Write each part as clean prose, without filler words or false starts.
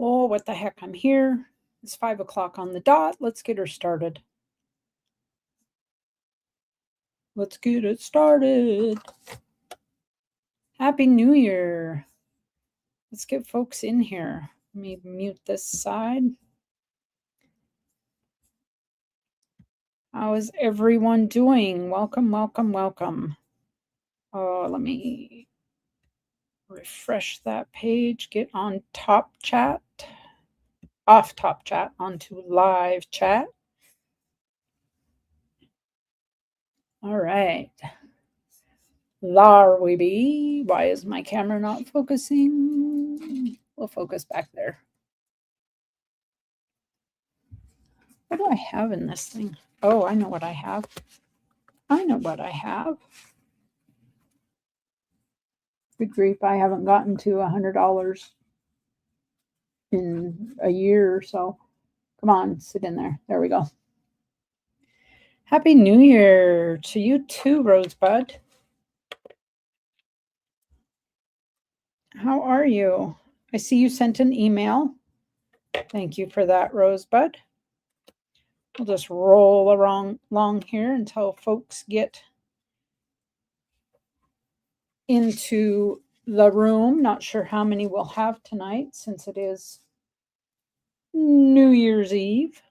Oh, what the heck? I'm here. It's 5 o'clock on the dot. Let's get her started. Let's get it started. Happy New Year. Let's get folks in here. Let me mute this side. How is everyone doing? Welcome, welcome, welcome. Oh, let me refresh that page. Get on top chat. Off top chat onto live chat. All right. There we be. Why is my camera not focusing? We'll focus back there. What do I have in this thing? Oh, I know what I have. Good grief, I haven't gotten to $100 in a year or so. Come on, sit in there. There we go. Happy New Year to you too, Rosebud. How are you? I see you sent an email. Thank you for that, Rosebud. We'll just roll along here until folks get into the room. Not sure how many we'll have tonight since it is New Year's Eve.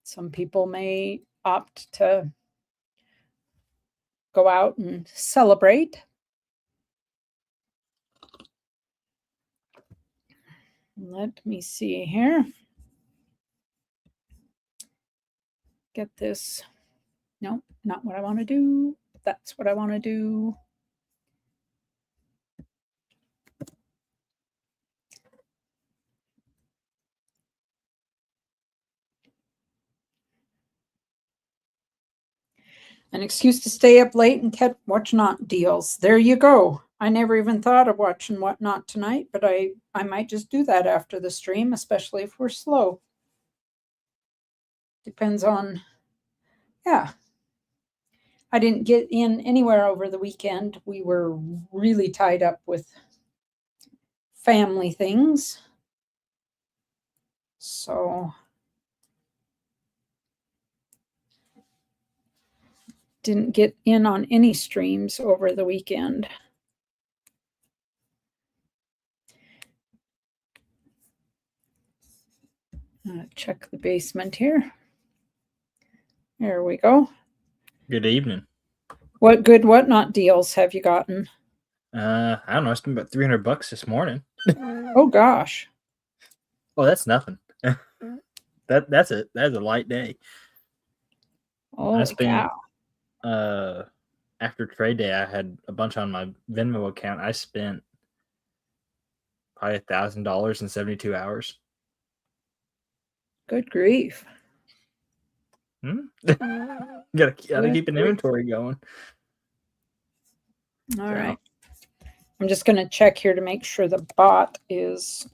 Some people may opt to go out and celebrate. Let me see here. Get this. No, not what I want to do. That's what I want to do. An excuse to stay up late and catch Whatnot deals. There you go. I never even thought of watching Whatnot tonight, but I might just do that after the stream, especially if we're slow. Depends on, yeah. I didn't get in anywhere over the weekend. We were really tied up with family things. So didn't get in on any streams over the weekend. Check the basement here. There we go. Good evening. What good Whatnot deals have you gotten? I don't know. I spent about $300 this morning. Oh gosh. Oh, that's nothing. That's a light day. Oh, cow. After trade day, I had a bunch on my Venmo account. I spent probably $1,000 in 72 hours. Good grief. Gotta keep an inventory going. All right. I'm just going to check here to make sure the bot is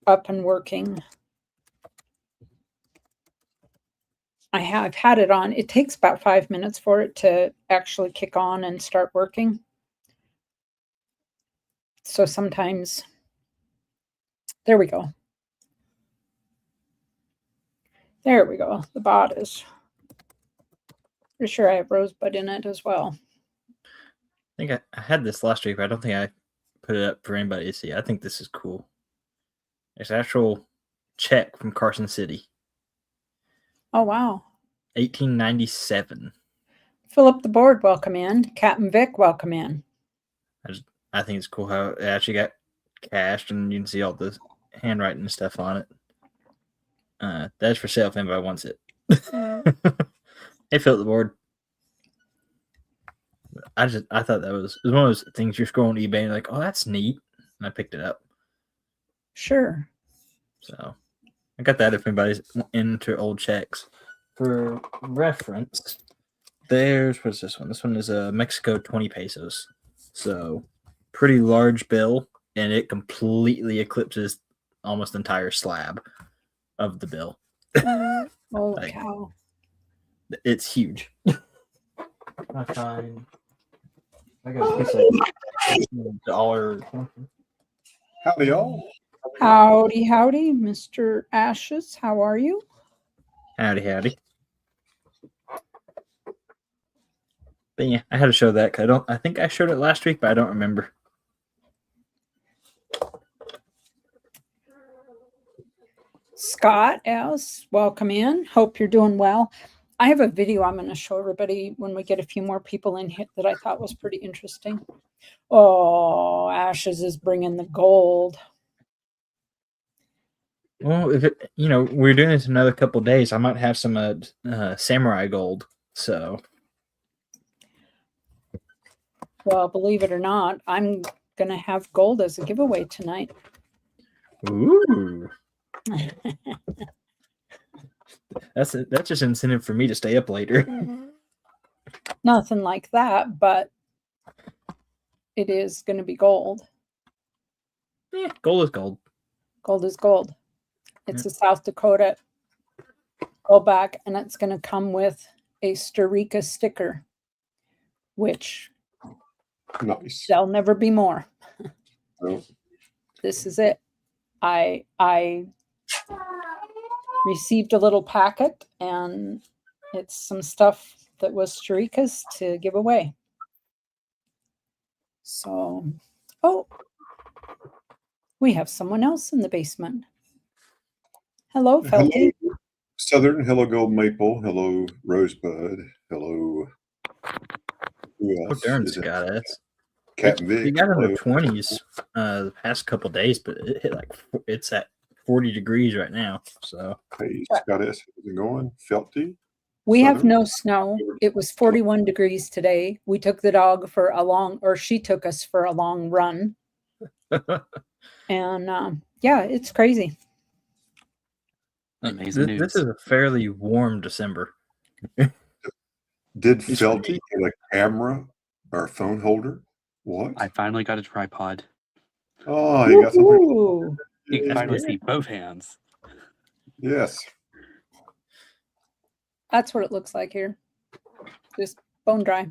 up and working. I've had it on. It takes about 5 minutes for it to actually kick on and start working. So sometimes, there we go. There we go. The bot is, pretty sure I have Rosebud in it as well. I think I had this last week, but I don't think I put it up for anybody to see. I think this is cool. It's an actual check from Carson City. Oh, wow. 1897. Philip the Board, welcome in. Captain Vic, welcome in. I think it's cool how it actually got cashed and you can see all the handwriting and stuff on it. That's for sale if anybody wants it. Hey, Philip the Board. I thought that was one of those things you're scrolling eBay and you're like, oh, that's neat. And I picked it up. Sure. So I got that if anybody's into old checks. For reference, what's this one? This one is a Mexico 20 pesos. So pretty large bill, and it completely eclipses almost the entire slab of the bill. Oh, cow. It's huge. I got a piece of $1. Howdy, all. Howdy, howdy, Mr. Ashes. How are you? Howdy, howdy. But yeah, I had to show that because I think I showed it last week, but I don't remember. Scott S., welcome in. Hope you're doing well. I have a video I'm going to show everybody when we get a few more people in here that I thought was pretty interesting. Oh, Ashes is bringing the gold. Well, if we're doing this another couple days, I might have some samurai gold. So, well, believe it or not, I'm going to have gold as a giveaway tonight. Ooh. That's just incentive for me to stay up later. Nothing like that, but it is going to be gold. Yeah, gold is gold. Gold is gold. It's a South Dakota goldback, and it's going to come with a Sturika sticker, which nice. there'll never be more. Oh. This is it. I received a little packet, and it's some stuff that was Sturika's to give away. So, we have someone else in the basement. Hello, Felty. Hello, Southern. Hello, Gold Maple. Hello, Rosebud. Hello. Who Oh, else? darn, Is it Scott. That's Captain Vic? we got in Hello. the 20s the past couple days, but it hit it's at 40 degrees right now. So, Hey, Scott S. How's it going? Felty? We have Southern? no snow. It was 41 degrees today. We took the dog for she took us for a long run. And yeah, it's crazy. Amazing news. This is a fairly warm December. Did Felty get a camera or a phone holder? What? I finally got a tripod. Oh, you got something. Ooh. You can Yeah. finally see both hands. Yes. That's what it looks like here. Just bone dry.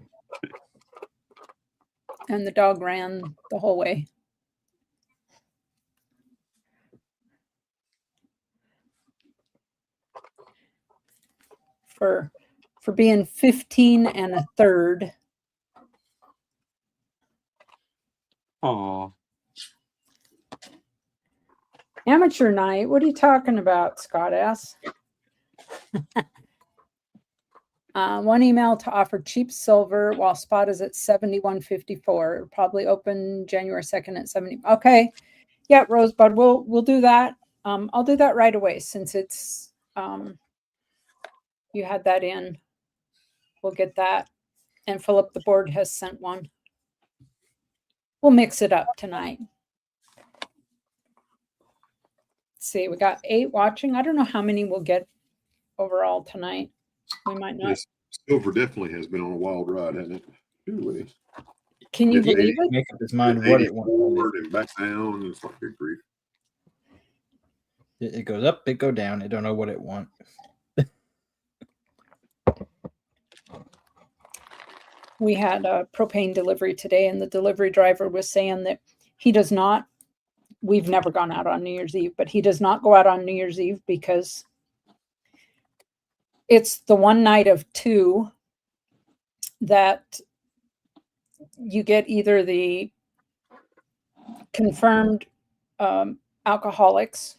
And the dog ran the whole way. For being 15 and a third. Oh, Amateur night. What are you talking about, Scott S? One email to offer cheap silver while spot is at 71.54. It'll probably open January 2nd at 70. Okay. Yeah, Rosebud, we'll do that. I'll do that right away since it's you had that in. We'll get that. And Philip the board has sent one. We'll mix it up tonight. Let's see, we got 8 watching. I don't know how many we'll get overall tonight. We might not. Yes, silver definitely has been on a wild ride, hasn't it? Ooh, Can you Yeah, believe it? Make up his mind what it wants. forward and back down, and it's like good grief. It goes up, it go down. It don't know what it wants. We had a propane delivery today, and the delivery driver was saying that he does not, we've never gone out on New Year's Eve, but he does not go out on New Year's Eve because it's the one night of 2 that you get either the confirmed alcoholics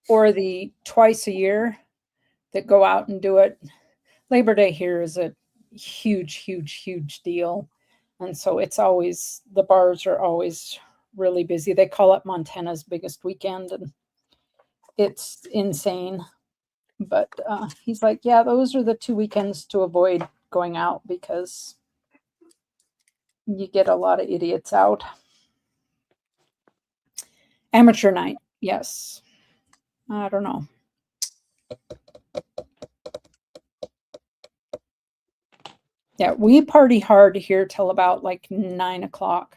or the twice a year that go out and do it. Labor Day here is a huge deal. And so it's always, the bars are always really busy. They call it Montana's biggest weekend, and it's insane. But he's like, yeah, those are the 2 weekends to avoid going out because you get a lot of idiots out. Amateur night, yes. I don't know. Yeah, we party hard here till about like 9 o'clock.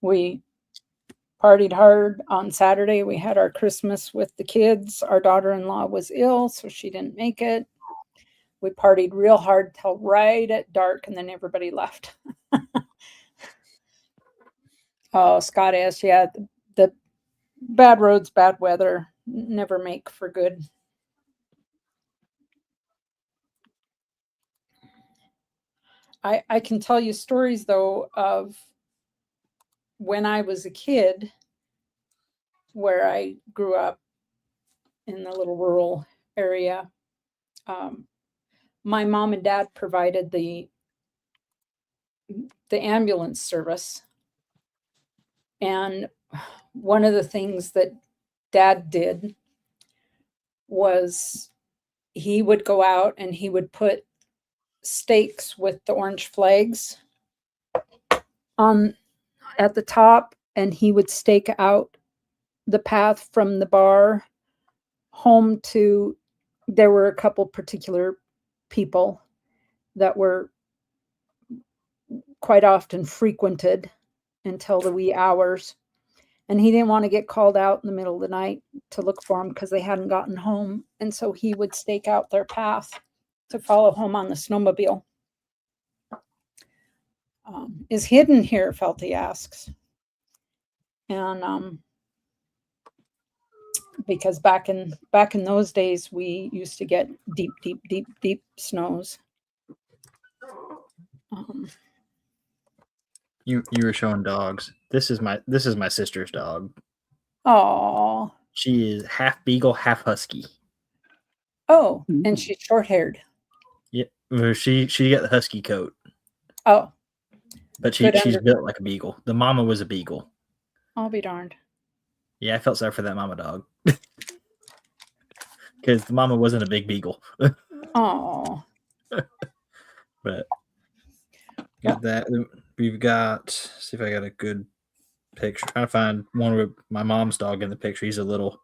We partied hard on Saturday. We had our Christmas with the kids. Our daughter-in-law was ill, so she didn't make it. We partied real hard till right at dark, and then everybody left. Oh, Scott asked, yeah, the bad roads, bad weather never make for good. I can tell you stories, though, of when I was a kid, where I grew up in the little rural area. My mom and dad provided the ambulance service. And one of the things that dad did was he would go out and he would put stakes with the orange flags on at the top, and he would stake out the path from the bar home to, there were a couple particular people that were quite often frequented until the wee hours. And he didn't want to get called out in the middle of the night to look for them because they hadn't gotten home. And so he would stake out their path to follow home on the snowmobile. Is hidden here, Felty asks. And because back in those days, we used to get deep snows. You were showing dogs. This is my sister's dog. Oh. She is half beagle, half husky. Oh, and she's short-haired. Yeah, she got the husky coat. Oh. But she's built like a beagle. The mama was a beagle. I'll be darned. Yeah, I felt sorry for that mama dog. Because the mama wasn't a big beagle. Oh. But got that. We've got, see if I got a good picture. Trying to find one with my mom's dog in the picture. He's a little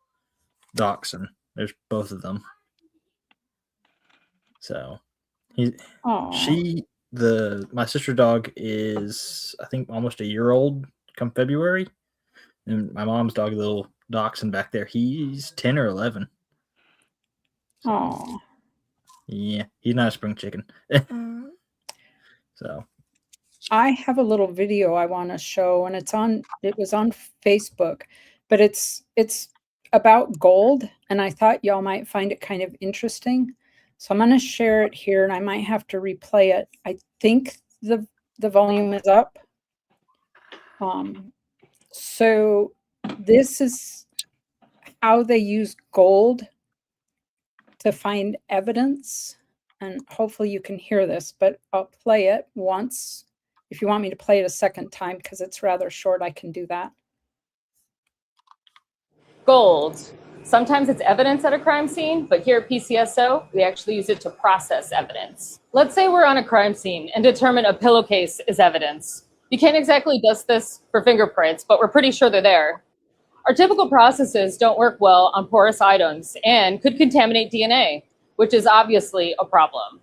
dachshund. There's both of them. So my sister dog is, I think, almost a year old come February. And my mom's dog, the little dachshund back there, he's 10 or 11. Oh. Yeah, he's not a spring chicken. So I have a little video I want to show, and it was on Facebook, but it's about gold, and I thought y'all might find it kind of interesting. So I'm going to share it here, and I might have to replay it. I think the volume is up. So this is how they use gold to find evidence, and hopefully you can hear this, but I'll play it once. If you want me to play it a second time, because it's rather short, I can do that. Gold. Sometimes it's evidence at a crime scene, but here at PCSO, we actually use it to process evidence. Let's say we're on a crime scene and determine a pillowcase is evidence. You can't exactly dust this for fingerprints, but we're pretty sure they're there. Our typical processes don't work well on porous items and could contaminate DNA, which is obviously a problem.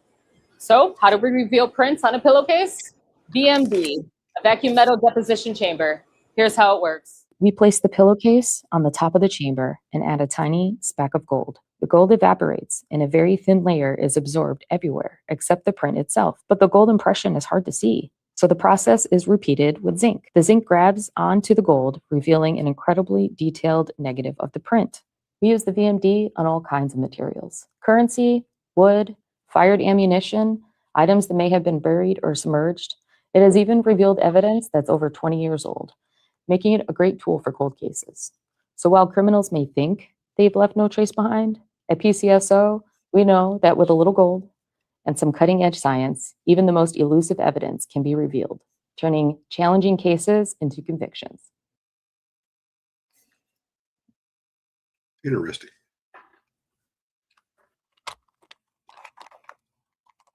So how do we reveal prints on a pillowcase? VMD, a vacuum metal deposition chamber. Here's how it works. We place the pillowcase on the top of the chamber and add a tiny speck of gold. The gold evaporates and a very thin layer is absorbed everywhere except the print itself, but the gold impression is hard to see. So the process is repeated with zinc. The zinc grabs onto the gold, revealing an incredibly detailed negative of the print. We use the VMD on all kinds of materials: currency, wood, fired ammunition, items that may have been buried or submerged. It has even revealed evidence that's over 20 years old, making it a great tool for cold cases. So while criminals may think they've left no trace behind, at PCSO, we know that with a little gold and some cutting-edge science, even the most elusive evidence can be revealed, turning challenging cases into convictions. Interesting.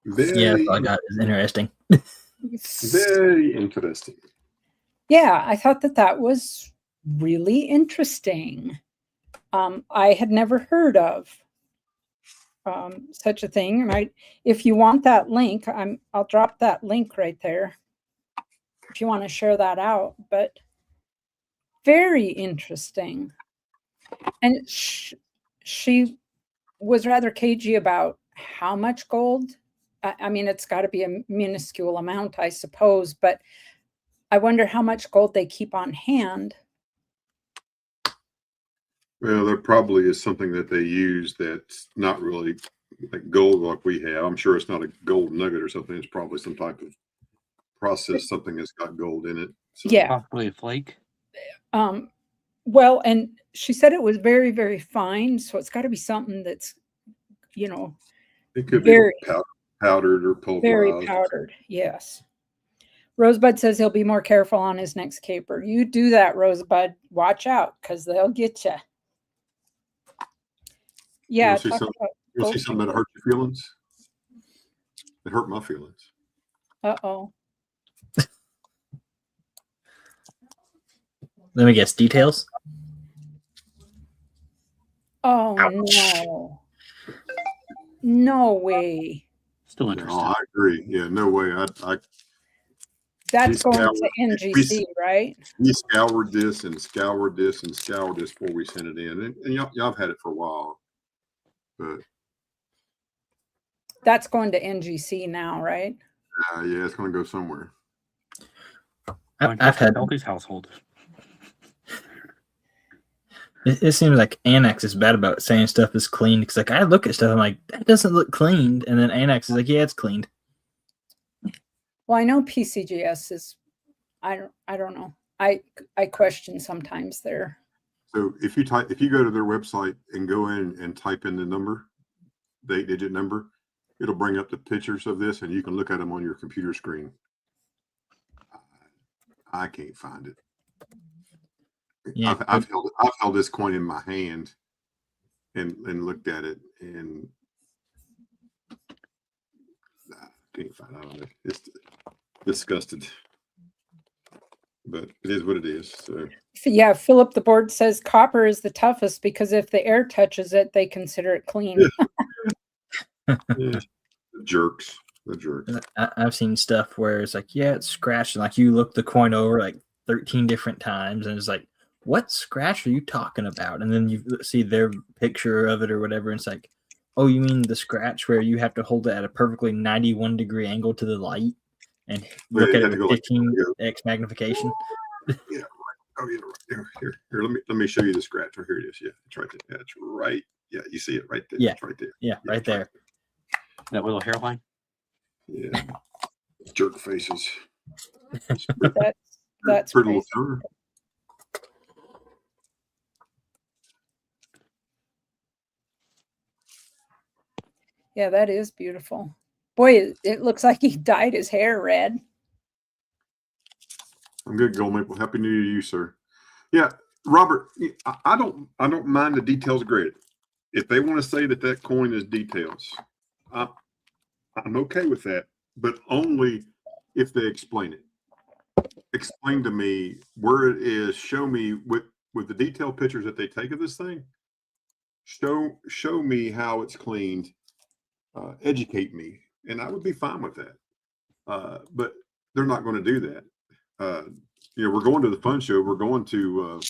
yeah, I got it. It's interesting. Very interesting. Yeah, I thought that was really interesting. I had never heard of such a thing. And if you want that link, I'll drop that link right there if you want to share that out. But very interesting. And she was rather cagey about how much gold. I mean, it's got to be a minuscule amount, I suppose, but I wonder how much gold they keep on hand. Well, there probably is something that they use that's not really like gold like we have. I'm sure it's not a gold nugget or something. It's probably some type of process, something that's got gold in it. So, Yeah. Possibly a flake. Well, and she said it was very, very fine. So it's got to be something that's, you know, it could very, be powdered or very pulverized. powdered. Yes. Rosebud says he'll be more careful on his next caper. You do that, Rosebud. Watch out, because they'll get you. Yeah. You see something that hurt your feelings? It hurt my feelings. Uh-oh. Let me guess. Details? Oh, Ouch. no. No way. Still No, interesting. I agree. Yeah, no way. That's We going to scoured- NGC, right? We scoured this and scoured this and scoured this before we sent it in. And y'all have had it for a while. But That's going to NGC now, right? yeah, it's going to go somewhere. I've had. Healthy's household. It seems like Annex is bad about saying stuff is clean because, like, I look at stuff, I'm like, that doesn't look cleaned, and then Annex is like, yeah, it's cleaned. Well, I know PCGS is. I don't know. I question sometimes there. So if you go to their website and go in and type in the number, the 8-digit number, it'll bring up the pictures of this, and you can look at them on your computer screen. I can't find it. Yeah, I've held this coin in my hand and looked at it, and I can't find it. I don't know. It's disgusted, but it is what it is. So. Yeah, Philip the board says copper is the toughest because if the air touches it, they consider it clean. Yeah. The jerks. I've seen stuff where it's like, yeah, it's scratched, and like you look the coin over like 13 different times, and it's like, what scratch are you talking about? And then you see their picture of it or whatever, and it's like, oh, you mean the scratch where you have to hold it at a perfectly 91-degree angle to the light and look at it with 15x magnification? Yeah. Oh, yeah. Here. Let me show you the scratch. Oh, here it is. Yeah, it's right there. Yeah, it's right. Yeah, you see it right there. Yeah, it's right there. Yeah, right there. That little hairline. Yeah, jerk faces. That's pretty crazy. little turn. Yeah, that is beautiful. Boy, it looks like he dyed his hair red. I'm good, Gold Maple. Happy New Year to you, sir. Yeah, Robert, I don't mind the details graded. If they want to say that coin is details, I'm okay with that, but only if they explain it. Explain to me where it is. Show me with the detailed pictures that they take of this thing. Show me how it's cleaned. Educate me, and I would be fine with that. But they're not going to do that. We're going to the fun show. We're going to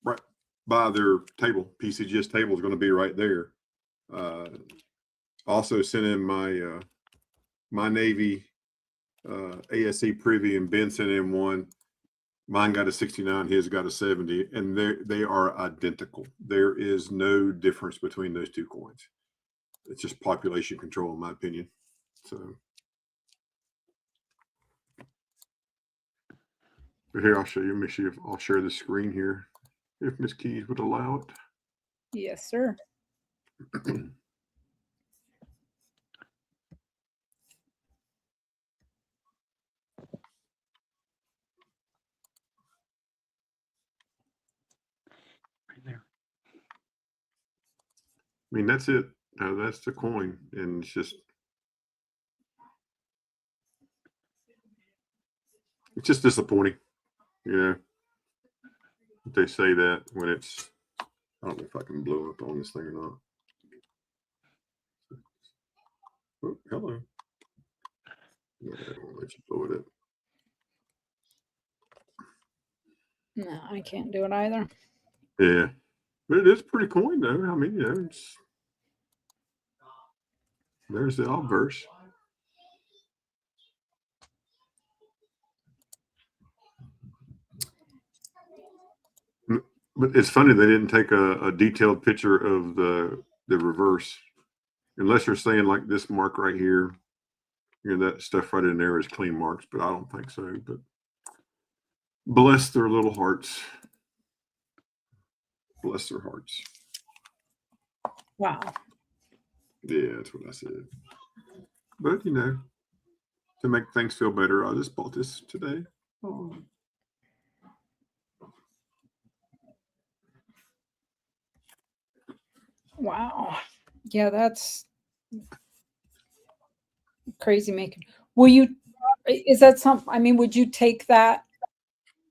right by their table. PCGS table is going to be right there. Also sent in my my Navy ASE privy, and Ben sent in one. Mine got a 69, his got a 70, and they are identical. There is no difference between those two coins. It's just population control, in my opinion. So here, I'll show you. Let me see if I'll share the screen here, if Miss Keys would allow it. Yes, sir. There. I mean, that's it. That's the coin, and it's just disappointing. Yeah, they say that when it's. I don't know if I can blow up on this thing or not. Oh, hello. Yeah, I won't let you blow it up. No, I can't do it either. Yeah, but it is a pretty coin, though. I mean, there's the obverse. But it's funny they didn't take a detailed picture of the reverse, unless you're saying like this mark right here. You know, that stuff right in there is clean marks, but I don't think so. But bless their little hearts. Bless their hearts. Wow. Yeah, that's what I said. But you know, to make things feel better, I just bought this today. Oh. Wow. Yeah, that's crazy making. Will you, is that something, I mean, would you take that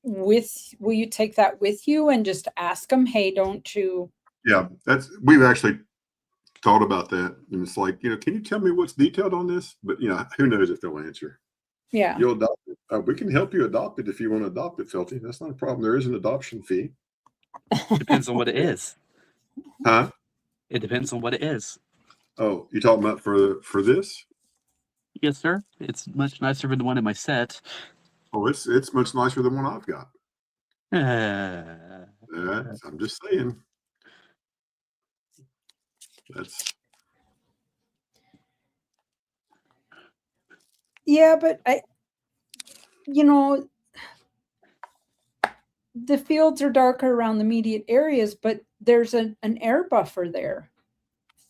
will you take that with you and just ask them, hey, don't you? Yeah, we've actually thought about that. And it's like, you know, can you tell me what's detailed on this? But you know, who knows if they'll answer. Yeah. You'll adopt it. We can help you adopt it if you want to adopt it, Felty. That's not a problem. There is an adoption fee. Depends on what it is. Huh? It depends on what it is. Oh, you talking about for this? Yes, sir. It's much nicer than the one in my set. Oh, it's much nicer than one I've got. Uh, I'm just saying. That's Yeah, but you know, the fields are darker around the immediate areas, but there's an air buffer there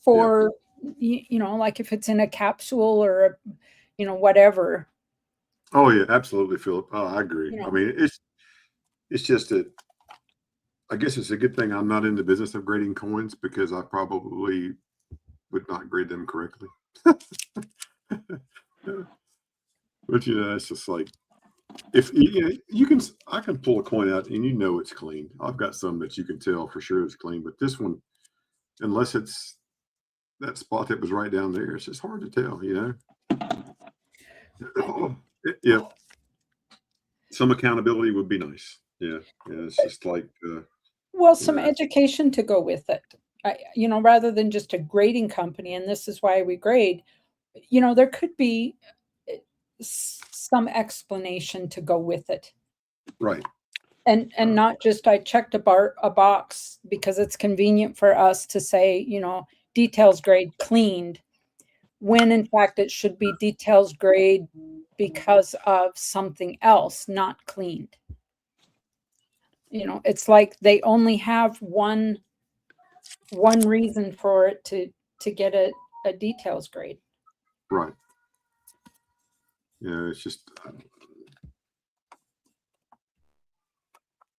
for, you know, like if it's in a capsule or, a, you know, whatever. Oh yeah, absolutely, Philip. Oh, I agree. You know. I mean, it's just that I guess it's a good thing I'm not in the business of grading coins because I probably would not grade them correctly. But you know, it's just like if you know, I can pull a coin out and you know it's clean. I've got some that you can tell for sure it's clean, but this one, unless it's that spot that was right down there, it's just hard to tell, you know. Yeah, some accountability would be nice. Yeah, it's just like well, some education to go with it. You know, rather than just a grading company, and this is why we grade. You know, there could be some explanation to go with it. Right. And not just I checked a box because it's convenient for us to say, you know, details grade cleaned, when in fact it should be details grade because of something else, not cleaned. You know, it's like they only have one reason for it to get a details grade. Right. Yeah, it's just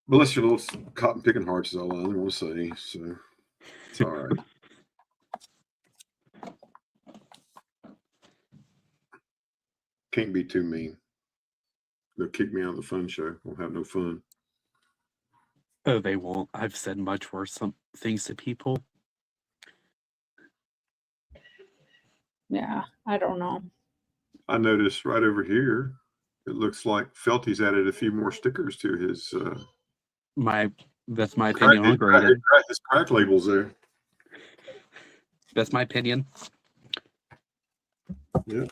bless your little cotton picking hearts is all I want to say. So it's all right. Can't be too mean. They'll kick me out of the fun show. We'll have no fun. oh, they won't. I've said much worse things to people. Yeah, I don't know. I noticed right over here, it looks like Felty's added a few more stickers to his That's my opinion on grading. His crack labels there. That's my opinion. Yeah.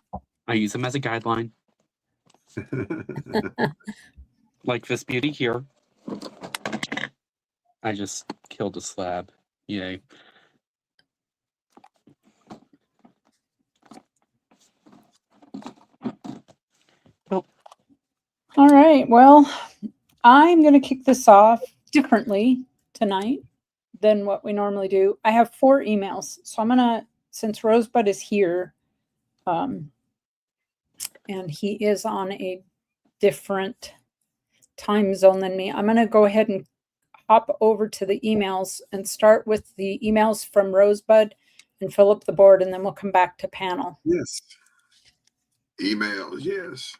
I use them as a guideline. Like this beauty here. I just killed a slab. Yay. All right. Well, I'm going to kick this off differently tonight than what we normally do. I have 4 emails. So I'm going to, since Rosebud is here, and he is on a different time zone than me, I'm going to go ahead and hop over to the emails and start with the emails from Rosebud and fill up the board, and then we'll come back to panel. Yes. Emails, yes.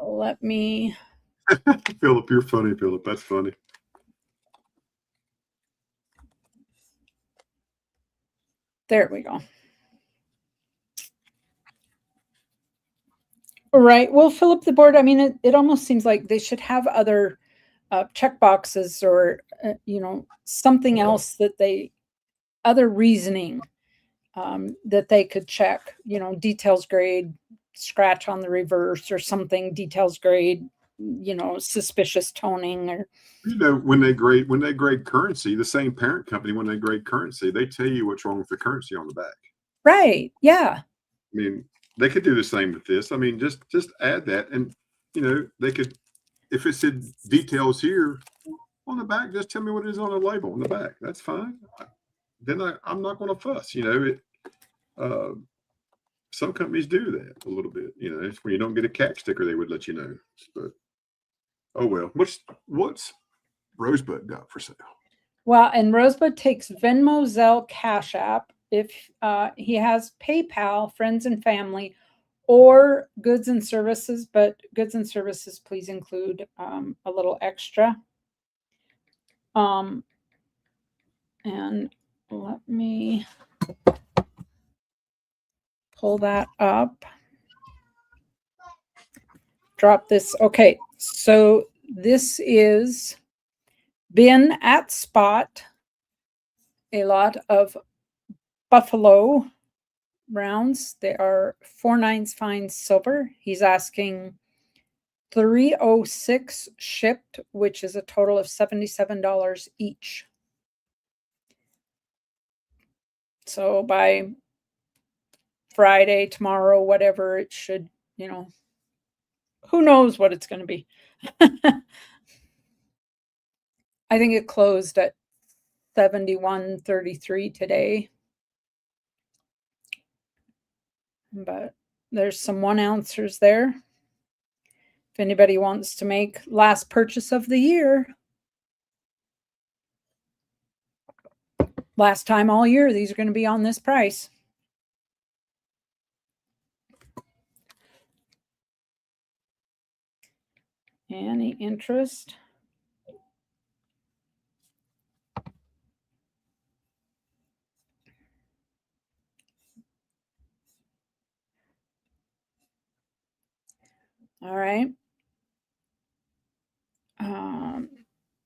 Let me. Philip, you're funny, Philip. That's funny. There we go. All right. We'll fill up the board. I mean, it almost seems like they should have other check boxes or, you know, something else that other reasoning that they could check, you know, details grade, scratch on the reverse or something, details grade, suspicious toning or when they grade currency, the same parent company, when they grade currency, they tell you what's wrong with the currency on the back. right. Yeah. I mean, they could do the same with this. I mean, just add that, and they could, if it said details here on the back, just tell me what it is on the label on the back. That's fine. Then I'm not going to fuss. Some companies do that a little bit. It's when you don't get a CAC sticker, they would let you know. But oh well. What's Rosebud got for sale? Well, and Rosebud takes Venmo, Zelle, Cash App. If he has PayPal, friends and family, or goods and services, but goods and services, please include a little extra. And let me pull that up. Drop this. Okay, so this is Bin at Spot, a lot of Buffalo rounds. They are 4/9 fine silver. He's asking $306 shipped, which is a total of $77 each. So by Friday, tomorrow, whatever, it should, who knows what it's going to be. I think it closed at 71.33 today. But there's some 1-ouncers there. If anybody wants to make last purchase of the year. Last time all year, these are going to be on this price. Any interest? All right.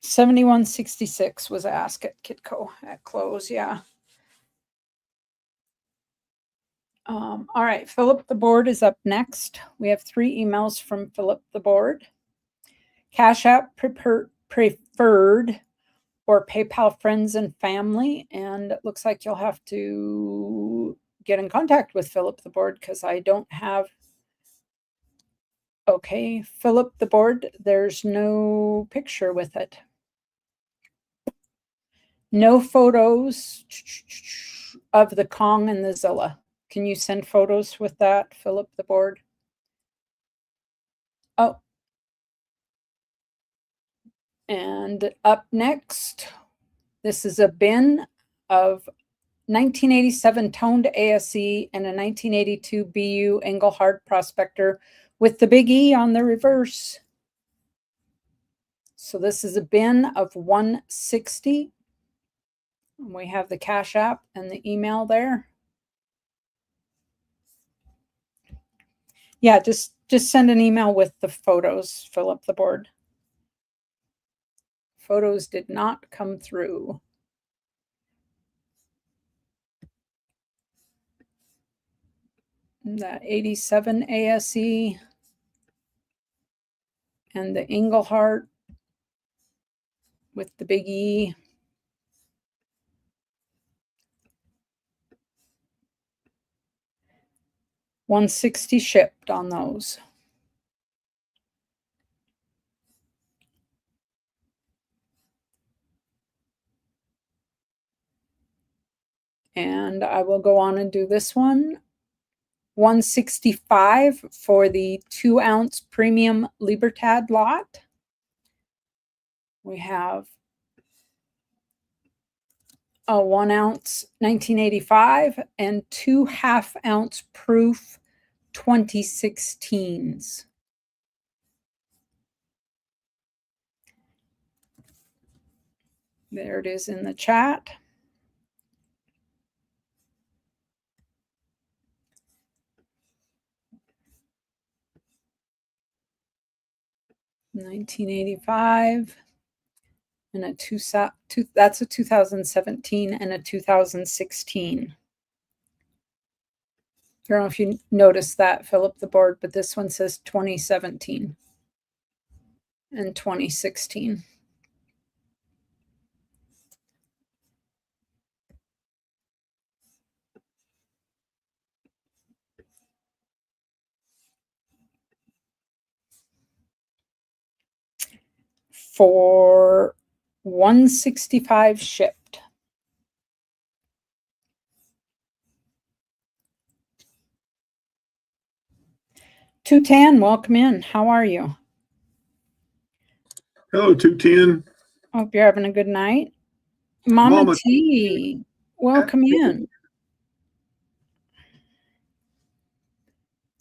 71.66 was asked at Kitco at close. Yeah. All right. Philip the Board is up next. We have 3 emails from Philip the Board. Cash App preferred or PayPal friends and family. And it looks like you'll have to get in contact with Philip the Board because I don't have. Okay, Philip the Board, there's no picture with it. No photos of the Kong and the Zilla. Can you send photos with that, Philip the Board? Oh. And up next, this is a bin of 1987 toned ASE and a 1982 BU Engelhard Prospector with the big E on the reverse. So this is a bin of 160. We have the Cash App and the email there. Yeah, just send an email with the photos, Philip the Board. Photos did not come through. The 87 ASE and the Engelhard with the big E. $160 shipped on those. And I will go on and do this one. $165 for the 2-ounce premium Libertad lot. We have a 1-ounce 1985 and 2 half-ounce proof 2016s. There it is in the chat. $1985 and that's a 2017 and a 2016. I don't know if you noticed that, Philip the Board, but this one says 2017. and 2016. For $165 shipped. $210, welcome in. How are you? Hello, 210. Hope you're having a good night. Mama Mama T, welcome in.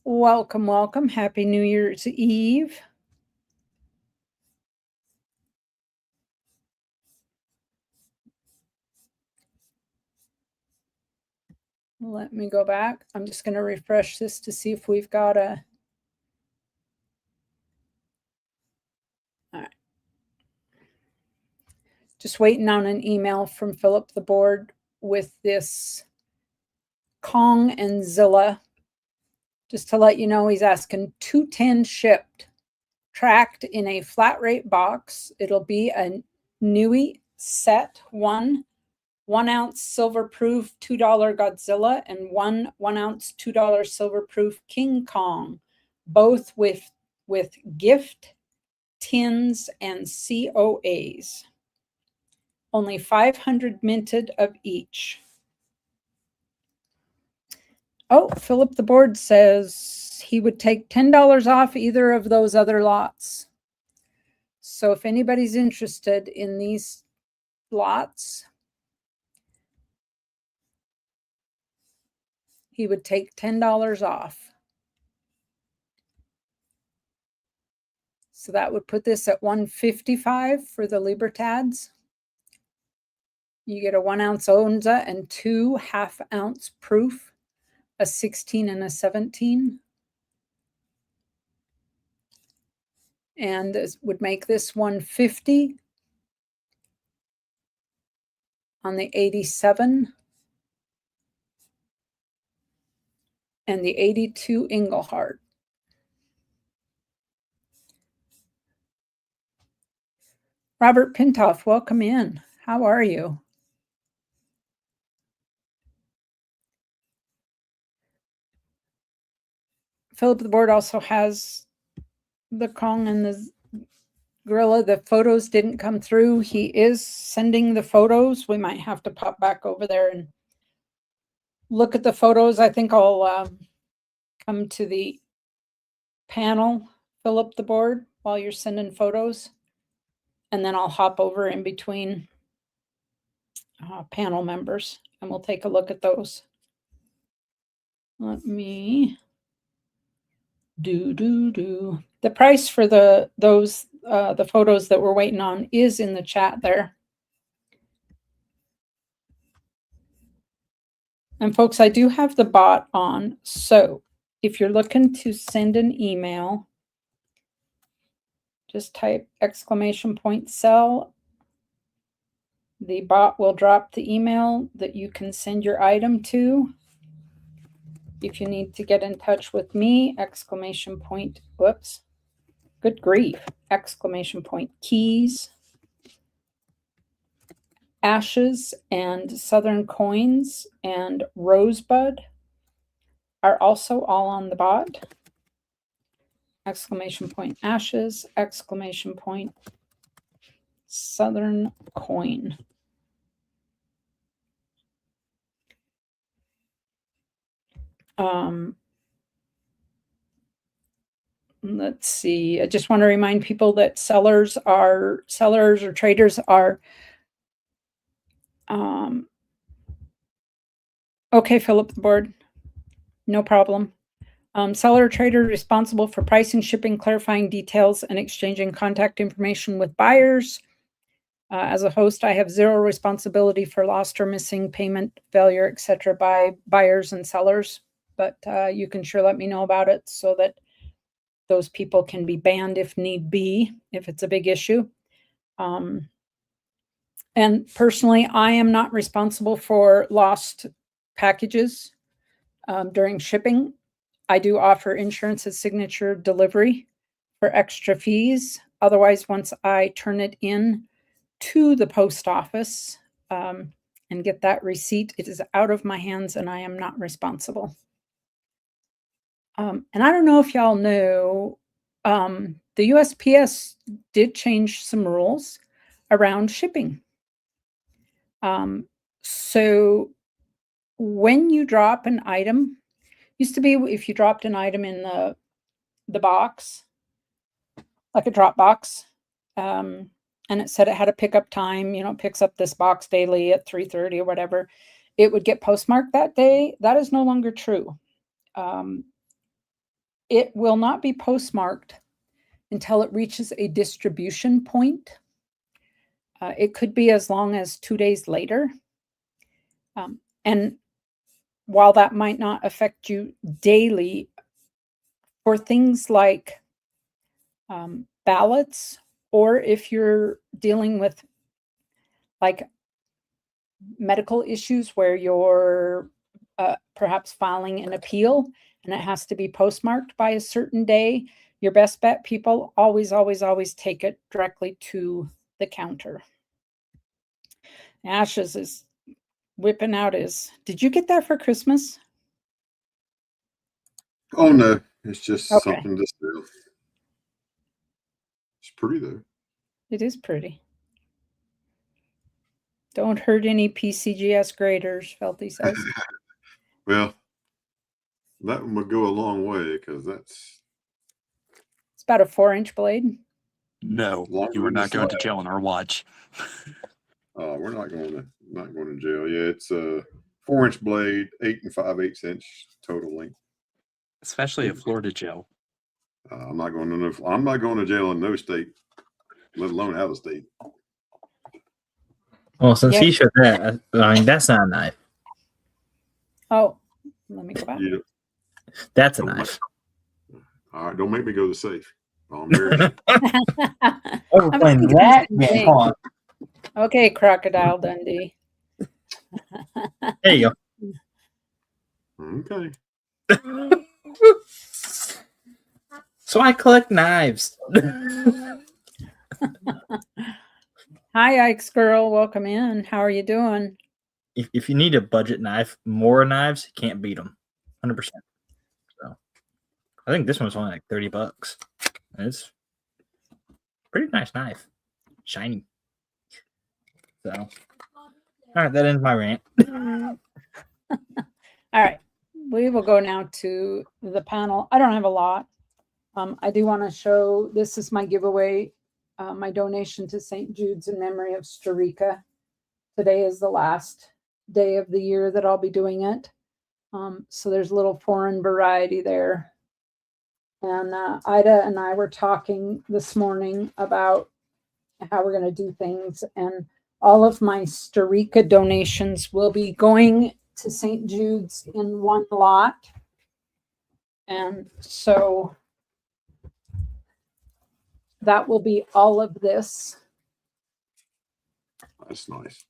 Welcome, welcome. Happy New Year's Eve. Let me go back. I'm just going to refresh this to see if we've got a... All right. Just waiting on an email from Philip the board with this Kong and Zilla. Just to let you know, he's asking $210 shipped, tracked in a flat rate box. It'll be a Nui set, one 1-ounce silver proof $2 Godzilla and one 1-ounce $2 silver proof King Kong, both with gift tins and COAs. Only 500 minted of each. Oh, Philip the board says he would take $10 off either of those other lots. So if anybody's interested in these lots, he would take $10 off. So that would put this at $155 for the Libertads. You get a 1-ounce Onza and 2 half-ounce proof, a 16 and a 17. And this would make this $150 on the 87 and the 82 Engelhardt. Robert Pintoff, welcome in. How are you? Philip the board also has the Kong and the Gorilla. The photos didn't come through. He is sending the photos. We might have to pop back over there and look at the photos. I think I'll come to the panel, Philip the board, while you're sending photos. And then I'll hop over in between panel members and we'll take a look at those. Let me do. The price for the photos that we're waiting on is in the chat there. And folks, I do have the bot on. So if you're looking to send an email, just type !sell. The bot will drop the email that you can send your item to. If you need to get in touch with me, ! Whoops, good grief, ! Keys, Ashes and Southern Coins and Rosebud are also all on the bot. ! Ashes, ! Southern Coin. Let's see. I just want to remind people that sellers or traders are okay, Philip the board, no problem. Seller or trader responsible for pricing, shipping, clarifying details, and exchanging contact information with buyers. As a host, I have zero responsibility for lost or missing payment, failure, etc. by buyers and sellers, but you can sure let me know about it so that those people can be banned if need be, if it's a big issue. And personally, I am not responsible for lost packages during shipping. I do offer insurance at signature delivery for extra fees. otherwise, once I turn it in to the post office and get that receipt, it is out of my hands and I am not responsible. And I don't know if y'all know, the USPS did change some rules around shipping. So when you drop an item, used to be if you dropped an item in the box, like a drop box, and it said it had a pickup time, you know, it picks up this box daily at 3:30 or whatever, it would get postmarked that day. That is no longer true. It will not be postmarked until it reaches a distribution point. It could be as long as 2 days later. And while that might not affect you daily, for things like ballots, or if you're dealing with like medical issues where you're perhaps filing an appeal and it has to be postmarked by a certain day, your best bet, people, always, always, always take it directly to the counter. Ashes is whipping out his. Did you get that for Christmas? Oh no, it's just Okay. something to sell. It's pretty though. It is pretty. Don't hurt any PCGS graders, Felty says. Well, that one would go a long way because that's It's about a 4-inch blade. No, Longer you are than the not going to slab. jail on our watch. we're not going to jail. Yeah, it's a 4-inch blade, 8 5/8 inch total length. Especially a Florida jail. I'm not going to jail in no state, let alone out of state. Well, since Yeah. he showed that, I mean, that's not a knife. Oh, let me go back. Yeah. That's a Don't knife. All right, don't make me go to the safe. I'll embarrass you. Oh, I was when thinking that the same game thing. on. Okay, Crocodile Dundee. There you Okay. go. So I collect knives. Hi, Ike's girl. Welcome in. How are you doing? If you need a budget knife, more knives, you can't beat them. 100%. So I think this one's only like $30. And it's a pretty nice knife. Shiny. So, all right, that ends my rant. All right. We will go now to the panel. I don't have a lot. I do want to show, this is my giveaway, my donation to St. Jude's in memory of Starika. Today is the last day of the year that I'll be doing it. So there's a little foreign variety there. And Ida and I were talking this morning about how we're going to do things. And all of my Starika donations will be going to St. Jude's in one lot. And so that will be all of this. That's nice.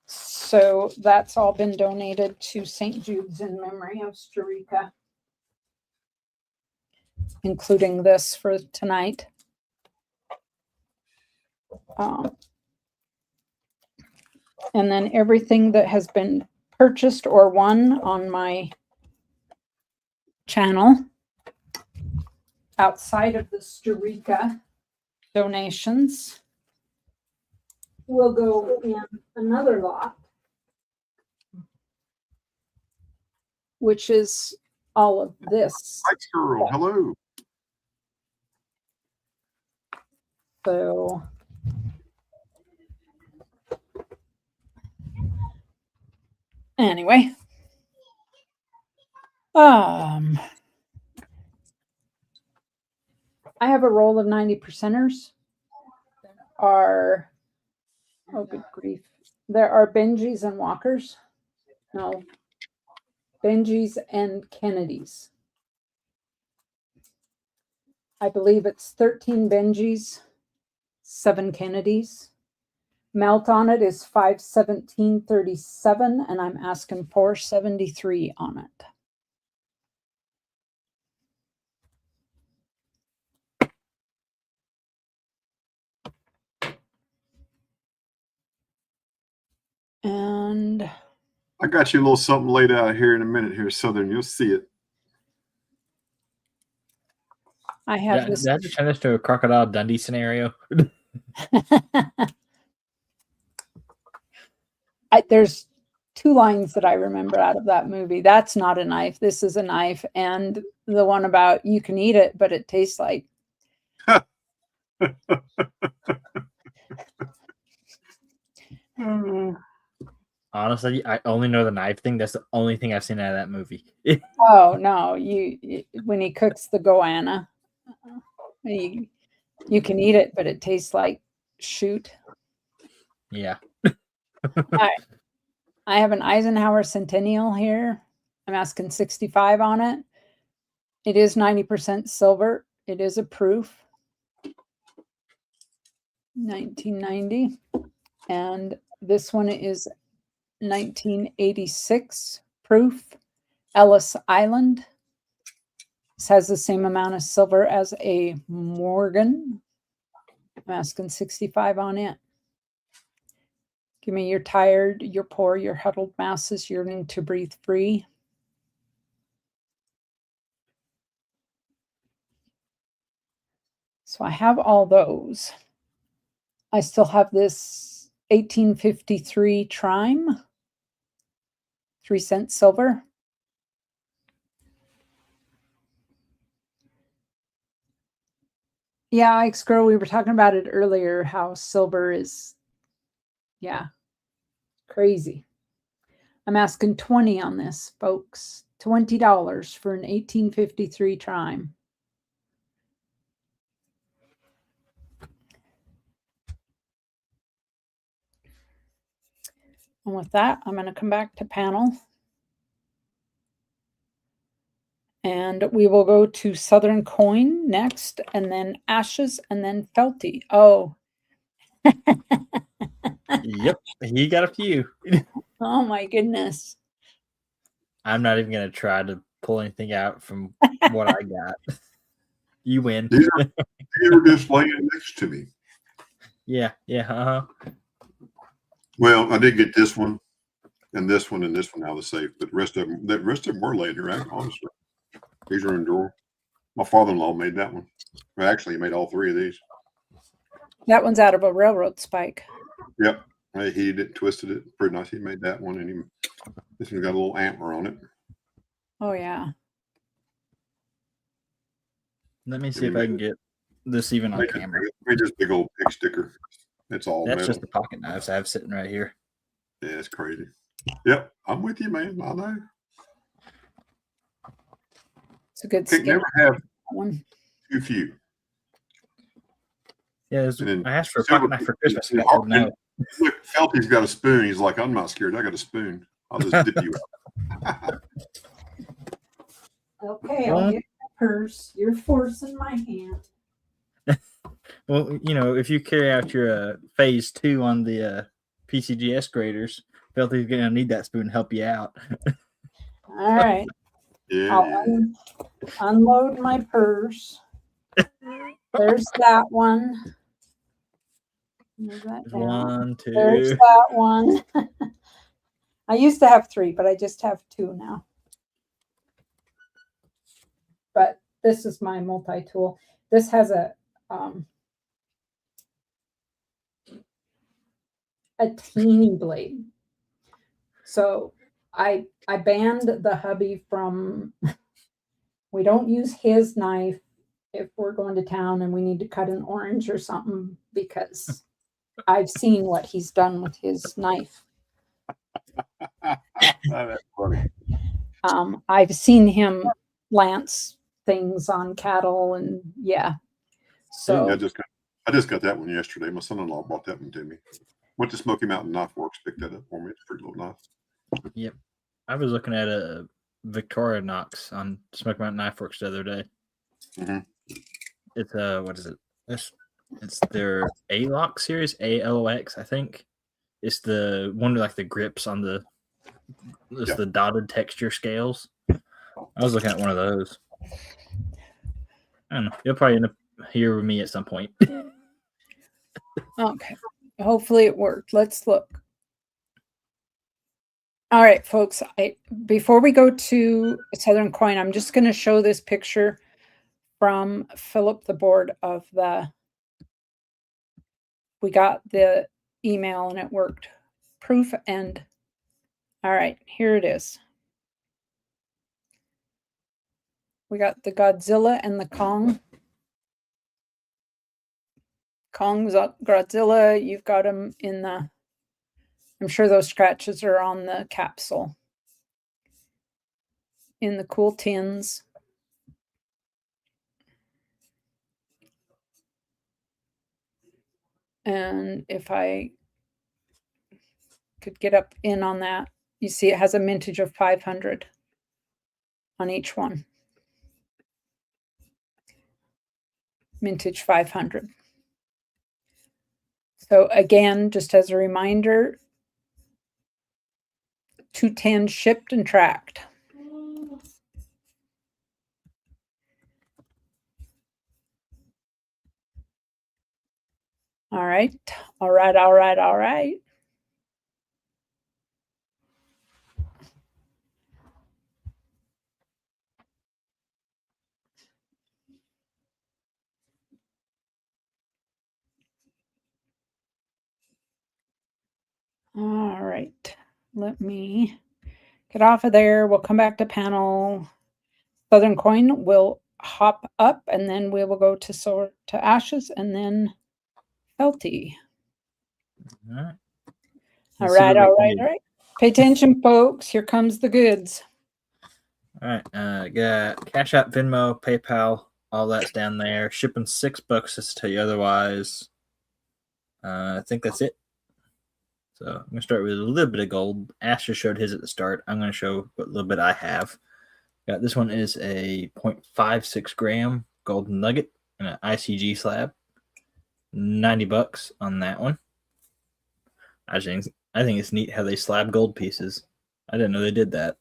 So that's all been donated to St. Jude's in memory of Starika, including this for tonight. And then everything that has been purchased or won on my channel outside of the Starika donations will go in another lot, which is all of this. Hi, girl. Hello. So anyway, I have a roll of 90%ers. Are, oh good grief, there are Benjis and Walkers. No, Benjis and Kennedys. I believe it's 13 Benjis, 7 Kennedys. Melt on it is 517.37, and I'm asking 473 on it. I got you a little something laid out here in a minute here, Southern. You'll see it. I have Did this. I just turn this to a Crocodile Dundee scenario? There's two lines that I remember out of that movie. That's not a knife. This is a knife. And the one about you can eat it, but it tastes like. Honestly, I only know the knife thing. That's the only thing I've seen out of that movie. Oh no! When he cooks the goanna, you can eat it, but it tastes like shoot. Yeah. I have an Eisenhower Centennial here. I'm asking 65 on it. It is 90% silver. It is a proof. 1990. And this one is 1986 proof. Ellis Island. This has the same amount of silver as a Morgan. I'm asking 65 on it. Give me your tired, your poor, your huddled masses yearning to breathe free. So I have all those. I still have this 1853 Trime, 3-cent silver. Yeah, X-Girl, we were talking about it earlier, how silver is, crazy. I'm asking 20 on this, folks. $20 for an 1853 Trime. And with that, I'm going to come back to panel. And we will go to Southern Coin next, and then Ashes, and then Felty. Oh. Yep. He got a few. Oh my goodness. I'm not even going to try to pull anything out from what I got. You win. These are just laying next to me. Yeah. Well, I did get this one and this one out of the safe, but the rest of them were laying here. Honestly, these are in drawer. My father-in-law made that one. Well, actually, he made all three of these. That one's out of a railroad spike. Yep, he heated it, twisted it, pretty nice. He made that one, and this one got a little antler on it. Oh yeah. Let me see if I can get this even on camera. Made this big old pig sticker. It's all That's metal. just the pocket knives I have sitting right here. Yeah, it's crazy. Yep, I'm with you, man. I know. It's a good Can't never have one. too few. Yeah, And I asked for a silver- pocket knife for Christmas. and I got told no. Look, Felty's got a spoon. He's like, I'm not scared. I got a spoon. I'll just dip you out. Okay, I'll get my purse. You're forcing my hand. Well, if you carry out your phase 2 on the PCGS graders, Felty's going to need that spoon to help you out. All right. Yeah, I'll unload my purse. There's that one. Move that down. 1, 2. There's that one. I used to have 3, but I just have 2 now. But this is my multi-tool. This has a teeny blade. So I banned the hubby from, we don't use his knife if we're going to town and we need to cut an orange or something, because I've seen what he's done with his knife. that's funny. I've seen him lance things on cattle, and so I just got that one yesterday. My son-in-law brought that one to me. Went to Smoky Mountain Knife Works, picked that up for me. It's a pretty little knife. Yep. I was looking at a Victoria Knox on Smoky Mountain Knife Works the other day. Mm-hmm. It's what is it? It's their A-Lock series, ALOX, I think. It's the one with like the grips on the the dotted texture scales. I was looking at one of those. I don't know. You'll probably end up here with me at some point. okay. Hopefully it worked. Let's look. All right, folks, before we go to Southern Coin, I'm just going to show this picture from Philip, the board of we got the email and it worked. Proof and, all right, here it is. We got the Godzilla and the Kong. Kong's Godzilla, you've got him in the, I'm sure those scratches are on the capsule. In the cool tins. And if I could get up in on that, you see it has a mintage of 500 on each one. Mintage 500. So again, just as a reminder, 210 shipped and tracked. All right, all right, all right, all right. All right, let me get off of there. We'll come back to panel. Southern Coin will hop up and then we will go to Ashes and then Felty. All right. All right, all right, all right. Pay attention, folks. Here comes the goods. All right. Got Cash App, Venmo, PayPal, all that's down there. Shipping $6 just to tell you otherwise. I think that's it. So I'm going to start with a little bit of gold. Asher showed his at the start. I'm going to show what little bit I have. Got this one is a 0.56 gram gold nugget in an ICG slab. $90 on that one. I think it's neat how they slab gold pieces. I didn't know they did that.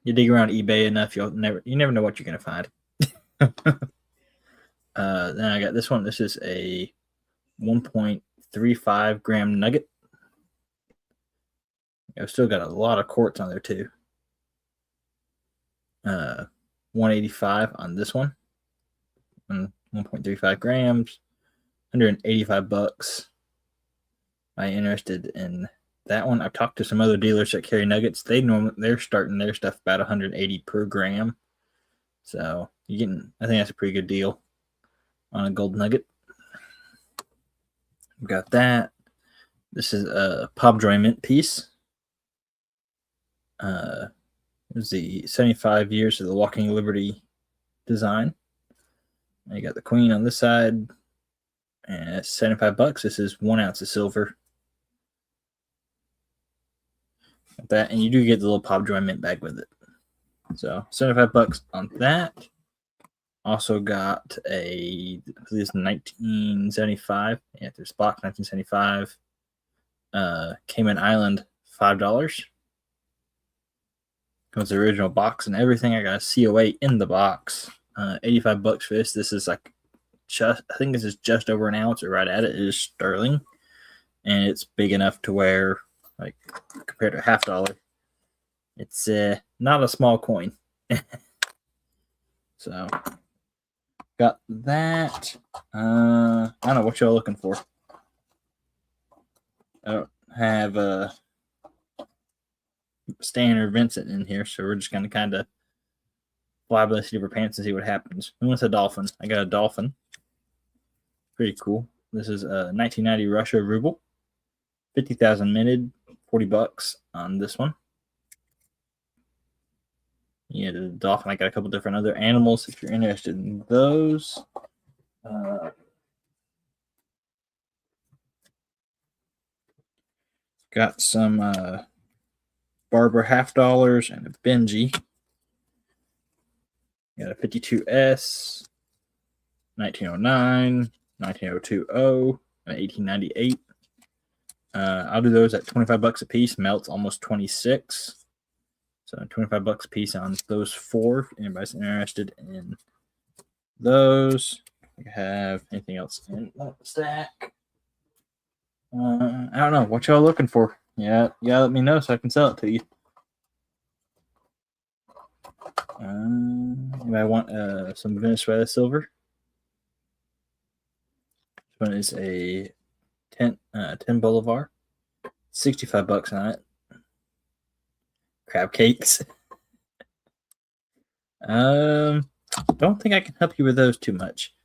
You dig around eBay enough, you never know what you're gonna find. Then I got this one. This is a 1.35 gram nugget. I've still got a lot of quartz on there too. 185 on this one. 1.35 grams. $185. I'm interested in that one. I've talked to some other dealers that carry nuggets. They're starting their stuff about 180 per gram. So I think that's a pretty good deal on a gold nugget. We've got that. This is a Pobjoy mint piece. It was the 75 years of the Walking Liberty design. And you got the queen on this side. And it's $75. This is 1 ounce of silver. Got that, and you do get the little Pobjoy mint bag with it. So $75 on that. Also got I believe it's 1975. Yeah, there's box 1975. Cayman Island, $5. Comes the original box and everything. I got a COA in the box. $85 for this. This is like I think this is just over an ounce, or right at it. It is sterling, and it's big enough to where, like, compared to $50, it's not a small coin. So got that. I don't know what y'all looking for. I don't have Stan or Vincent in here, so we're just gonna kind of fly by the seat of our pants and see what happens. Who wants a dolphin? I got a dolphin. Pretty cool. This is a 1990 Russia ruble. 50,000 minted. $40 on this one. Yeah, the dolphin. I got a couple different other animals if you're interested in those. Got some Barber $50 and a Benji. Got a 52S, 1909, 1902, and 1898. I'll do those at $25 a piece. Melts almost 26. So $25 a piece on those four. If anybody's interested in those. I have anything else in that stack? I don't know. What y'all looking for? Yeah, let me know so I can sell it to you. I want some Venezuela silver. This one is a 10 Bolivar, $65 on it. Crab cakes. Don't think I can help you with those too much.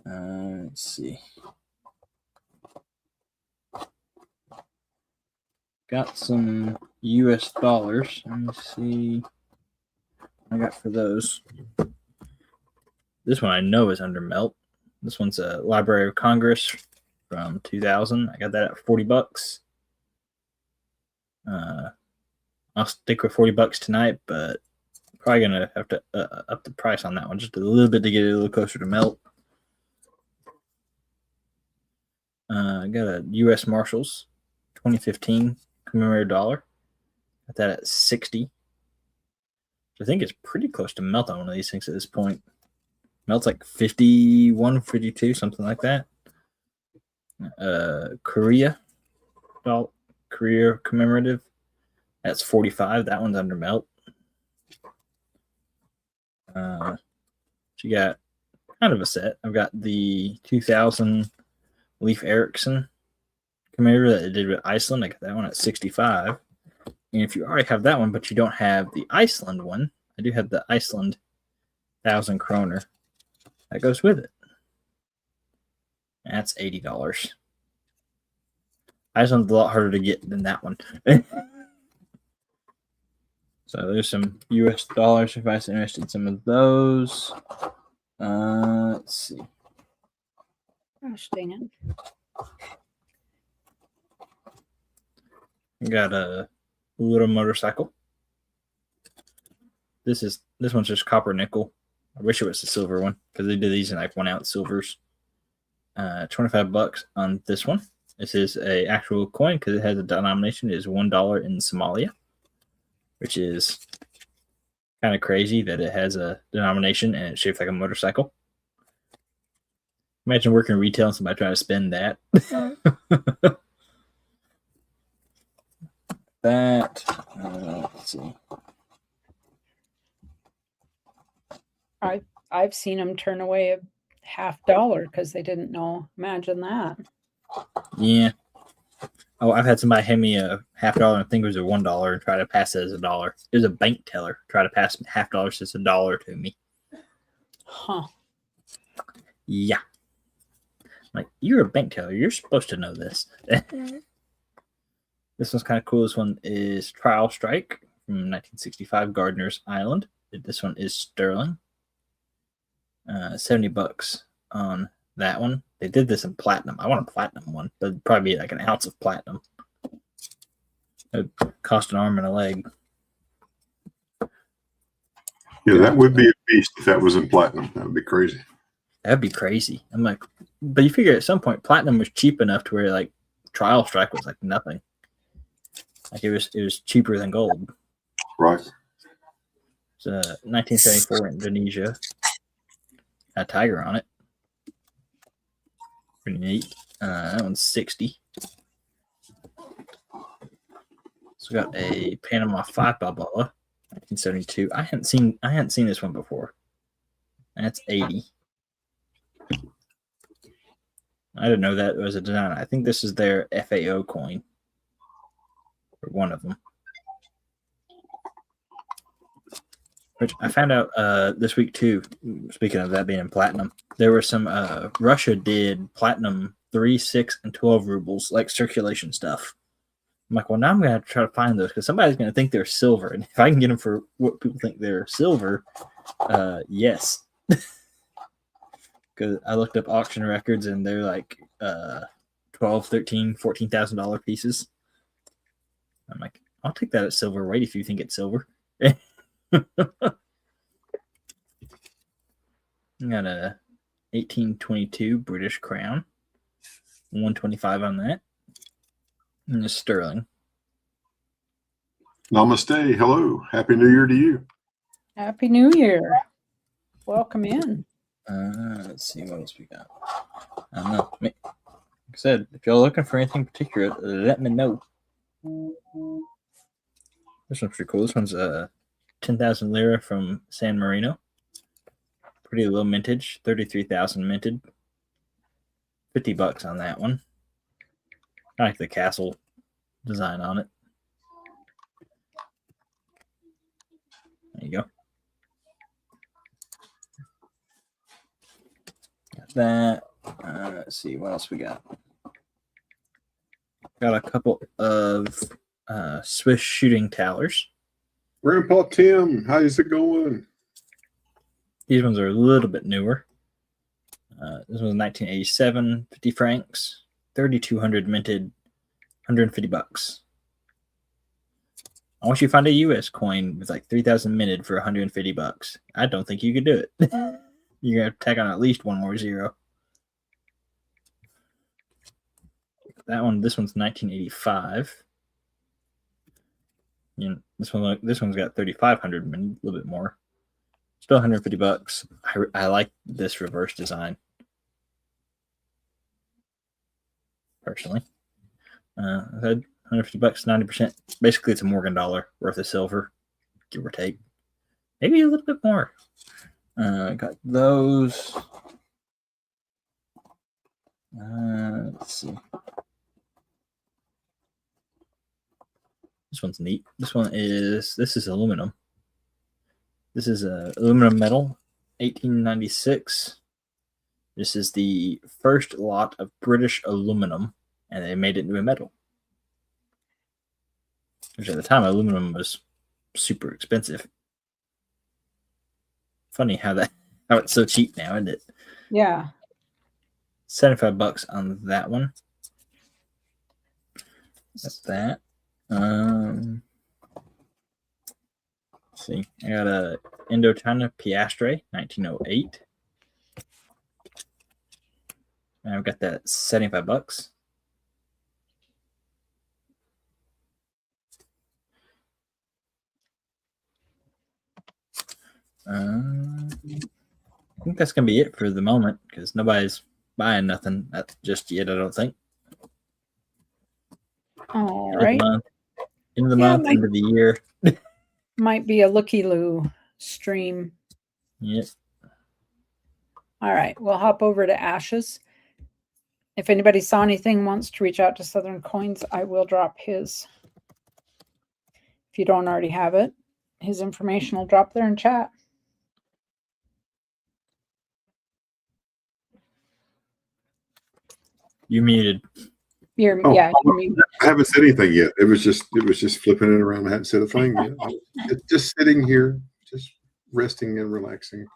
Let's see. Got some US dollars. Let me see what I got for those. This one I know is under melt. This one's a Library of Congress from 2000. I got that at $40. I'll stick with $40 tonight, but probably gonna have to up the price on that one just a little bit to get it a little closer to melt. I got a U.S. Marshals 2015 commemorative dollar. Got that at 60. I think it's pretty close to melt on one of these things at this point. Melt's like 51, 52, something like that. Korea commemorative. That's 45. That one's under melt. You got kind of a set. I've got the 2000 Leif Erikson commemorative that they did with Iceland. I got that one at 65. And if you already have that one, but you don't have the Iceland one, I do have the Iceland 1000 kroner. That goes with it. That's $80. Iceland's a lot harder to get than that one. So there's some US dollars if I was interested in some of those. Let's see. Gosh dang it. Got a little motorcycle. This one's just copper nickel. I wish it was the silver one because they do these in like 1 ounce silvers. $25 on this one. This is a actual coin because it has a denomination. It is $1 in Somalia, which is kind of crazy that it has a denomination and it's shaped like a motorcycle. Imagine working retail and somebody trying to spend that. Let's see. I've seen them turn away a $50 because they didn't know. Imagine that. Yeah. Oh, I've had somebody hand me a $50 and think it was a $1 and try to pass it as $1. It was a bank teller try to pass $50 as $1 to me. Huh. Yeah. Like, you're a bank teller. You're supposed to know this. This one's kind of cool. This one is Trial Strike from 1965, Gardiner's Island. This one is sterling. $70 on that one. They did this in platinum. I want a platinum one, but it'd probably be like an ounce of platinum. It would cost an arm and a leg. Yeah, that would be a beast if that was in platinum. That would be crazy. That'd be crazy. I'm like, but you figure at some point platinum was cheap enough to where like Trial Strike was like nothing. Like it was cheaper than gold. Right. It's 1974 Indonesia. Got a tiger on it. Pretty neat. That one's 60. So we got a Panama 5 Balboa, 1972. I hadn't seen this one before. That's 80. I didn't know that was a design. I think this is their FAO coin. Or one of them. Which I found out this week too, speaking of that being in platinum, there were some, Russia did platinum 3, 6, and 12 rubles, like circulation stuff. I'm like, well, now I'm going to have to try to find those because somebody's going to think they're silver. And if I can get them for what people think they're silver, yes. Because I looked up auction records and they're like $12,000, $13,000, $14,000 pieces. I'm like, I'll take that at silver weight if you think it's silver. Got a 1822 British crown, 125 on that, and a sterling. Namaste. Hello. Happy New Year to you. Happy New Year. Welcome in. Let's see what else we got. I don't know. I said, if y'all looking for anything particular, let me know. This one's pretty cool. This one's 10,000 lira from San Marino. Pretty low mintage, 33,000 minted. $50 on that one. I like the castle design on it. There you go. Got that. Let's see what else we got. Got a couple of Swiss shooting towers. Grandpa Tim, how's it going? These ones are a little bit newer. This was 1987, 50 francs, 3,200 minted, 150 bucks. I want you to find a US coin with like 3,000 minted for 150 bucks. I don't think you could do it. You're going to tack on at least one more zero. That one, this one's 1985. You know, this one's got 3,500 minted, a little bit more. Still 150 bucks. I like this reverse design. Personally. I had 150 bucks, 90%. Basically, it's a Morgan dollar worth of silver, give or take. Maybe a little bit more. Got those. Let's see. This one's neat. This is aluminum. This is aluminum metal, 1896. This is the first lot of British aluminum, and they made it into a metal. Which at the time, aluminum was super expensive. Funny how it's so cheap now, isn't it? Yeah. $75 on that one. That's that. Let's see. I got a Indochina Piastre, 1908. And I've got that $75. I think that's gonna be it for the moment because nobody's buying nothing just yet. I don't think. All right. End of the month, end of the year. Might be a looky-loo stream. Yep. All right. We'll hop over to Ashes. If anybody saw anything, wants to reach out to Southern Coins, I will drop his. If you don't already have it, his information will drop there in chat. You muted. You're muted. I haven't said anything yet. It was just flipping it around. I hadn't said a thing yet. Just sitting here, just resting and relaxing.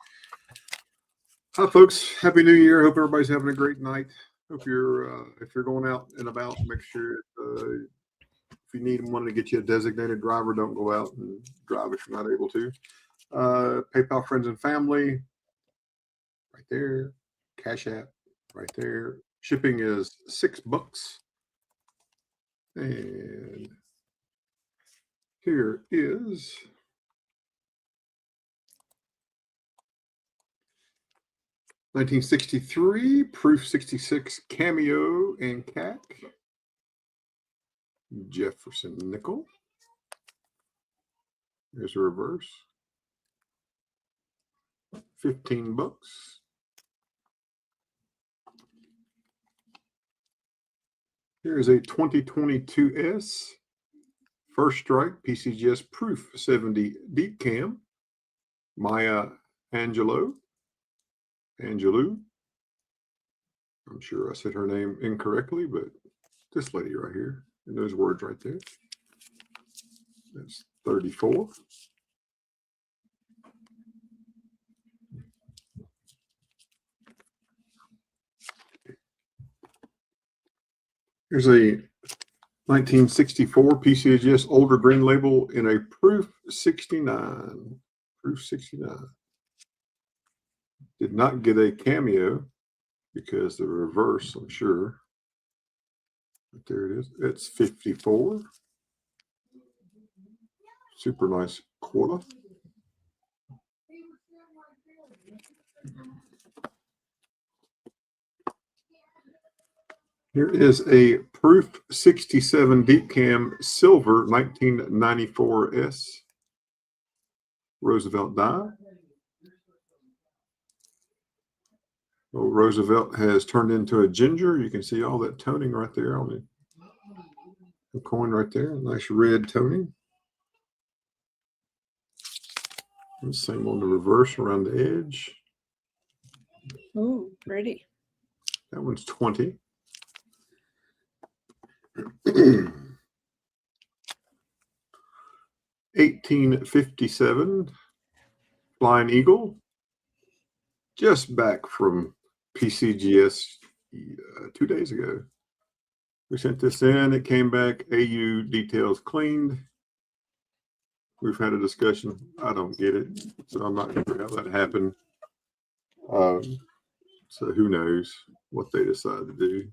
Hi, folks. Happy New Year. Hope everybody's having a great night. Hope you're if you're going out and about, make sure if you need one to get you a designated driver, don't go out and drive if you're not able to. PayPal friends and family, right there. Cash App, right there. Shipping is $6. And here is $1963 Proof 66 Cameo and CAC. Jefferson nickel. There's a reverse. $15. Here's a 2022S First Strike PCGS Proof 70 Deep Cam. Maya Angelou. I'm sure I said her name incorrectly, but this lady right here, and those words right there. That's 34. Here's a 1964 PCGS Older Green label in a Proof 69. Proof 69. Did not get a cameo because the reverse, I'm sure. But there it is. It's 54. Super nice quarter. Here is a Proof 67 Deep Cam Silver 1994 S Roosevelt die. Well, Roosevelt has turned into a ginger. You can see all that toning right there on the coin right there. Nice red toning. And same on the reverse around the edge. Ooh, pretty. That one's 20. 1857 Flying Eagle. Just back from PCGS 2 days ago. We sent this in. It came back. AU details cleaned. We've had a discussion. I don't get it, so I'm not sure how that happened. So who knows what they decide to do.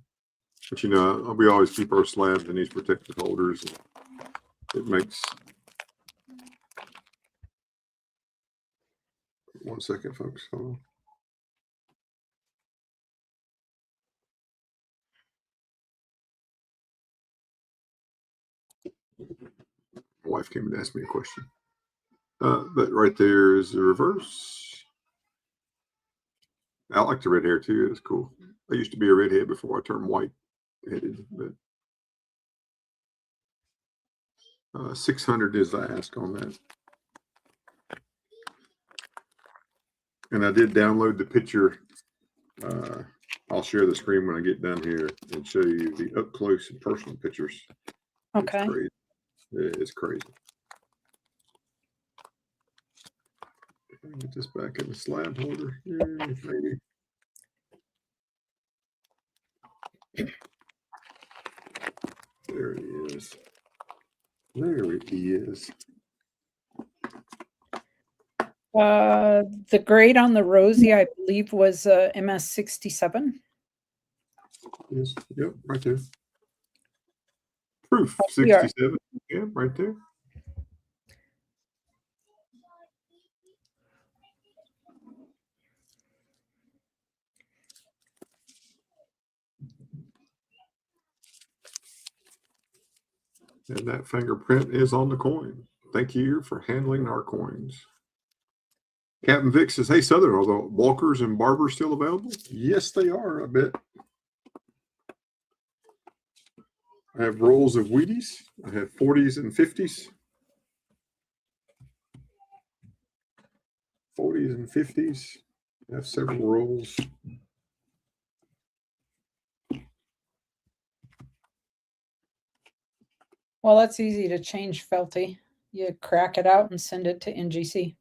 But, you know, we always keep our slabs in these protected holders. It makes... One second, folks. Hold on. My wife came and asked me a question. But right there is the reverse. I like the red hair too. It's cool. I used to be a redhead before I turned white headed, but 600 is the ask on that. And I did download the picture. I'll share the screen when I get done here and show you the up close and personal pictures. Okay. It's crazy. It's crazy. Get this back in the slab holder. Yeah, maybe. There he is. There he is. The grade on the Rosie, I believe, was MS 67. Yes. Yep. Right there. Proof here. 67. Yeah, right there. And that fingerprint is on the coin. Thank you for handling our coins. Captain Vic says, hey, Southern, are the Walkers and Barbers still available? Yes, they are, I bet. I have rolls of Wheaties. I have 40s and 50s. 40s and 50s. I have several rolls. Well, that's easy to change, Felty. You crack it out and send it to NGC.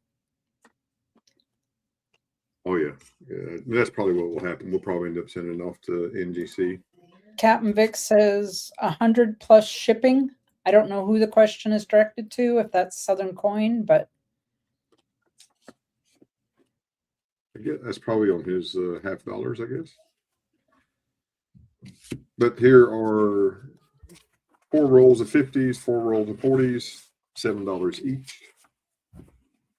Oh, yeah. That's probably what will happen. We'll probably end up sending it off to NGC. Captain Vic says 100 plus shipping. I don't know who the question is directed to, if that's Southern Coin, but I guess that's probably on his $50, I guess. But here are 4 rolls of 50s, 4 rolls of 40s, $7 each.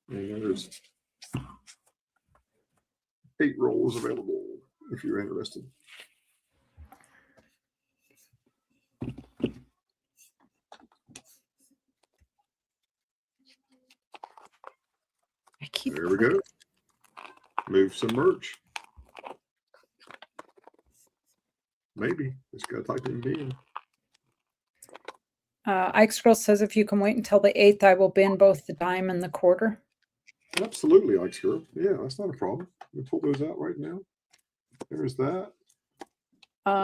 And there's 8 rolls available if you're interested. There we go. Move some merch. Maybe. Just got to type in bin. Ike's Girl says if you can wait until the 8th, I will bin both the dime and the quarter. Absolutely, Ike's Girl. Yeah, that's not a problem. We pull those out right now. There's that.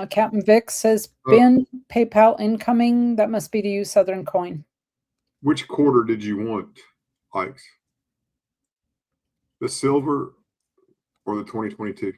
Captain Vic says bin PayPal incoming. That must be to use Southern Coin. Which quarter did you want, Ike's? The silver or the 2022?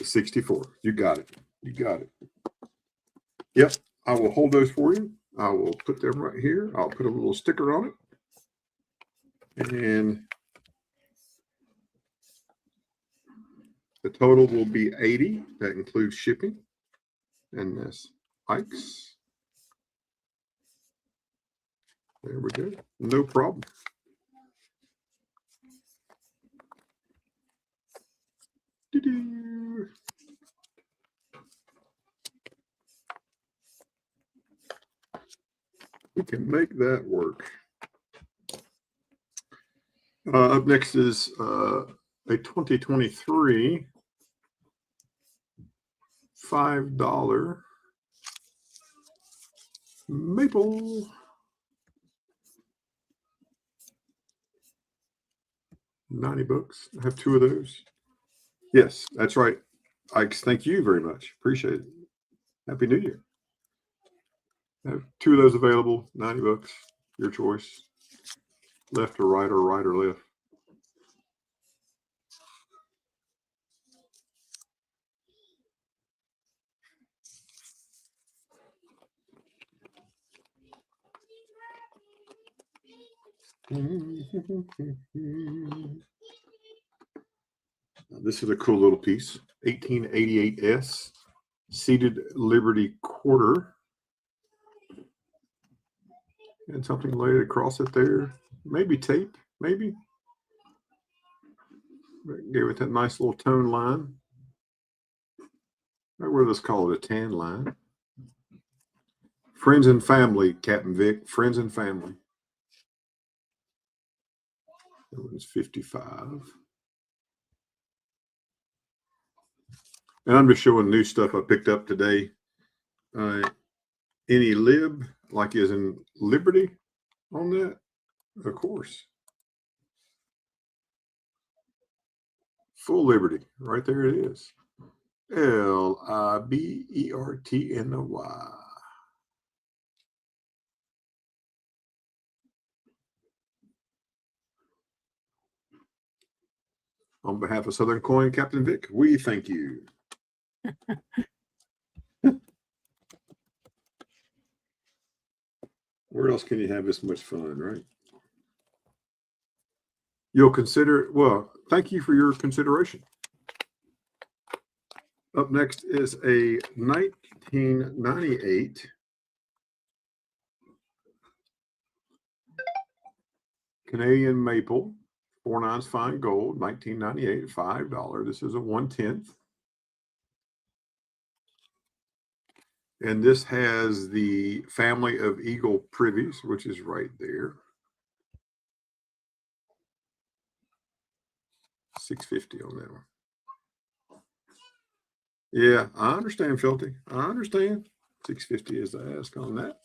64. You got it. You got it. Yep. I will hold those for you. I will put them right here. I'll put a little sticker on it. And the total will be 80. That includes shipping. And this Ike's. There we go. No problem. Doo-doo. We can make that work. Up next is a 2023 $5 maple. $90. I have 2 of those. Yes, that's right. Ike, thank you very much. Appreciate it. Happy New Year. I have 2 of those available. $90. Your choice. Left or right or left. This is a cool little piece. 1888S seated Liberty quarter. And something laid across it there. Maybe tape, maybe. But gave it that nice little tone line. Or let's call it a tan line. Friends and family, Captain Vic. Friends and family. That one's 55. And I'm just showing new stuff I picked up today. Any lib, like as in Liberty on that? Of course. Full Liberty. Right there it is. LIBERTNY. On behalf of Southern Coin, Captain Vic, we thank you. Where else can you have this much fun, right? You'll consider, well, thank you for your consideration. Up next is a 1998 Canadian maple, 4/9 fine gold, 1998, $5. This is a 1/10. And this has the family of eagle privies, which is right there. $6.50 on that one. Yeah, I understand, Filthy. I understand. $6.50 is the ask on that.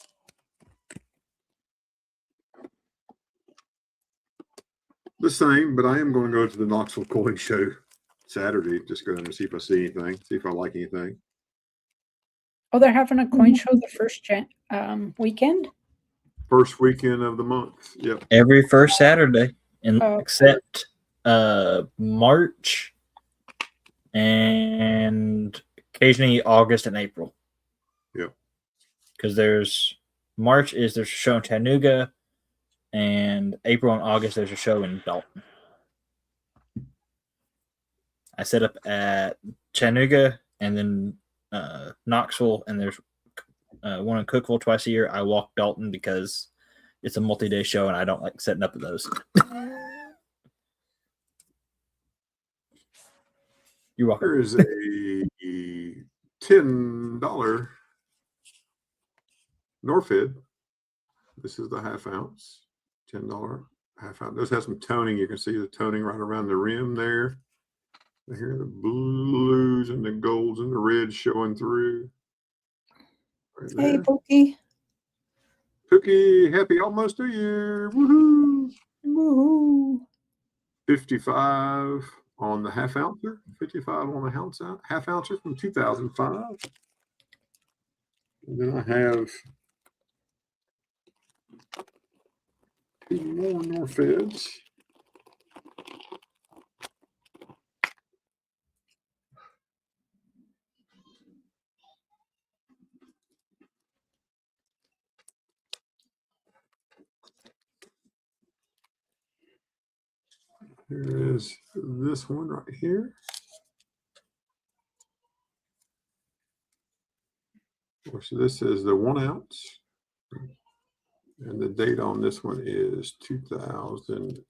The same, but I am going to go to the Knoxville Coin Show Saturday. Just go and see if I see anything, see if I like anything. Oh, they're having a coin show the first weekend? First weekend of the month. Yep. Every first Saturday, and Oh. except March and occasionally August and April. Yep. Because there's a show in Chattanooga, and April and August there's a show in Dalton. I set up at Chattanooga and then Knoxville, and there's one in Cookeville twice a year. I walk Dalton because it's a multi-day show and I don't like setting up at those. You're welcome. There's a $10 Norfed. This is the half ounce. $10 half ounce. This has some toning. You can see the toning right around the rim there. Here are the blues and the golds and the reds showing through. Right Hey, there. Pookie. Cookie, happy almost a year. Woohoo! Woohoo. 55 on the half ouncer. 55 on the half ouncer from 2005. And then I have 2 more Norfeds. There is this one right here. So this is the 1 ounce. And the date on this one is 2000.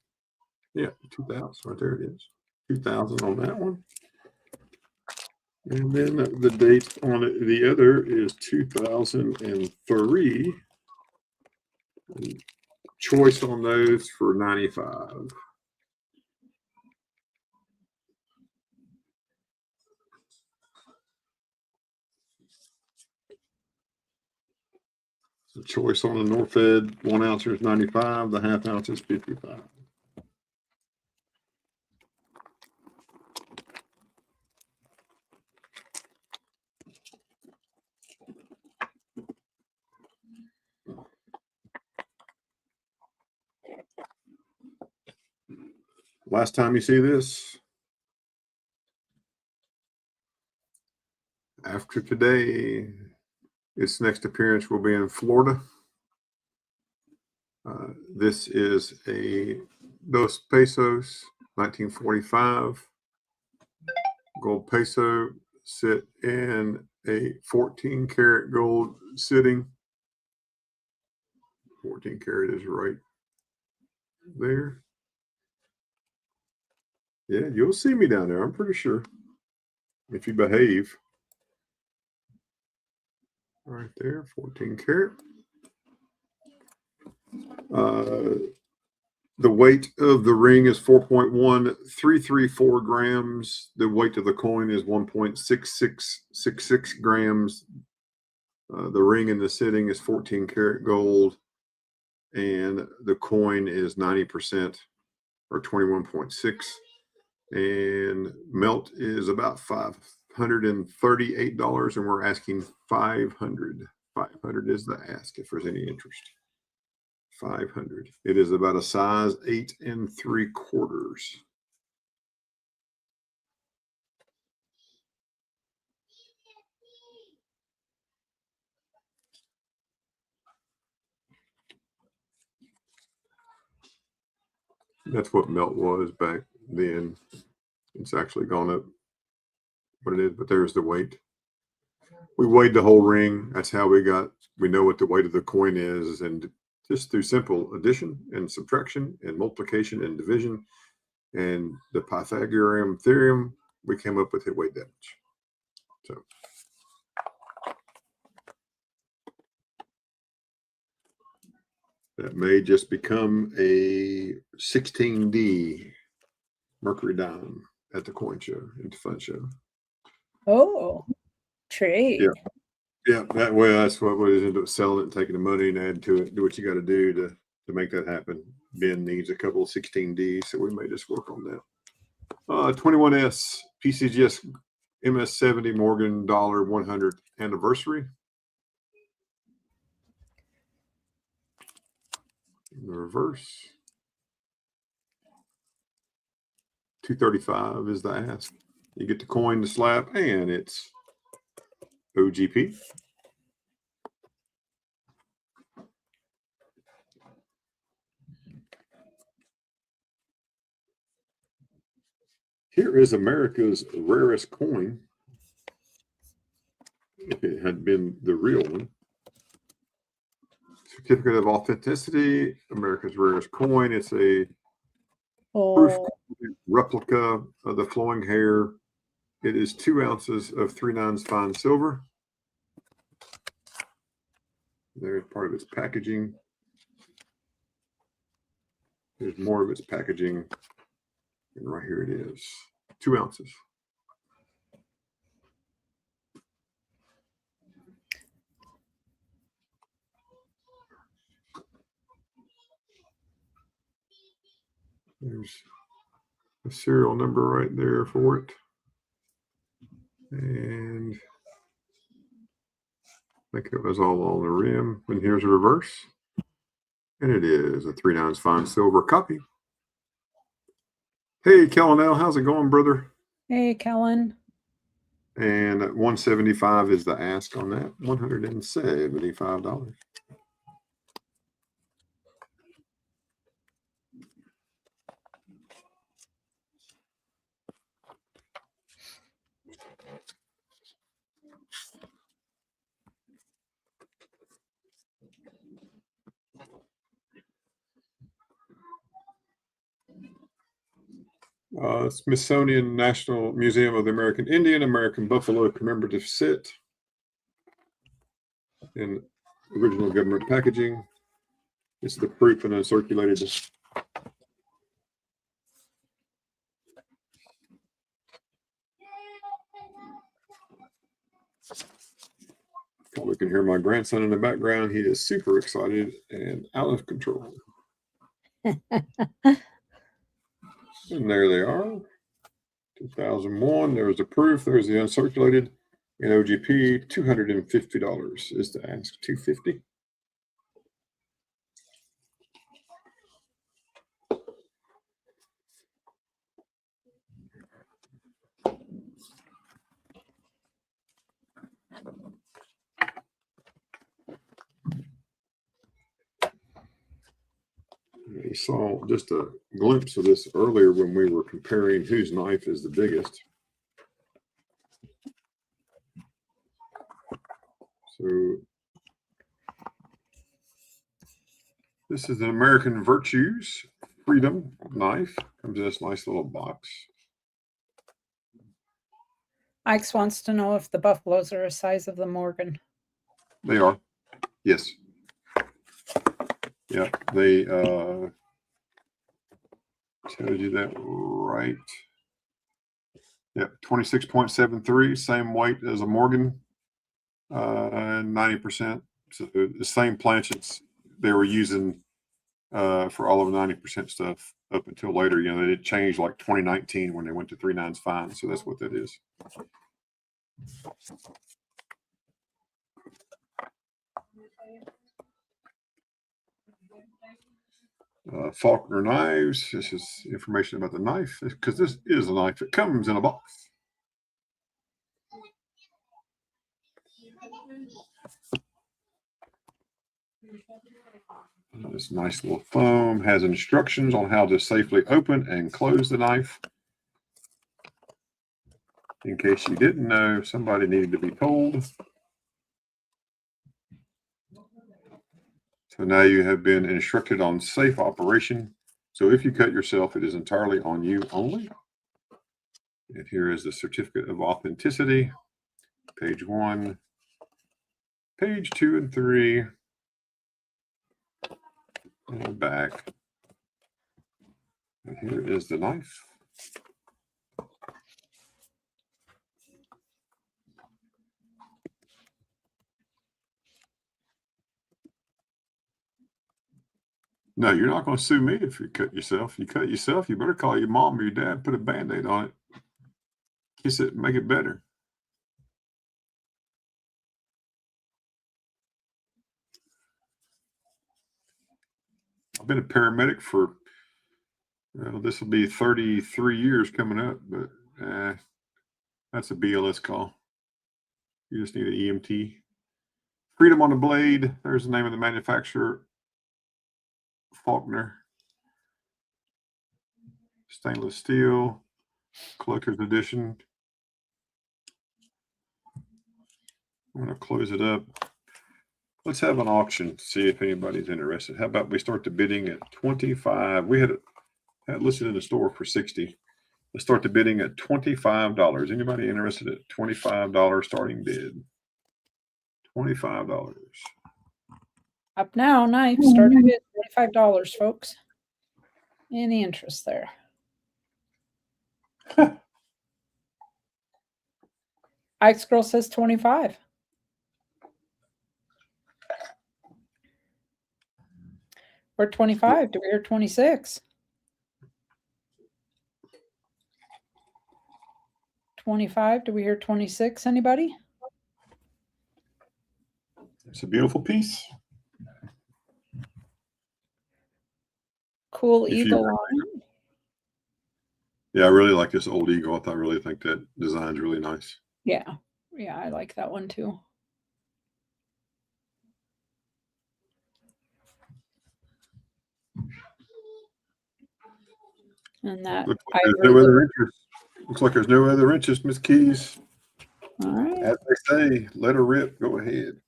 Yeah, 2000. Right there it is. 2000 on that one. And then the date on it, the other is 2003. And choice on those for 95. The choice on the North Fed 1 ounce is 95, the half ounce is 55. Last time you see this, after today, its next appearance will be in Florida. This is a Dos Pesos, 1945. Gold peso sit in a 14 karat gold sitting. 14 karat is right there. Yeah, you'll see me down there, I'm pretty sure, if you behave. Right there, 14 karat. The weight of the ring is 4.1334 grams. The weight of the coin is 1.6666 grams. The ring in the sitting is 14 karat gold. And the coin is 90% or 21.6. And melt is about $538, and we're asking $500. 500 is the ask if there's any interest. 500. It is about a size 8 3/4. That's what melt was back then. It's actually gone up what it is, but there's the weight. We weighed the whole ring. That's how we know what the weight of the coin is, and just through simple addition and subtraction and multiplication and division and the Pythagorean theorem, we came up with it weight that much. So that may just become a 16D Mercury dime at the coin show, at the fun show. Oh, trade. Yeah. Yeah, that way that's what we end up selling it and taking the money and adding to it. Do what you got to do to make that happen. Ben needs a couple of 16Ds, so we may just work on that. 21S PCGS MS70 Morgan dollar 100th anniversary. In the reverse. 235 is the ask. You get the coin, the slab, and it's OGP. Here is America's rarest coin. If it had been the real one. Certificate of authenticity, America's rarest coin. It's a proof replica of the flowing hair. It is 2 ounces of 3/9 fine silver. There's part of its packaging. There's more of its packaging. And right here it is. 2 ounces. There's a serial number right there for it. And I think it was all on the rim. And here's a reverse. And it is a 3/9 fine silver copy. Hey, Kellen L., how's it going, brother? Hey, Kellen. And 175 is the ask on that. $175. Smithsonian National Museum of the American Indian, American Buffalo commemorative set in original government packaging. It's the proof and uncirculated. Probably can hear my grandson in the background. He is super excited and out of control. And there they are. 2001. There's the proof. There's the uncirculated. And OGP, $250 is the ask. $250. We saw just a glimpse of this earlier when we were comparing whose knife is the biggest. So this is an American Virtues Freedom knife. Comes in this nice little box. Ike's wants to know if the buffaloes are the size of the Morgan. They are. Yes. Yeah, they tells you that right. Yep, 26.73, same weight as a Morgan, 90%. So the same planchets they were using for all of the 90% stuff up until later. You know, they did change like 2019 when they went to 3/9 fine. So that's what that is. Faulkner knives. This is information about the knife because this is a knife. It comes in a box. This nice little foam has instructions on how to safely open and close the knife. In case you didn't know, somebody needed to be told. So now you have been instructed on safe operation. So if you cut yourself, it is entirely on you only. And here is the certificate of authenticity. Page 1, page 2 and 3, and back. And here is the knife. No, you're not going to sue me if you cut yourself. You cut yourself, you better call your mom or your dad, put a Band-Aid on it, kiss it, and make it better. I've been a paramedic for, well, this will be 33 years coming up, but that's a BLS call. You just need an EMT. Freedom on the blade. There's the name of the manufacturer. Faulkner. Stainless steel. Collector's edition. I'm going to close it up. Let's have an auction to see if anybody's interested. How about we start the bidding at 25? We had it listed in the store for 60. Let's start the bidding at $25. Anybody interested at $25 starting bid? $25. Up now, knife starting at $25, folks. Any interest there? Ike's girl says 25. We're 25. Do we hear 26? 25. Do we hear 26? Anybody? It's a beautiful piece. Cool If eagle you- on it. Yeah, I really like this old eagle. I really think that design's really nice. Yeah. Yeah, I like that one too. And that Looks like there's no other interest. Looks like there's no other interest, Miss Keys. all right. As they say, let her rip. Go ahead.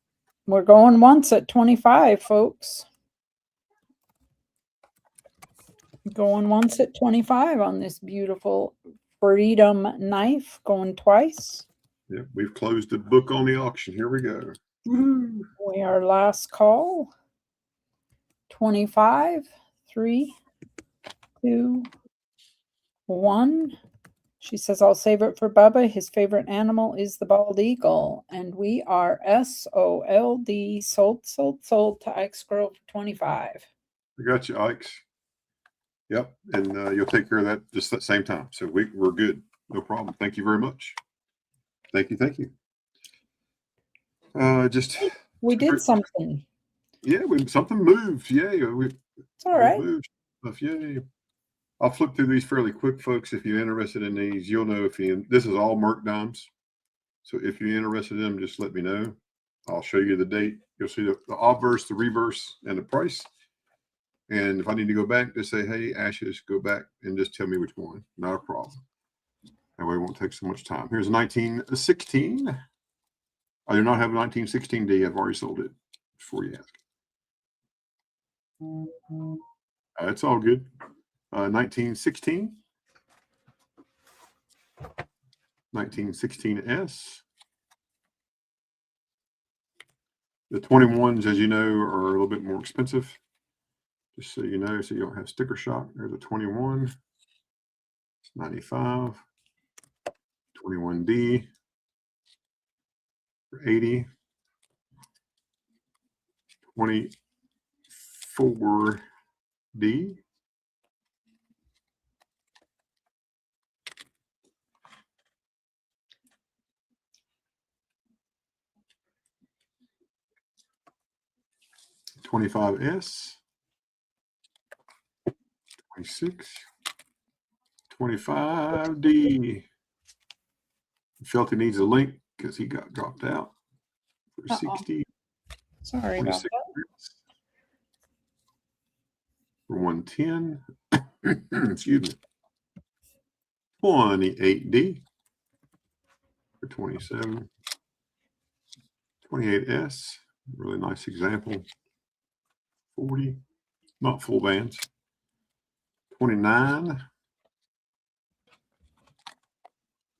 We're going once at 25, folks. Going once at 25 on this beautiful Freedom knife. Going twice. Yep, we've closed the book on the auction. Here we go. Woo-hoo. We are last call. 25, 3, 2, 1. She says, I'll save it for Bubba. His favorite animal is the bald eagle. And we are SOLD, sold to Ike's Girl for 25. I got you, Ike's. Yep, and you'll take care of that just at the same time. So we're good. No problem. Thank you very much. Thank you. We did something. Yeah, something moved. Yay. It's all right. Moved stuff. Yay. I'll flip through these fairly quick, folks. If you're interested in these, you'll know this is all Merc dimes. So if you're interested in them, just let me know. I'll show you the date. You'll see the obverse, the reverse, and the price. And if I need to go back, just say, hey, Ashes, go back and just tell me which one. Not a problem. That way it won't take so much time. Here's 1916. I do not have a 1916D. I've already sold it before you ask. It's all good. 1916. 1916S. The 21s, as you know, are a little bit more expensive. Just so you know, so you don't have sticker shock. There's a 21. It's 95. 21D for 80. 24D. $25S. 26. 25D. Felt he needs a link because he got dropped out for 60. Sorry about that. For 110. Excuse me. 28D for 27. 28S. Really nice example. 40. Not full bands. 29.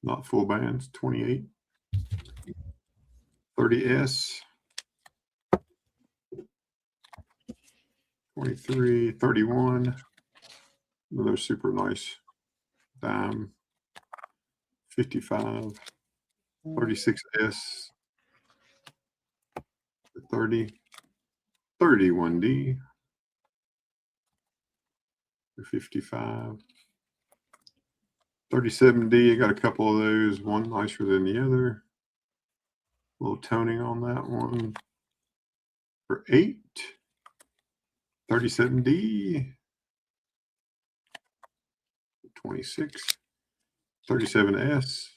Not full bands. 28. 30S. 23. 31. Another super nice dime. 55. 36S. 30. 31D. 55. 37D, I got a couple of those, one nicer than the other. A little toning on that one. For 8. 37D. 26. 37S.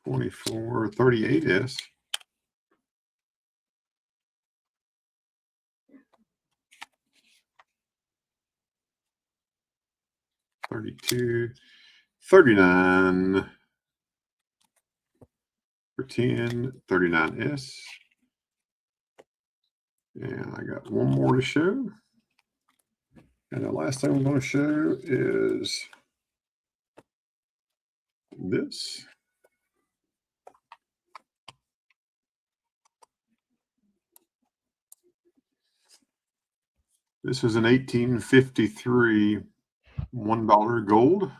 24. 38S. 32, 39 for 10, 39S. And I got one more to show. And the last thing I'm going to show is this. This is an 1853 $1 gold.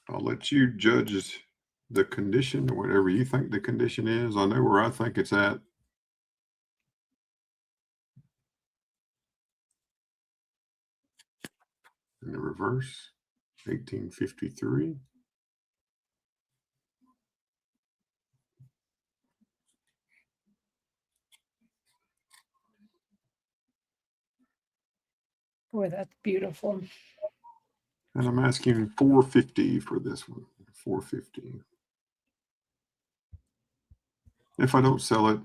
I'll let you judge the condition or whatever you think the condition is. I know where I think it's at. In the reverse, 1853. Boy, that's beautiful. And I'm asking $450 for this one. $450. If I don't sell it,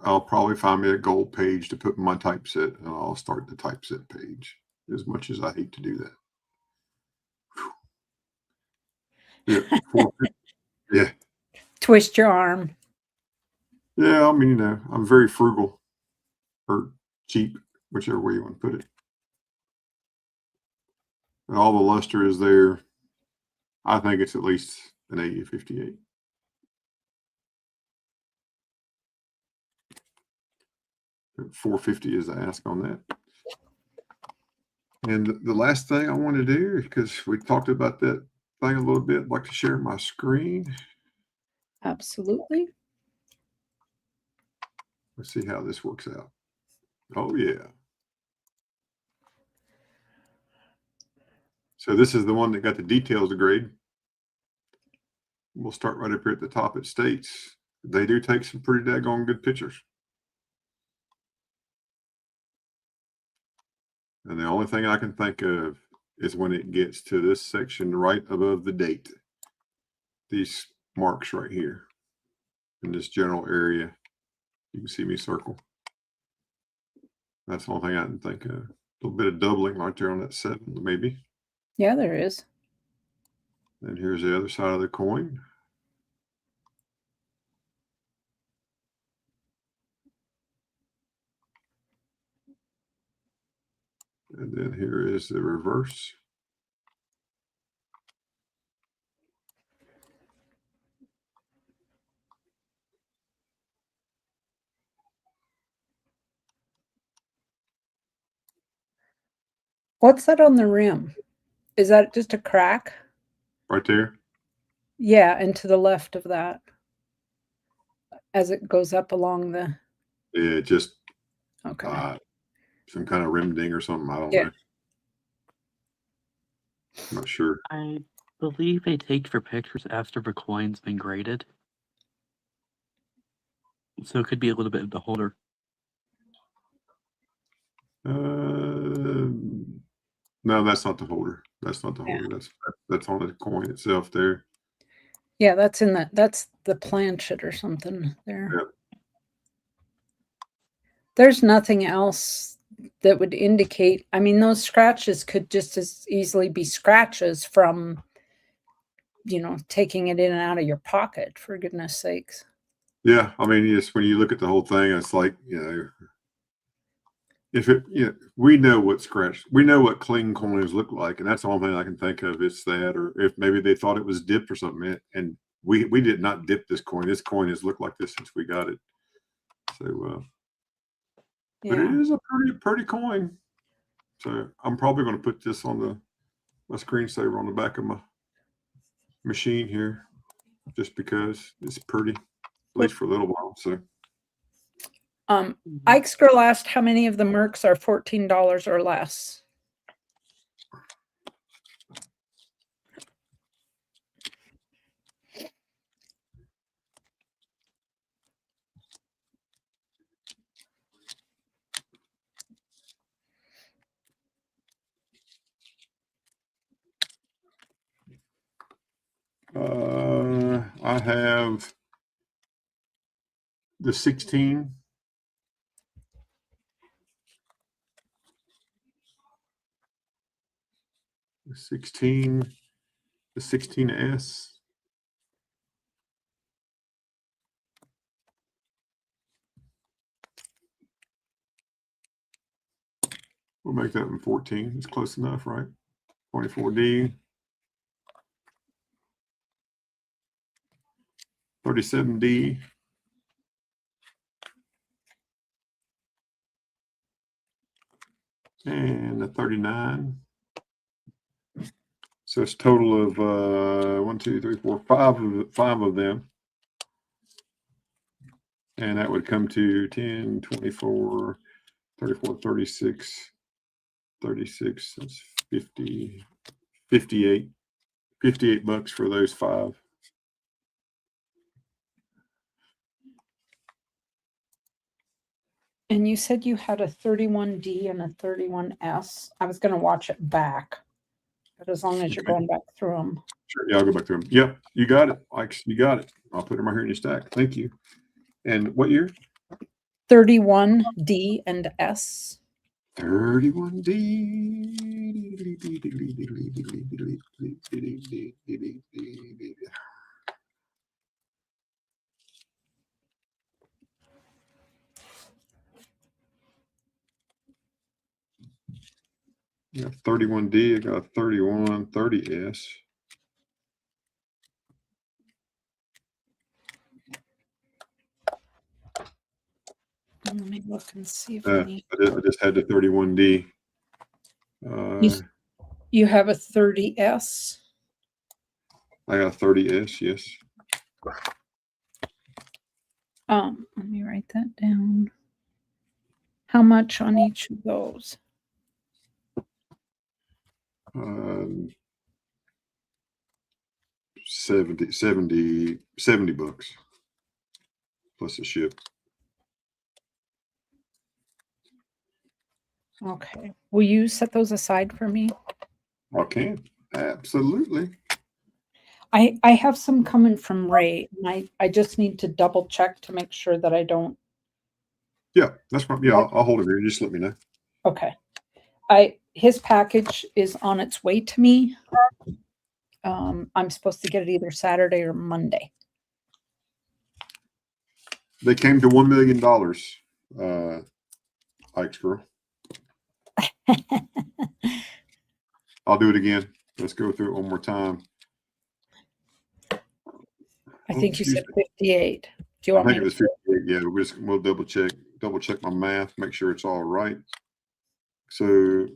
I'll probably find me a gold page to put in my typeset, and I'll start the typeset page. As much as I hate to do that. Yeah, $450. twist your arm. Yeah, I mean, I'm very frugal or cheap, whichever way you want to put it. And all the luster is there. I think it's at least an 80-58. $450 is the ask on that. And the last thing I want to do, because we talked about that thing a little bit, I'd like to share my screen. Absolutely. Let's see how this works out. Oh, yeah. So this is the one that got the details grade. We'll start right up here at the top. It states they do take some pretty daggone good pictures. And the only thing I can think of is when it gets to this section right above the date. These marks right here in this general area. You can see me circle. That's the only thing I can think of. A little bit of doubling right there on that 7, maybe. Yeah, there is. And here's the other side of the coin. And then here is the reverse. What's that on the rim? Is that just a crack? Right there. Yeah, and to the left of that, as it goes up along the. Yeah, just Okay. some kind of rim ding or something. I don't Yeah. know. I'm not sure. I believe they take for pictures after the coin's been graded. So it could be a little bit of the holder. No, that's not the holder. That's not the Yeah. holder. That's on the coin itself there. Yeah, that's the planchet or something there. Yeah. There's nothing else that would indicate. I mean, those scratches could just as easily be scratches from, taking it in and out of your pocket, for goodness sakes. Yeah, I mean, just when you look at the whole thing, it's like, if it, we know what clean coins look like, and that's the only thing I can think of. It's that, or if maybe they thought it was dipped or something, and we did not dip this coin. This coin has looked like this since we got it. So, but it is a pretty coin. So I'm probably going to put this on my screensaver on the back of my machine here, just because it's pretty, at least for a little while. So. Ike's girl asked how many of the Mercs are $14 or less. I have the 16. The 16S. We'll make that one 14. It's close enough, right? 24D. 37D. And a 39. So it's a total of 1, 2, 3, 4, 5 of them. And that would come to 10, 24, 34, 36, 36. That's 50, 58. $58 for those 5. And you said you had a 31D and a 31S. I was going to watch it back, but as long as you're going back through them. Sure. Yeah, I'll go back through them. Yep, you got it. You got it. I'll put them right here in your stack. Thank you. And what year? 31D and S. 31D. 31D. I got a 3130S. Let me look and see if I just had the 31D. you have a 30S. I got a 30S, yes. Let me write that down. How much on each of those? 70 bucks plus the ship. Okay. Will you set those aside for me? I can. Absolutely. I have some coming from Ray, and I just need to double check to make sure that I don't. Yeah, that's fine. Yeah, I'll hold it here. Just let me know. Okay. His package is on its way to me. I'm supposed to get it either Saturday or Monday. They came to $1 million, Ike's girl. I'll do it again. Let's go through it one more time. I think you said 58. Do you want I think me it was 58. Yeah, we'll double check my math, make sure it's all right. So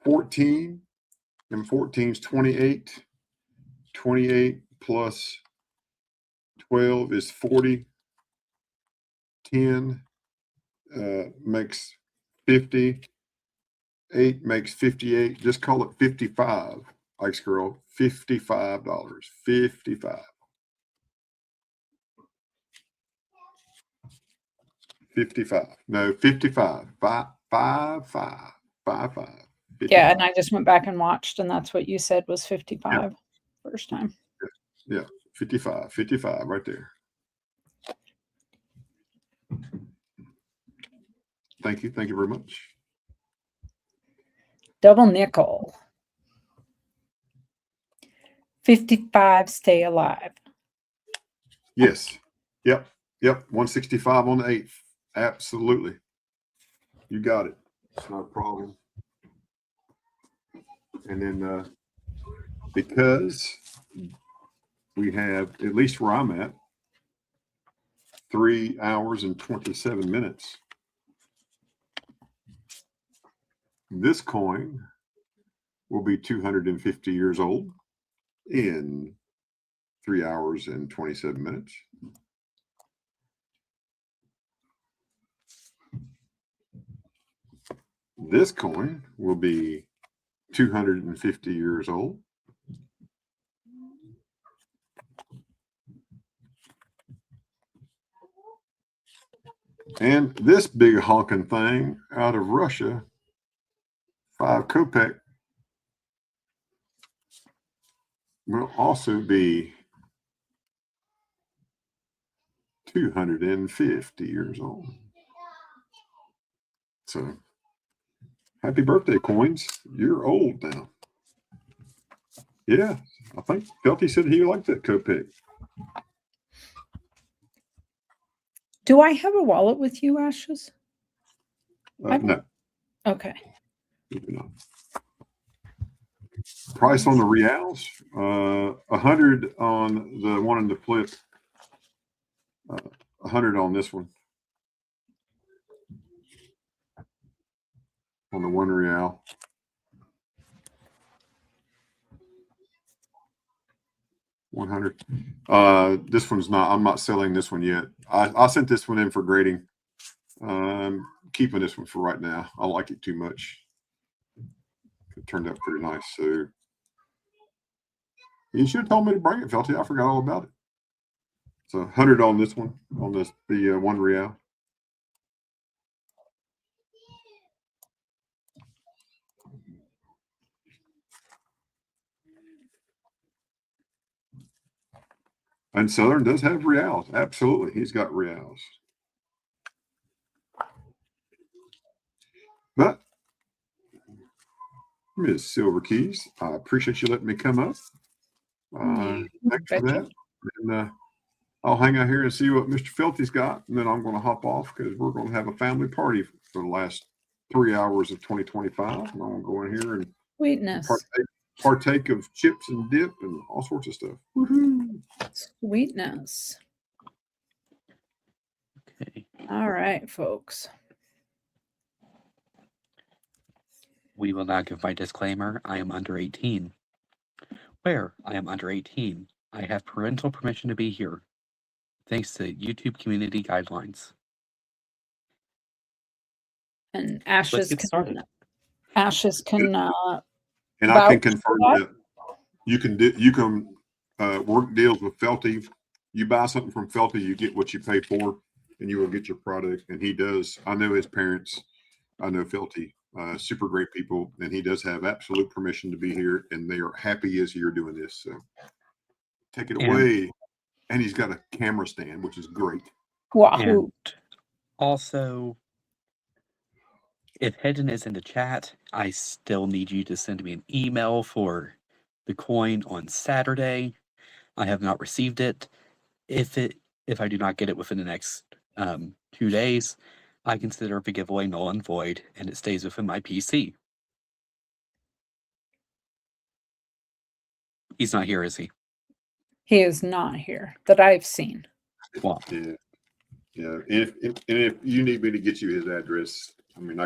14 and 14 is 28. 28 plus 12 is 40. 10 makes 50. 8 makes 58. Just call it 55. Ike's girl, $55. 55. 55. No, 55. 55. Yeah, and I just went back and watched, and that's what you said was 55 first time. Yeah, 55 right there. Thank you very much. Double nickel. 55 stay alive. Yes. Yep. 165 on the 8th. Absolutely. You got it. It's not a problem. And then because we have, at least where I'm at, 3 hours and 27 minutes. This coin will be 250 years old in 3 hours and 27 minutes. This coin will be 250 years old. And this big honking thing out of Russia, 5 kopek, will also be 250 years old. So, happy birthday, coins. You're old now. Yeah, I think Felty said he liked that kopek. Do I have a wallet with you, Ashes? No. Okay. Price on the reals, 100 on the one in the flip, 100 on this one. On the 1 real. $100. This one's not. I'm not selling this one yet. I sent this one in for grading. Keeping this one for right now. I like it too much. It turned out pretty nice. So you should have told me to bring it, Felty. I forgot all about it. So 100 on this one. On this the 1 real. And Southern does have reals. Absolutely. He's got reals. But Ms. Silver Keys, I appreciate you letting me come up. Thanks for that. And I'll hang out here and see what Mr. Felty's got. And then I'm going to hop off because we're going to have a family party for the last 3 hours of 2025. And I'm going to go in here and Sweetness. partake of chips and dip and all sorts of stuff. Woohoo! Sweetness. Okay. All right, folks. We will now give my disclaimer. I am under 18. Where I am under 18, I have parental permission to be here, thanks to YouTube community guidelines. And Let's Ashes get started. can And I vouch can for confirm that? that you can work deals with Felty. You buy something from Felty, you get what you pay for, and you will get your product. And he does. I know his parents. I know Felty. Super great people, and he does have absolute permission to be here, and they are happy as you're doing this. So take it And- away. And he's got a camera stand, which is great. Wahoo. And also, if Hedden is in the chat, I still need you to send me an email for the coin on Saturday. I have not received it. If I do not get it within the next 2 days, I consider the giveaway null and void, and it stays within my PC. He's not here, is he? He is not here that I've seen. Well, Yeah. Yeah. If you need me to get you his address, I mean,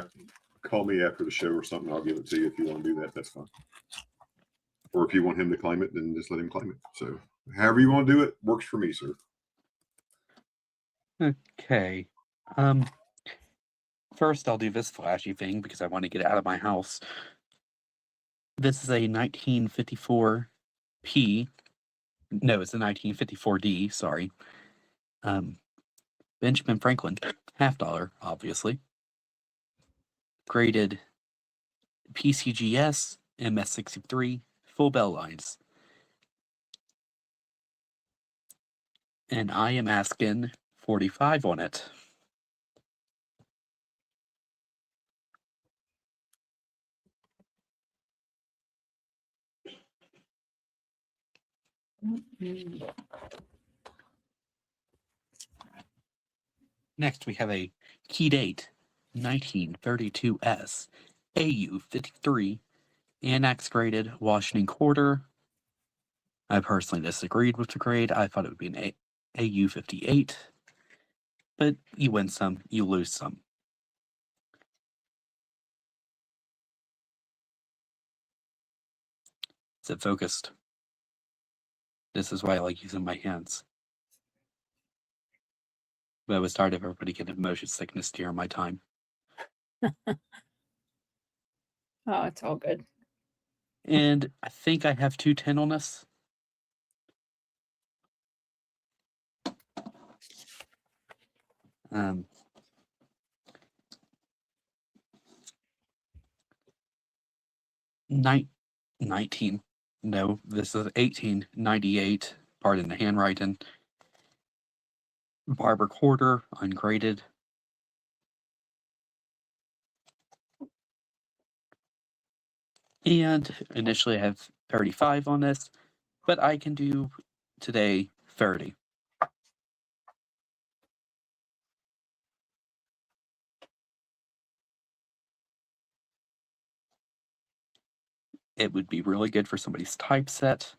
call me after the show or something. I'll give it to you. If you want to do that, that's fine. Or if you want him to claim it, then just let him claim it. So however you want to do it, works for me, sir. okay. First, I'll do this flashy thing because I want to get it out of my house. This is a 1954 P. No, it's a 1954 D. Sorry. Benjamin Franklin, $50, obviously. Graded PCGS, MS63, full bell lines. And I am asking 45 on it. Next, we have a key date 1932S, AU53, Annex graded Washington Quarter. I personally disagreed with the grade. I thought it would be an AU58, but you win some, you lose some. Is it focused? This is why I like using my hands. But I was tired of everybody getting motion sickness during my time. Oh, it's all good. And I think I have 210 on this. Um, nine, 19. No, this is 1898. Pardon the handwriting. Barber quarter, ungraded. And initially I have 35 on this, but I can do today 30. It would be really good for somebody's typeset.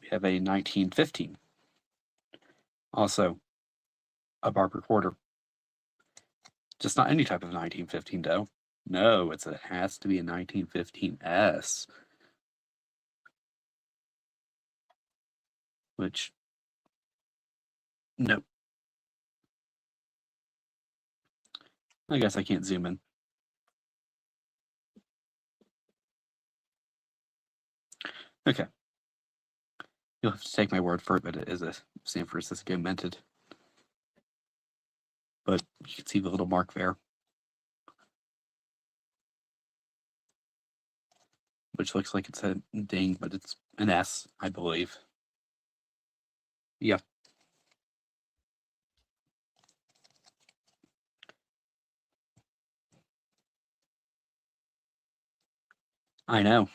We have a 1915. Also, a Barber quarter. Just not any type of 1915 though. No, it has to be a 1915S. Which, no. I guess I can't zoom in. Okay. You'll have to take my word for it, but it is a San Francisco minted. But you can see the little mark there. Which looks like it's a ding, but it's an S, I believe. Yeah. I know.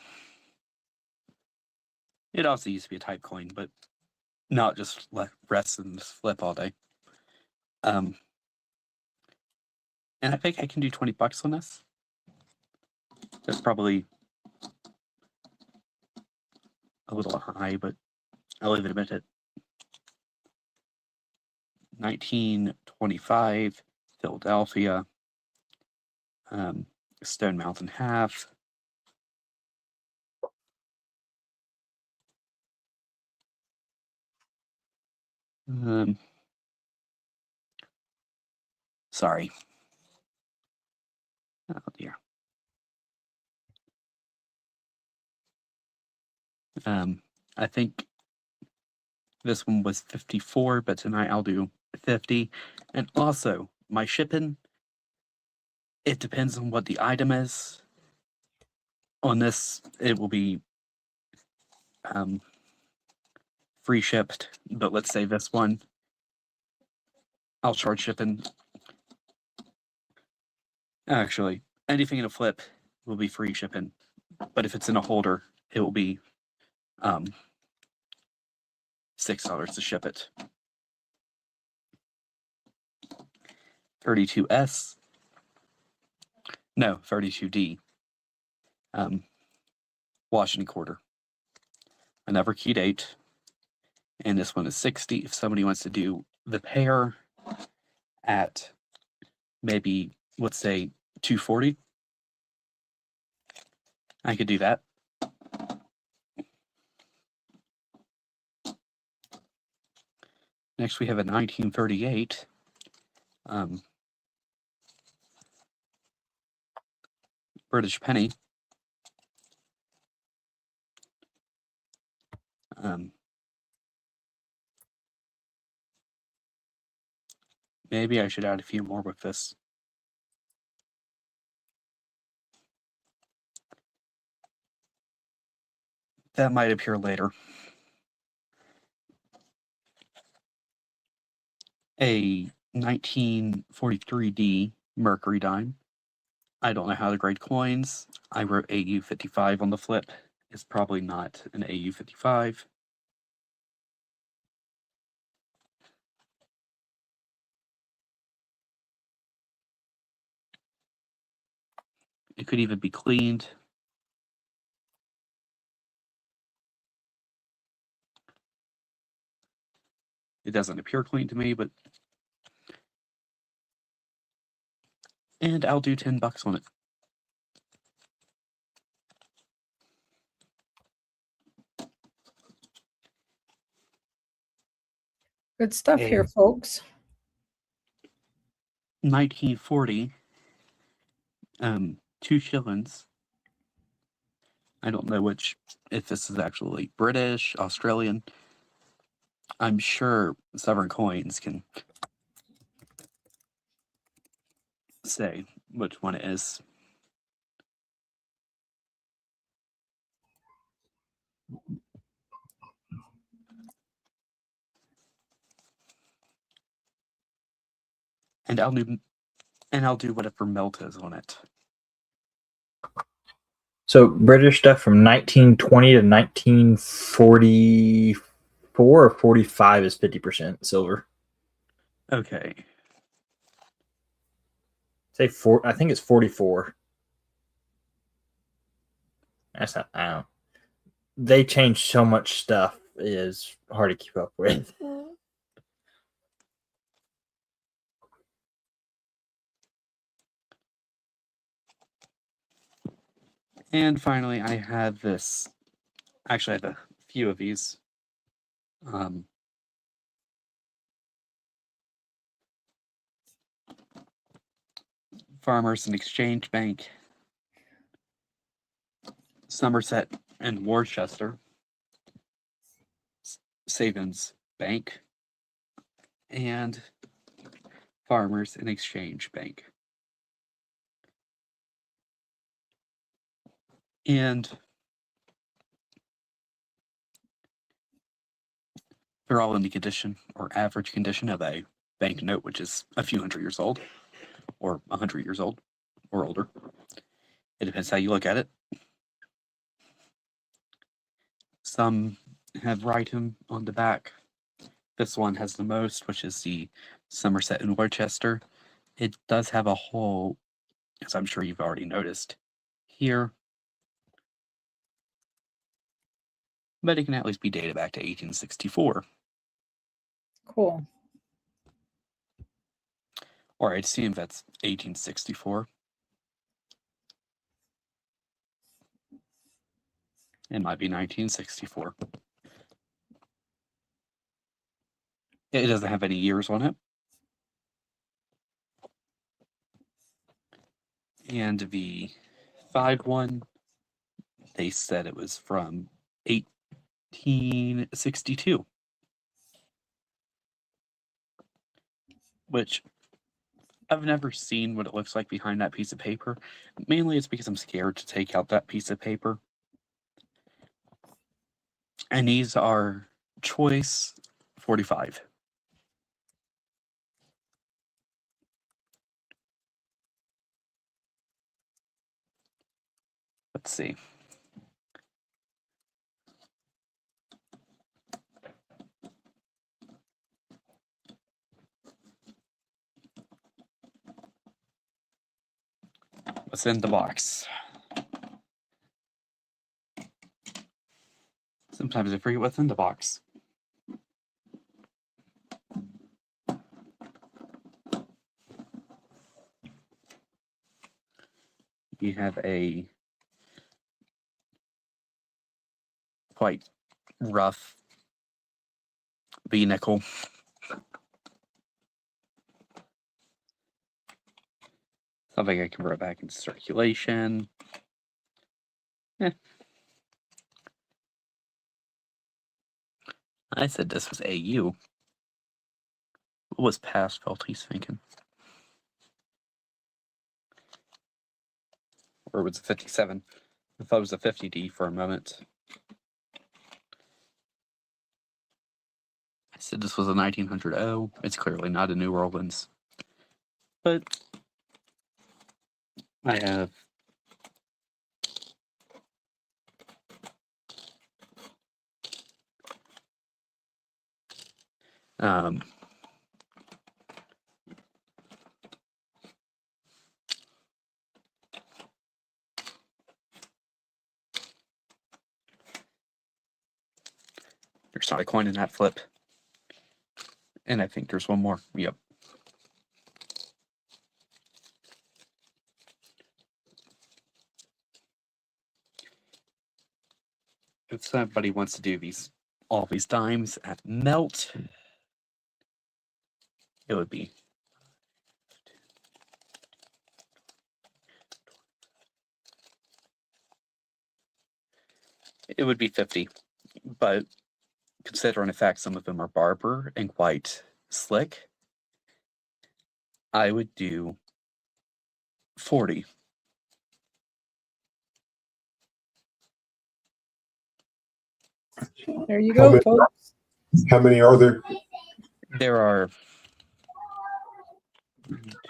It also used to be a type coin, but not just rest and just flip all day. And I think I can do $20 on this. That's probably a little high, but I'll even admit it. 1925, Philadelphia, Stone Mountain half. Sorry. Oh dear. I think this one was 54, but tonight I'll do 50. And also, my shipping, it depends on what the item is. On this, it will be free shipped, but let's say this one, I'll charge shipping. Actually, anything in a flip will be free shipping, but if it's in a holder, it will be $6 to ship it. 32S. No, 32D. Washington quarter. Another key date. And this one is 60. If somebody wants to do the pair at maybe, let's say, 240, I could do that. Next, we have a 1938. British penny. Maybe I should add a few more with this. That might appear later. A 1943D Mercury dime. I don't know how to grade coins. I wrote AU55 on the flip. It's probably not an AU55. It could even be cleaned. It doesn't appear clean to me, but... And I'll do $10 on it. Good stuff here, folks. 1940. 2 shillings. I don't know if this is actually British, Australian. I'm sure Sovereign Coins can say which one it is. And I'll do whatever melt is on it. So British stuff from 1920 to 1944 or 45 is 50% silver. Okay. Say I think it's 44. That's not. I don't know. They change so much stuff. It is hard to keep up with. And finally, I have this. Actually, I have a few of these. Farmers and Exchange Bank, Somerset and Worcester, Savings Bank, and Farmers and Exchange Bank. And they're all in the condition or average condition of a banknote, which is a few hundred years old, or 100 years old, or older. It depends how you look at it. Some have writing on the back. This one has the most, which is the Somerset and Worcester. It does have a hole, as I'm sure you've already noticed, here. But it can at least be dated back to 1864. Cool. Or I'd assume that's 1864. It might be 1964. It doesn't have any years on it. And the 5 one, they said it was from 1862. Which I've never seen what it looks like behind that piece of paper. Mainly it's because I'm scared to take out that piece of paper. And these are choice 45. Let's see. What's in the box? Sometimes I forget what's in the box. You have a quite rough V-nickel. Something I can put back into circulation. I said this was AU. What was past Felty's thinking? Or was it 57? I thought it was a 50D for a moment. I said this was a 1900 O. It's clearly not a New Orleans. But I have there's not a coin in that flip. And I think there's one more. Yep. If somebody wants to do all these dimes at melt, it would be it would be 50. But considering the fact some of them are barber and quite slick, I would do 40. There you go, folks. How many are there? There are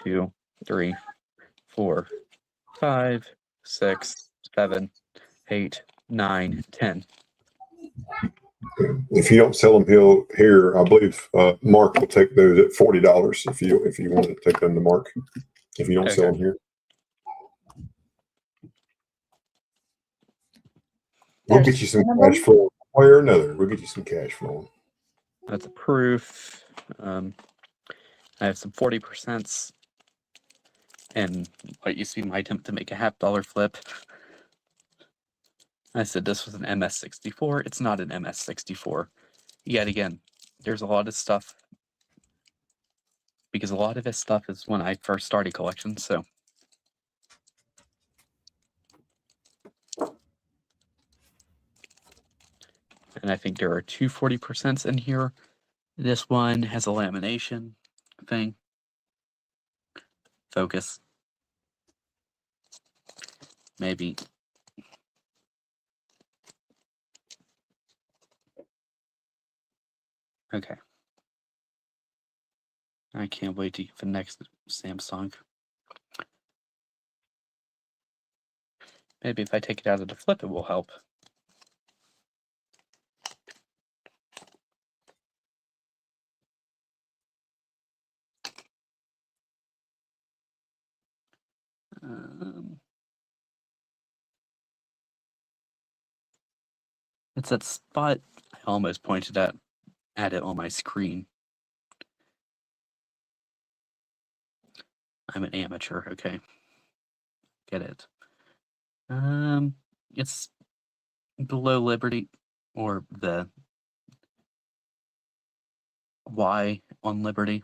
2, 3, 4, 5, 6, 7, 8, 9, 10. If you don't sell them here, I believe Mark will take those at $40 if you want to take them to Mark. If you don't sell them here, we'll get you some cash flow one way or another. We'll get you some cash flow. That's a proof. I have some 40%. And what used to be my attempt to make a $50 flip. I said this was an MS64. It's not an MS64. Yet again, there's a lot of stuff. Because a lot of this stuff is when I first started collecting, so. And I think there are 2 40% in here. This one has a lamination thing. Focus. Maybe. Okay. I can't wait to get the next Samsung. Maybe if I take it out of the flip, it will help. It's that spot I almost pointed at it on my screen. I'm an amateur, okay. Get it. It's below Liberty, or the Y on Liberty.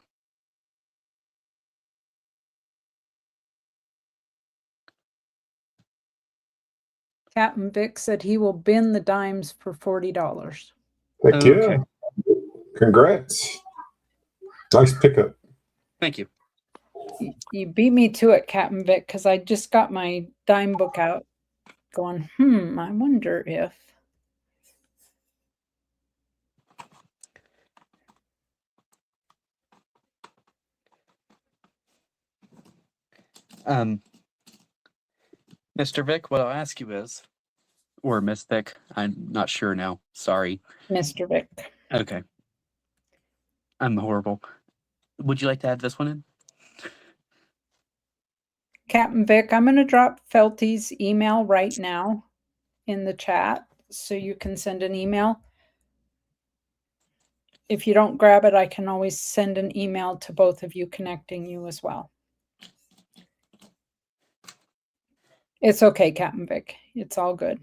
Captain Vic said he will bin the dimes for $40. Heck Okay. yeah. Congrats. Nice pickup. Thank you. You beat me to it, Captain Vic, because I just got my dime book out going, I wonder if. Mr. Vic, what I'll ask you is, or Miss Vic, I'm not sure now. Sorry. Mr. Vic. Okay. I'm horrible. Would you like to add this one in? Captain Vic, I'm going to drop Felty's email right now in the chat so you can send an email. If you don't grab it, I can always send an email to both of you connecting you as well. It's okay, Captain Vic. It's all good.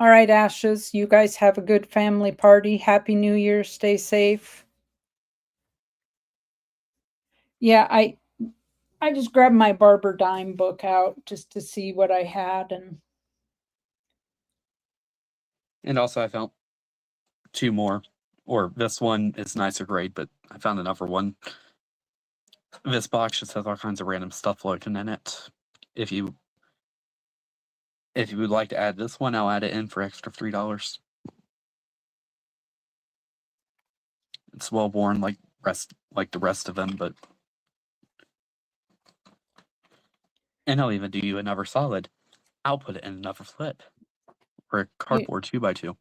All right, Ashes, you guys have a good family party. Happy New Year. Stay safe. Yeah, I just grabbed my Barber Dime book out just to see what I had. And also I found two more. Or this one is nicer grade, but I found another one. This box just has all kinds of random stuff floating in it. If you would like to add this one, I'll add it in for extra $3. It's well worn like the rest of them, but and I'll even do you another solid. I'll put it in another flip. Or a cardboard 2x2.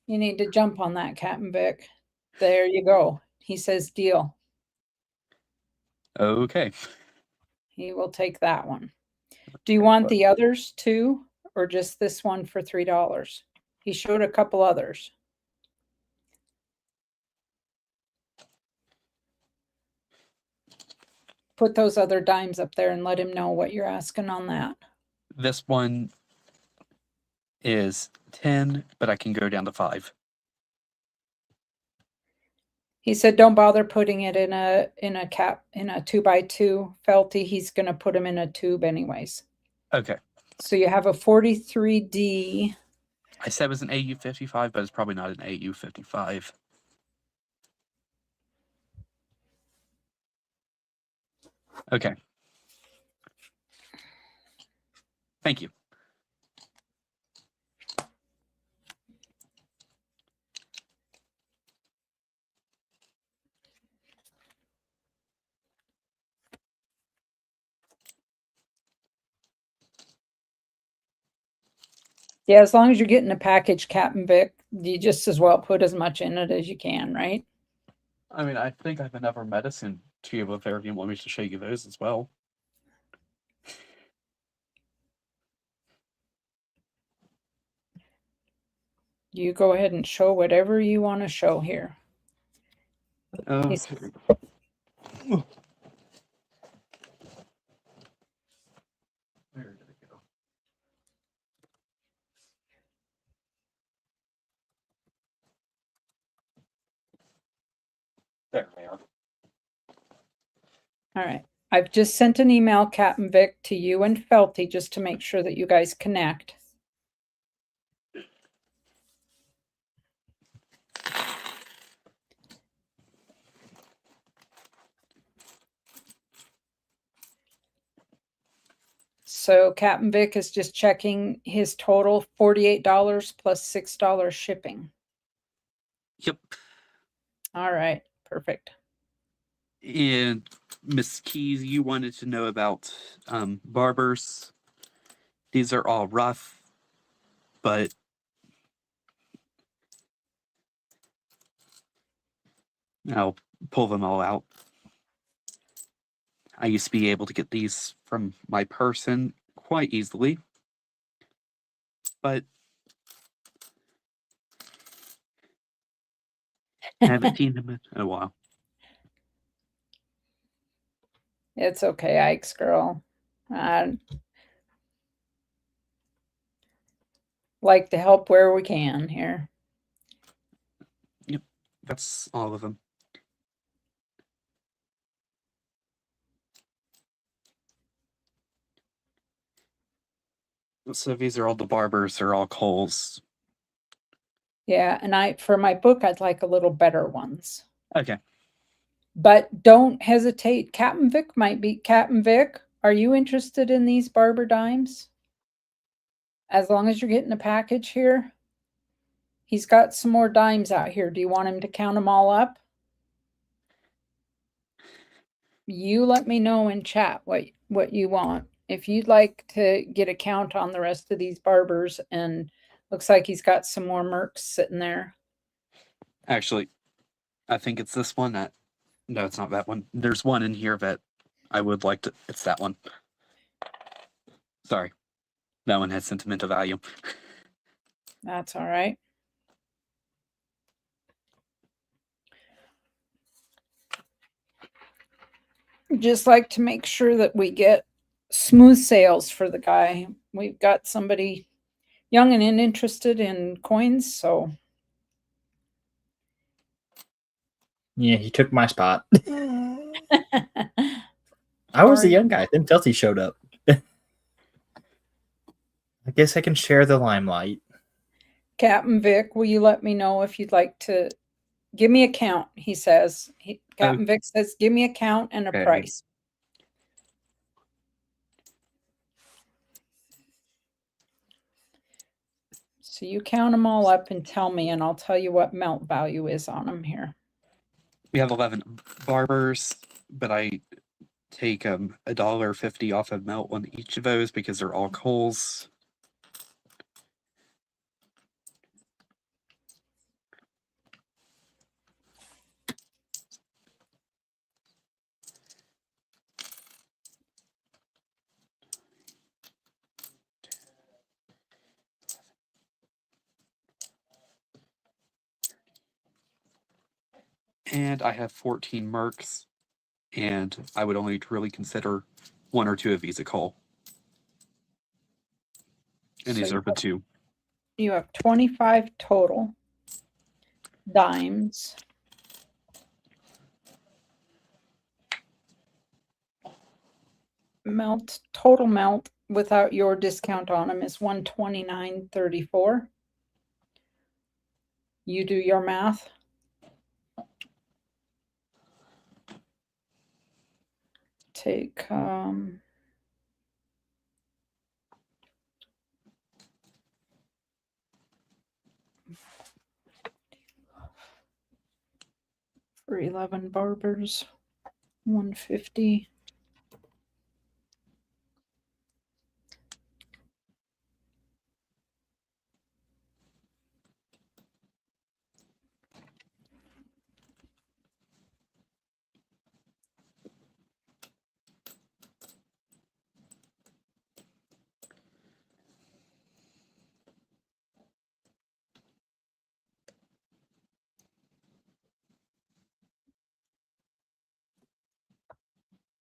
You need to jump on that, Captain Vic. There you go. He says deal. Okay. He will take that one. Do you want the others too, or just this one for $3? He showed a couple others. Put those other dimes up there and let him know what you're asking on that. This one is 10, but I can go down to 5. He said, don't bother putting it in a 2x2 Felty. He's going to put them in a tube anyways. Okay. So you have a 43D. I said it was an AU55, but it's probably not an AU55. Okay. Thank you. Yeah, as long as you're getting a package, Captain Vic, you just as well put as much in it as you can, right? I mean, I think I have another medicine tube if you want me to show you those as well. You go ahead and show whatever you want to show here. Okay. Where did it go? There they are. All right. I've just sent an email, Captain Vic, to you and Felty just to make sure that you guys connect. So Captain Vic is just checking his total, $48 plus $6 shipping. Yep. All right, perfect. And Miss Keys, you wanted to know about barbers. These are all rough, but I'll pull them all out. I used to be able to get these from my person quite easily. but haven't seen him in a while. It's okay, Ike's girl. I like to help where we can here. That's all of them. So these are all the barbers. They're all Coles. Yeah, and for my book, I'd like a little better ones. Okay. But don't hesitate. Captain Vic might be. Captain Vic, are you interested in these barber dimes? As long as you're getting a package here. He's got some more dimes out here. Do you want him to count them all up? You let me know in chat what you want. If you'd like to get a count on the rest of these barbers, and looks like he's got some more mercs sitting there. Actually, I think it's this one. No, it's not that one. There's one in here that I would like to. It's that one. Sorry. That one has sentimental value. That's all right. Just like to make sure that we get smooth sales for the guy. We've got somebody young and interested in coins, so Yeah, he took my spot. I was the young guy. Then Felty showed up. I guess I can share the limelight. Captain Vic, will you let me know if you'd like to give me a count? He says. Captain Vic says, give me a count and a price. So you count them all up and tell me, and I'll tell you what melt value is on them here. We have 11 barbers, but I take $1.50 off of melt on each of those because they're all Coles. And I have 14 mercs, and I would only really consider 1 or 2 of these a Cole. And these are the 2. You have 25 total dimes. Total melt without your discount on them is $129.34. You do your math. Take for 11 barbers, 150.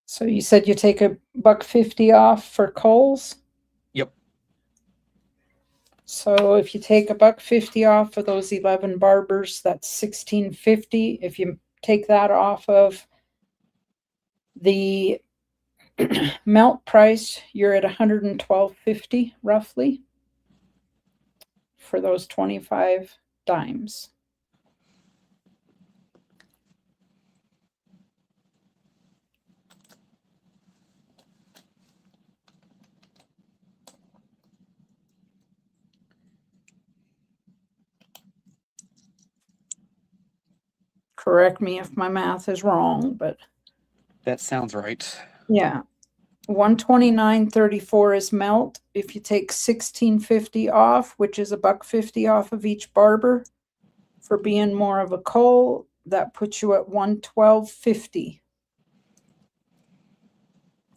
So you said you take $1.50 off for Coles? Yep. So if you take $1.50 off for those 11 barbers, that's $16.50. If you take that off of the melt price, you're at $112.50 roughly for those 25 dimes. Correct me if my math is wrong, but that sounds right. Yeah. $129.34 is melt. If you take $16.50 off, which is $1.50 off of each barber for being more of a Cole, that puts you at $112.50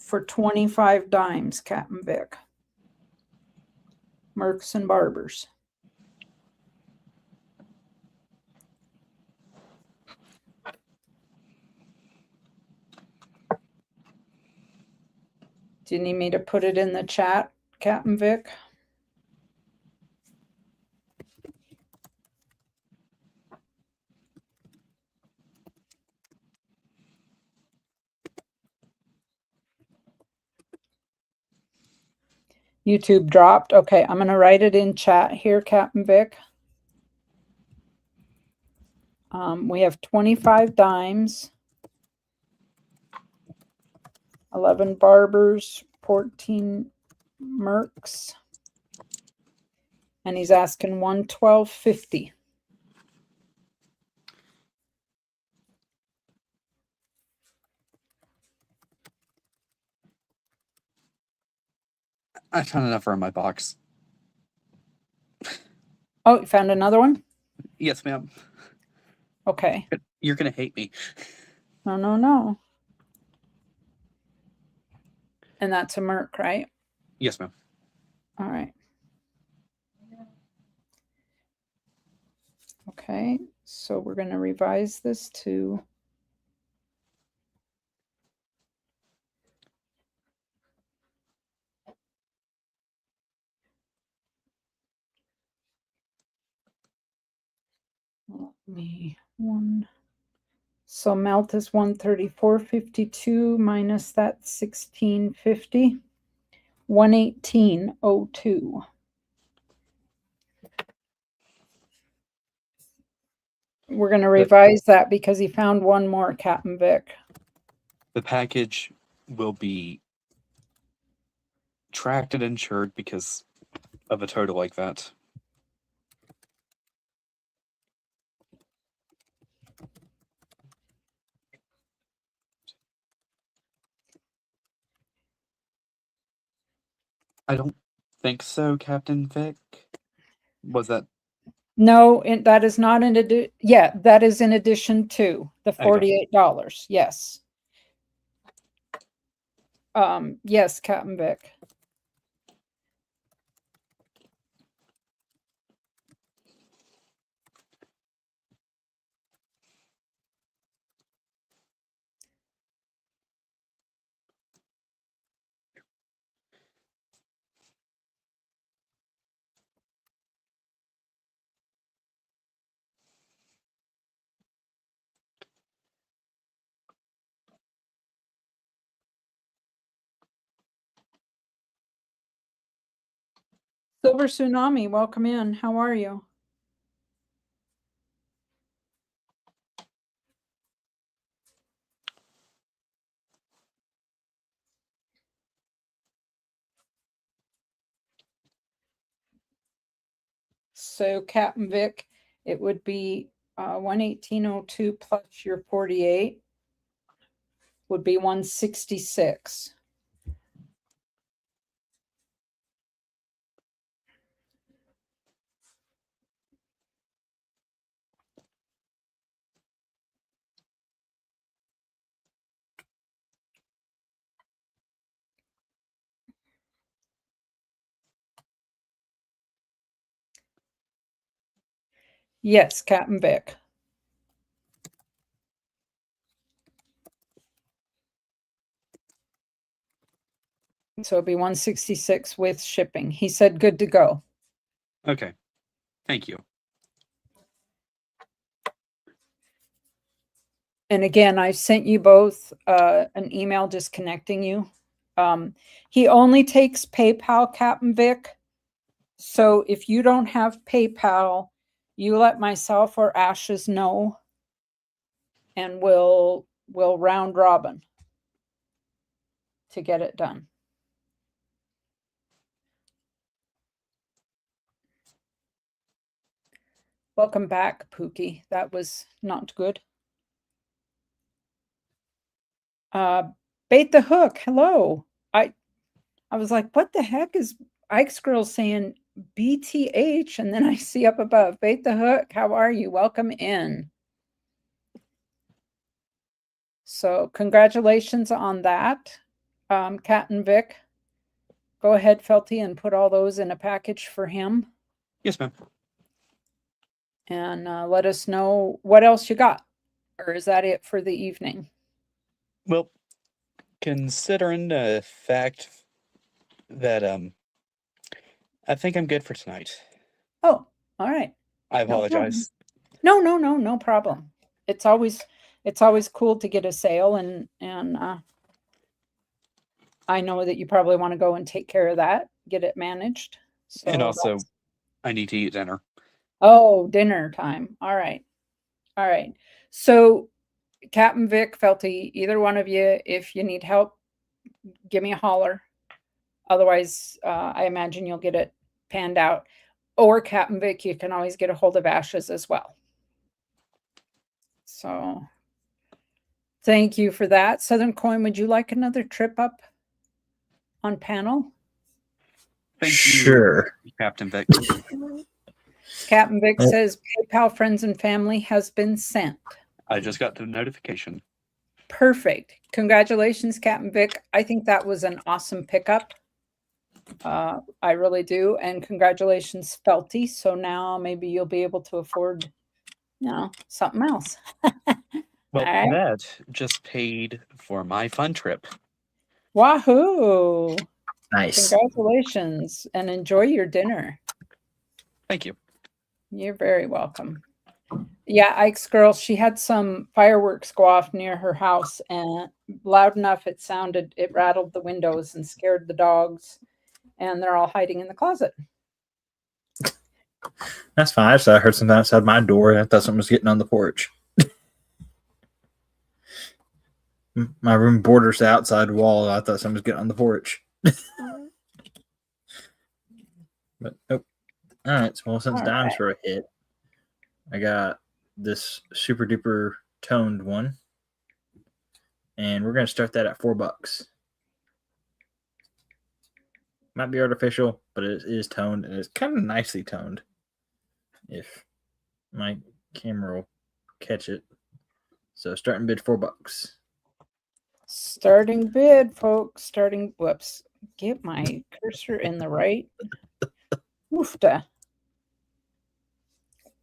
for 25 dimes, Captain Vic. Mercs and barbers. Do you need me to put it in the chat, Captain Vic? YouTube dropped. Okay, I'm going to write it in chat here, Captain Vic. We have 25 dimes, 11 barbers, 14 mercs, and he's asking 112.50. I found enough in my box. Oh, you found another one? Yes, ma'am. Okay. You're gonna hate me. No, no, no. And that's a merc, right? Yes, ma'am. All right. Okay, so we're going to revise this to one. So melt is 134.52 minus that 16.50, 118.02. We're going to revise that because he found one more, Captain Vic. The package will be tracked and insured because of a total like that. I don't think so, Captain Vic. Was that? No, that is not in addition. Yeah, that is in addition to the $48. Yes. Yes, Captain Vic. Silver Tsunami, welcome in. How are you? So Captain Vic, it would be 118.02 plus your 48 would be 166. Yes, Captain Vic. So it'd be 166 with shipping. He said good to go. Okay. Thank you. And again, I sent you both an email disconnecting you. He only takes PayPal, Captain Vic. So if you don't have PayPal, you let myself or Ashes know, and we'll round robin to get it done. Welcome back, Pookie. That was not good. Bait the Hook. Hello. I was like, what the heck is Ike's girl saying BTH? And then I see up above, Bait the Hook. How are you? Welcome in. So congratulations on that, Cat and Vic. go ahead, Felty, and put all those in a package for him, Yes, ma'am. and let us know what else you got. Or is that it for the evening? Well, considering the fact that I think I'm good for tonight. Oh, all right. I No problem. apologize. No problem. It's always cool to get a sale, and I know that you probably want to go and take care of that, get it managed. So And also, that's- I need to eat dinner. oh, dinner time. All right. So Captain Vic, Felty, either one of you, if you need help, give me a holler. Otherwise, I imagine you'll get it panned out. Or Captain Vic, you can always get a hold of Ashes as well. So thank you for that. Southern Coin, would you like another trip up on panel? Thank you, Sure. Captain Vic. Captain Vic Oh. says PayPal friends and family has been sent. I just got the notification. Perfect. Congratulations, Captain Vic. I think that was an awesome pickup. I really do. And congratulations, Felty. So now maybe you'll be able to afford, something else. Well, All right. that just paid for my fun trip. Wahoo! Nice. Congratulations and enjoy your dinner. Thank you. You're very welcome. Yeah, Ike's girl, she had some fireworks go off near her house, and loud enough it rattled the windows and scared the dogs, and they're all hiding in the closet. That's fine. I heard something outside my door. I thought someone was getting on the porch. My room borders the outside wall. I thought someone was getting on the porch. But nope. All right. So since All dimes right. for a hit, I got this super duper toned one, and we're gonna start that at $4. Might be artificial, but it is toned, and it's kind of nicely toned. If my camera will catch it. So starting bid $4. Starting bid, folks. Whoops. Get my cursor in the right. Woofda.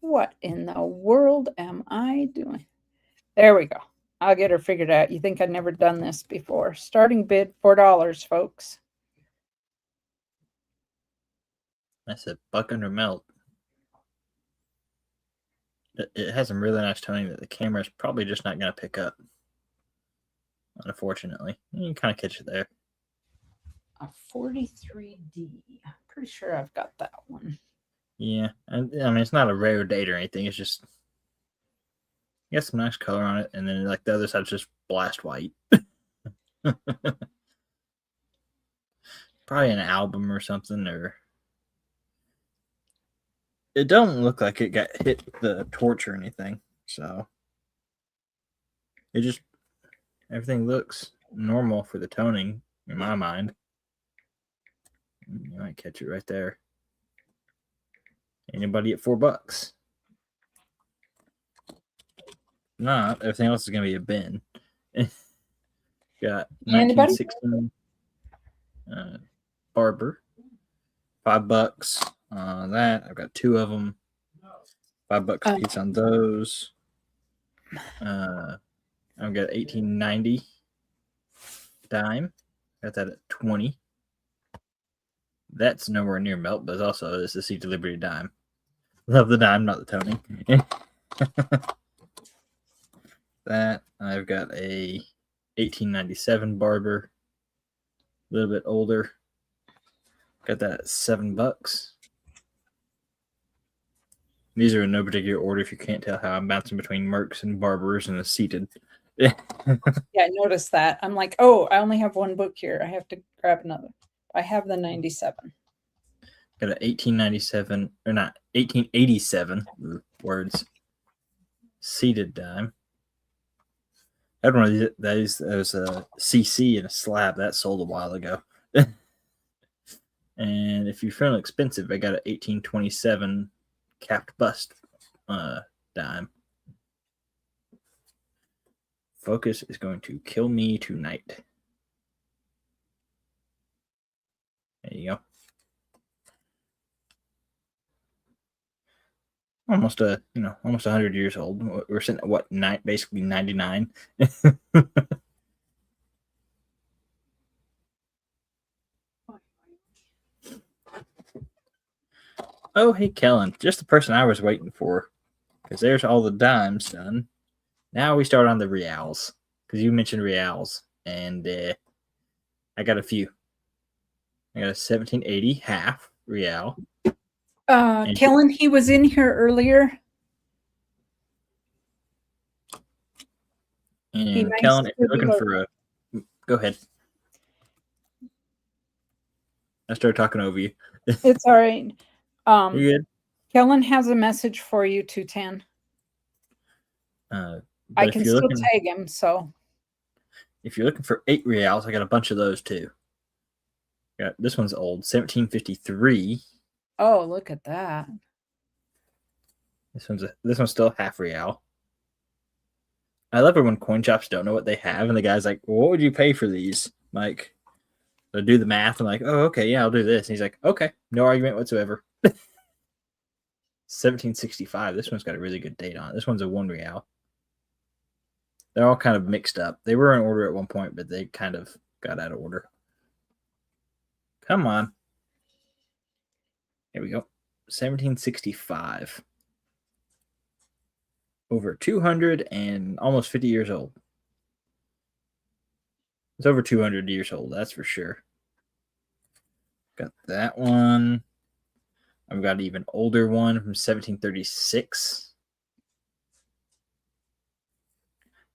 What in the world am I doing? There we go. I'll get her figured out. You think I'd never done this before. Starting bid, $4, folks. That's a buck under melt. It has some really nice toning that the camera's probably just not going to pick up. Unfortunately. You can kind of catch it there. A 43D. Pretty sure I've got that one. Yeah. And I mean, it's not a rare date or anything. It's just, you got some nice color on it. And then like the other side's just blast white. Probably an album or something, or it don't look like it got hit with the torch or anything. So it just, everything looks normal for the toning in my mind. You might catch it right there. Anybody at $4? Not everything else is gonna be a bin. Got Anybody? 1916 Barber, $5. That I've got 2 of them. $5 a piece on those. I've got 1890 dime. Got that at 20. That's nowhere near melt, but it's a Sea to Liberty dime. Love the dime, not the toning. That I've got a 1897 Barber, a little bit older. Got that at $7. These are in no particular order. If you can't tell how I'm bouncing between Mercs and Barbers and a seated. Yeah, I noticed that. I'm like, oh, I only have one book here. I have to grab another. I have the 97. Got an 1897, or not, 1887 words. Seated dime. I had one of these. There was a CC in a slab that sold a while ago. And if you're feeling expensive, I got an 1827 capped bust dime. Focus is going to kill me tonight. There you go. Almost almost 100 years old. We're sitting at what, basically 99. Oh, hey, Kellen, just the person I was waiting for, because there's all the dimes done. Now we start on the reals, because you mentioned reals, and I got a few. I got a 1780 half real. And Kellen, he was in here earlier. And Kellen, if you're looking for a, go ahead. I started talking over you. It's all right. You good? Kellen has a message for you, 210. I can still tag him, so. If you're looking for 8 reals, I got a bunch of those too. Got this one's old, 1753. Oh, look at that. This one's still half real. I love it when coin shops don't know what they have, and the guy's like, well, "What would you pay for these?" Like, I do the math. I'm like, "Oh, okay, yeah, I'll do this." And he's like, "Okay, no argument whatsoever." 1765. This one's got a really good date on it. This one's a 1 real. They're all kind of mixed up. They were in order at one point, but they kind of got out of order. Come on. Here we go. 1765. Over 200 and almost 50 years old. It's over 200 years old, that's for sure. Got that one. I've got an even older one from 1736.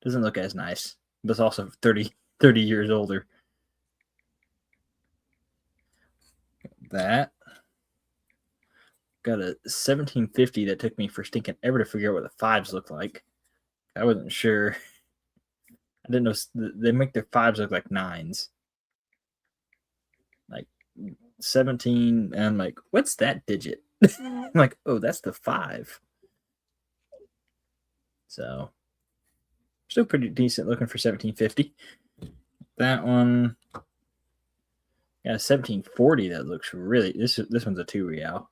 Doesn't look as nice, but it's also 30 years older. That. Got a 1750 that took me for stinking ever to figure out what the fives look like. I wasn't sure. I didn't know they make their fives look like nines. Like 17, and I'm like, what's that digit? I'm like, oh, that's the 5. So still pretty decent looking for 1750. That one got a 1740 that looks really, this one's a 2 real.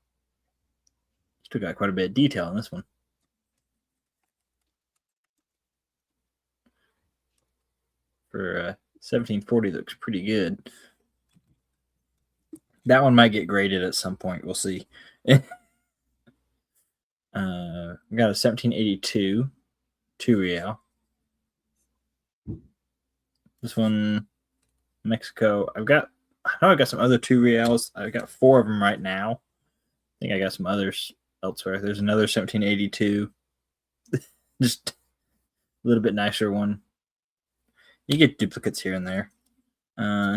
Still got quite a bit of detail on this one. For 1740 looks pretty good. That one might get graded at some point. We'll see. We got a 1782 2 real. This one, Mexico. I know I got some other 2 reals. I've got 4 of them right now. I think I got some others elsewhere. There's another 1782. Just a little bit nicer one. You get duplicates here and there.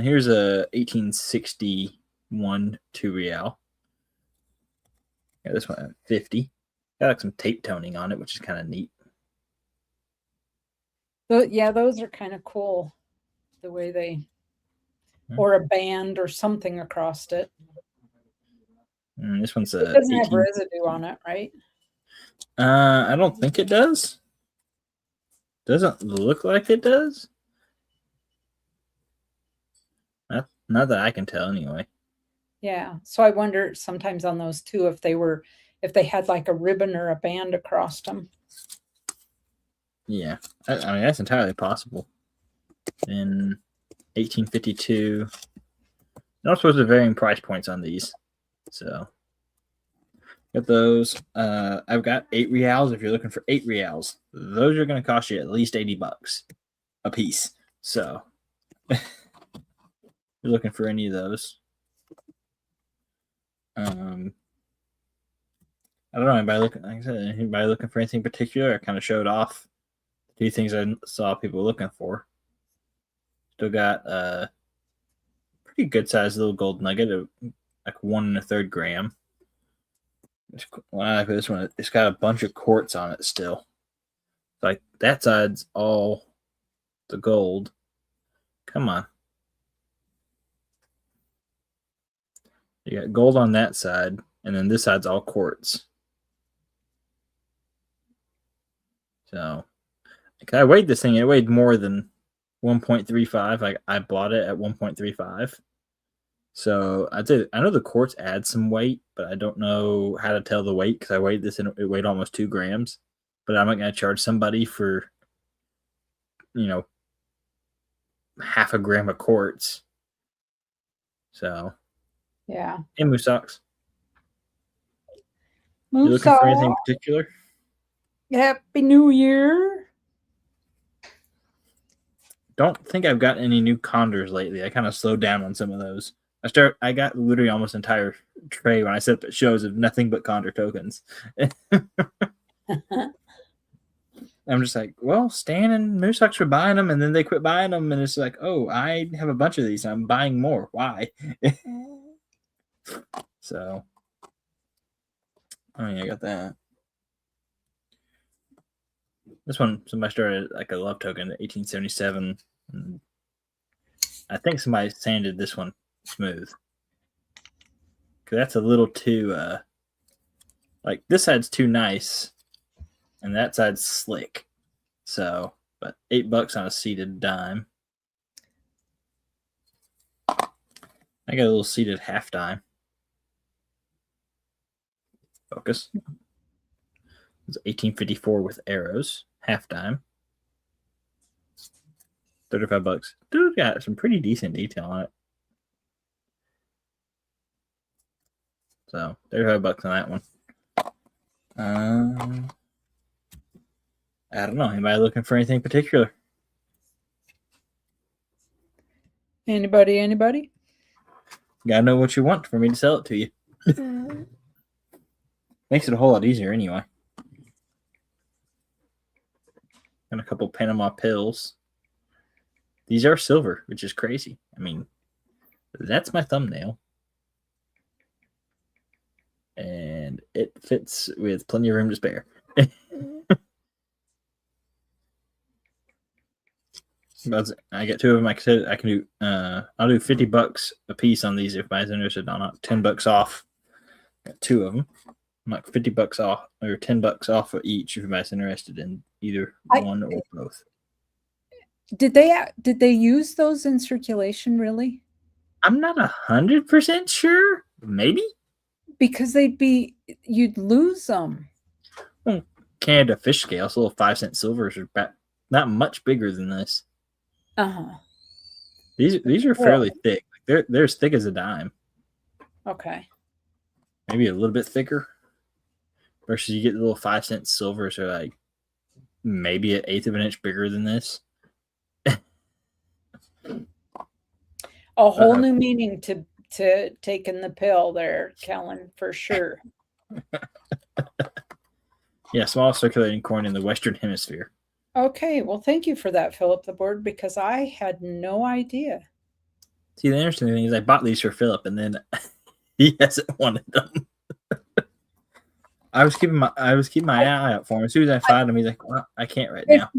Here's a 1861 2 real. Yeah, this one at 50. Got like some tape toning on it, which is kind of neat. Yeah, those are kind of cool. The way they, or a band or something across it. This one's it doesn't have residue on it, right? I don't think it does. Doesn't look like it does. Not that I can tell, anyway. Yeah, so I wonder sometimes on those too if they had like a ribbon or a band across them. Yeah, I mean that's entirely possible. In 1852, not supposed to varying price points on these, so got those. I've got 8 reals. If you're looking for 8 reals, those are going to cost you at least $80 a piece. So. You're looking for any of those. I don't know. Anybody looking for anything particular? I kind of showed off a few things I saw people looking for. Still got a pretty good sized little gold nugget of like 1 1/3 gram. I like this one. It's got a bunch of quartz on it still. Like that side's all the gold. Come on. You got gold on that side, and then this side's all quartz. So, I weighed this thing. It weighed more than 1.35. I bought it at 1.35. So I know the quartz adds some weight, but I don't know how to tell the weight because I weighed this and it weighed almost 2 grams. But I'm not going to charge somebody for, half a gram of quartz. So, Yeah. hey, Moose Socks. You Moose looking for anything Sock, particular? Happy New Year. Don't think I've gotten any new condors lately. I kind of slowed down on some of those. I got literally almost an entire tray when I set up at shows of nothing but condor tokens. I'm just like, well, Stan and Moose Socks were buying them, and then they quit buying them, and it's like, oh, I have a bunch of these. I'm buying more. Why? So, I got that. This one, somebody started like a love token in 1877. And I think somebody sanded this one smooth. Because that's a little too, like this side's too nice and that side's slick. So, but $8 on a seated dime. I got a little seated half dime. Focus. It's 1854 with arrows, half dime. $35. Dude, got some pretty decent detail on it. So $35 on that one. I don't know. Anybody looking for anything particular? Anybody? Gotta know what you want for me to sell it to you. Makes it a whole lot easier anyway. And a couple Panama pills. These are silver, which is crazy. I mean, that's my thumbnail. And it fits with plenty of room to spare. I get 2 of them. Like I said, I can do. I'll do $50 a piece on these if anybody's interested. On $10 off. Got 2 of them. I'm like $50 off or $10 off of each if anybody's interested in either one or both. Did they use those in circulation really? I'm not 100% sure. Maybe because you'd lose them. Well, Canada fish scales, little 5-cent silvers are not much bigger than this. These are fairly thick. They're as thick as a dime. Okay. Maybe a little bit thicker. Versus you get the little 5-cent silvers are like maybe an 1/8 of an inch bigger than this. A whole new meaning to taking the pill there, Kellen, for sure. Yeah, small circulating coin in the Western Hemisphere. Okay, well, thank you for that, Philip the Board, because I had no idea. See, the interesting thing is I bought these for Philip, and then he hasn't wanted them. I was keeping my eye out for him. As soon as I found him, he's like, "Well, I can't right now."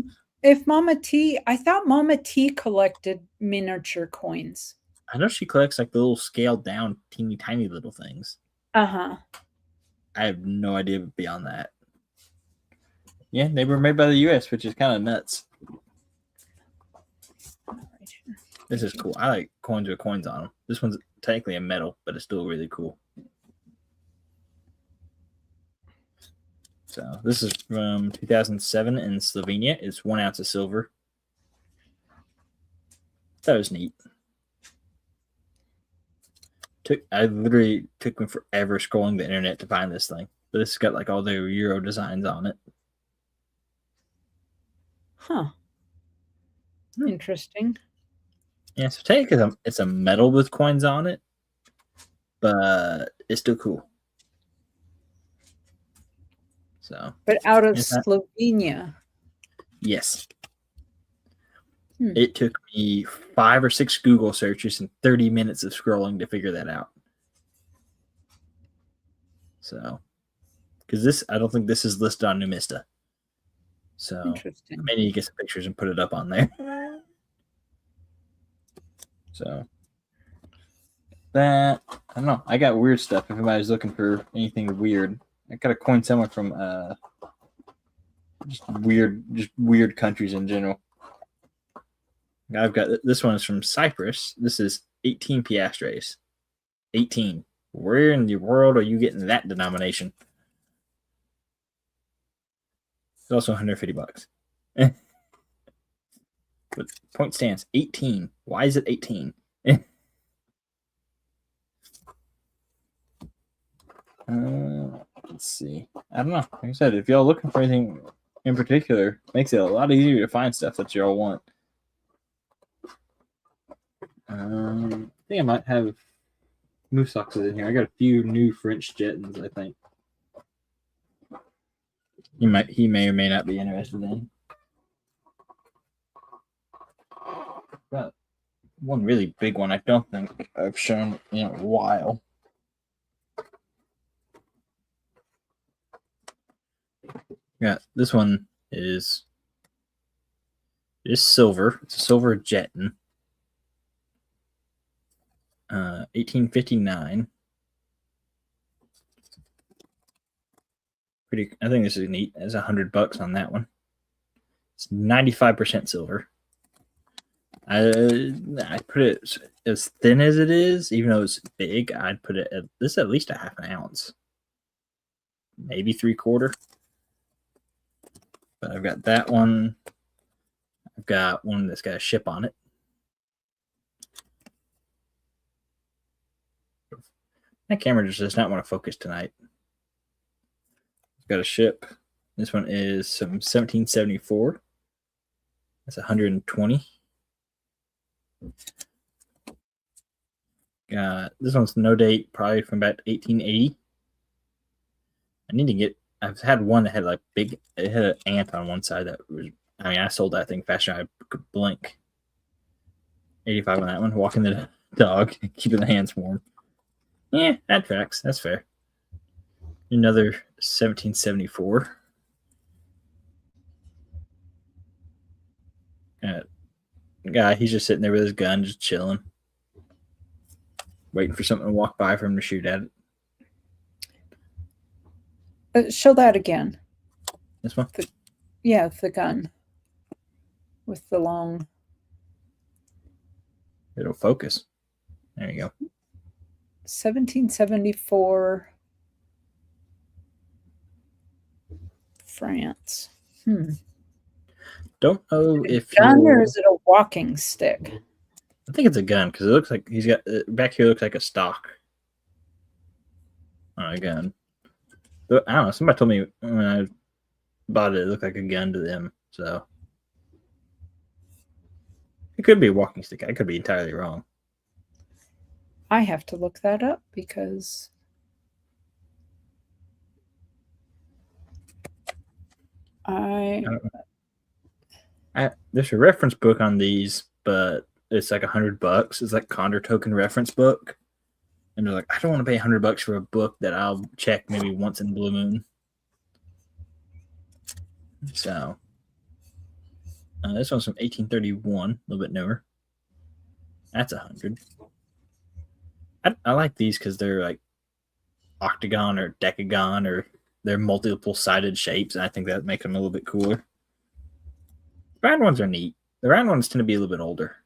If Mama T, I thought Mama T collected miniature coins. I know she collects like the little scaled down, teeny tiny little things. I have no idea beyond that. Yeah, they were made by the U.S., which is kind of nuts. This is cool. I like coins with coins on them. This one's technically a metal, but it's still really cool. So this is from 2007 in Slovenia. It's 1 ounce of silver. That was neat. I literally took me forever scrolling the internet to find this thing. But this has got like all the Euro designs on it. Interesting. Yeah, so technically it's a metal with coins on it, but it's still cool. So, but out of Slovenia. Yes. It took me 5 or 6 Google searches and 30 minutes of scrolling to figure that out. So, because I don't think this is listed on Numista. So, I may need to get some pictures and put it up on there. So, that, I don't know. I got weird stuff if anybody's looking for anything weird. I got a coin somewhere from just weird countries in general. I've got this one is from Cyprus. This is 18 piastres. 18. Where in the world are you getting that denomination? It's also 150 bucks. But point stance, 18. Why is it 18? Let's see. I don't know. Like I said, if y'all looking for anything in particular, makes it a lot easier to find stuff that y'all want. I think I might have moose oxes in here. I got a few new French Jettons, I think. He may or may not be interested in. Got one really big one I don't think I've shown in a while. Yeah, this one is silver. It's a silver Jetton. 1859. Pretty. I think this is neat. It's $100 on that one. It's 95% silver. I put it as thin as it is, even though it's big. I'd put it at this at least a half an ounce, maybe 3/4. But I've got that one. I've got one that's got a ship on it. That camera just does not want to focus tonight. It's got a ship. This one is some 1774. That's 120. This one's no date, probably from about 1880. I need to get. I've had one that had like big. It had an ant on one side that was. I mean, I sold that thing faster than I could blink. 85 on that one. Walking the dog, keeping the hands warm. Yeah, that tracks. That's fair. Another 1774. Guy, he's just sitting there with his gun, just chilling, waiting for something to walk by for him to shoot at it. Show that again. This one? Yeah, the gun with the long. It'll focus. There you go. 1774 France. Don't know if gun or is it a walking stick? I think it's a gun because it looks like he's got back here. Looks like a stock on a gun. I don't know. Somebody told me when I bought it, it looked like a gun to them. So it could be a walking stick. I could be entirely wrong. I have to look that up because there's a reference book on these, but it's like $100. It's like Condor Token reference book. And they're like, I don't want to pay $100 for a book that I'll check maybe once in a blue moon. So this one's from 1831, a little bit newer. That's 100. I like these because they're like octagon or decagon, or they're multiple sided shapes, and I think that makes them a little bit cooler. Round ones are neat. The round ones tend to be a little bit older.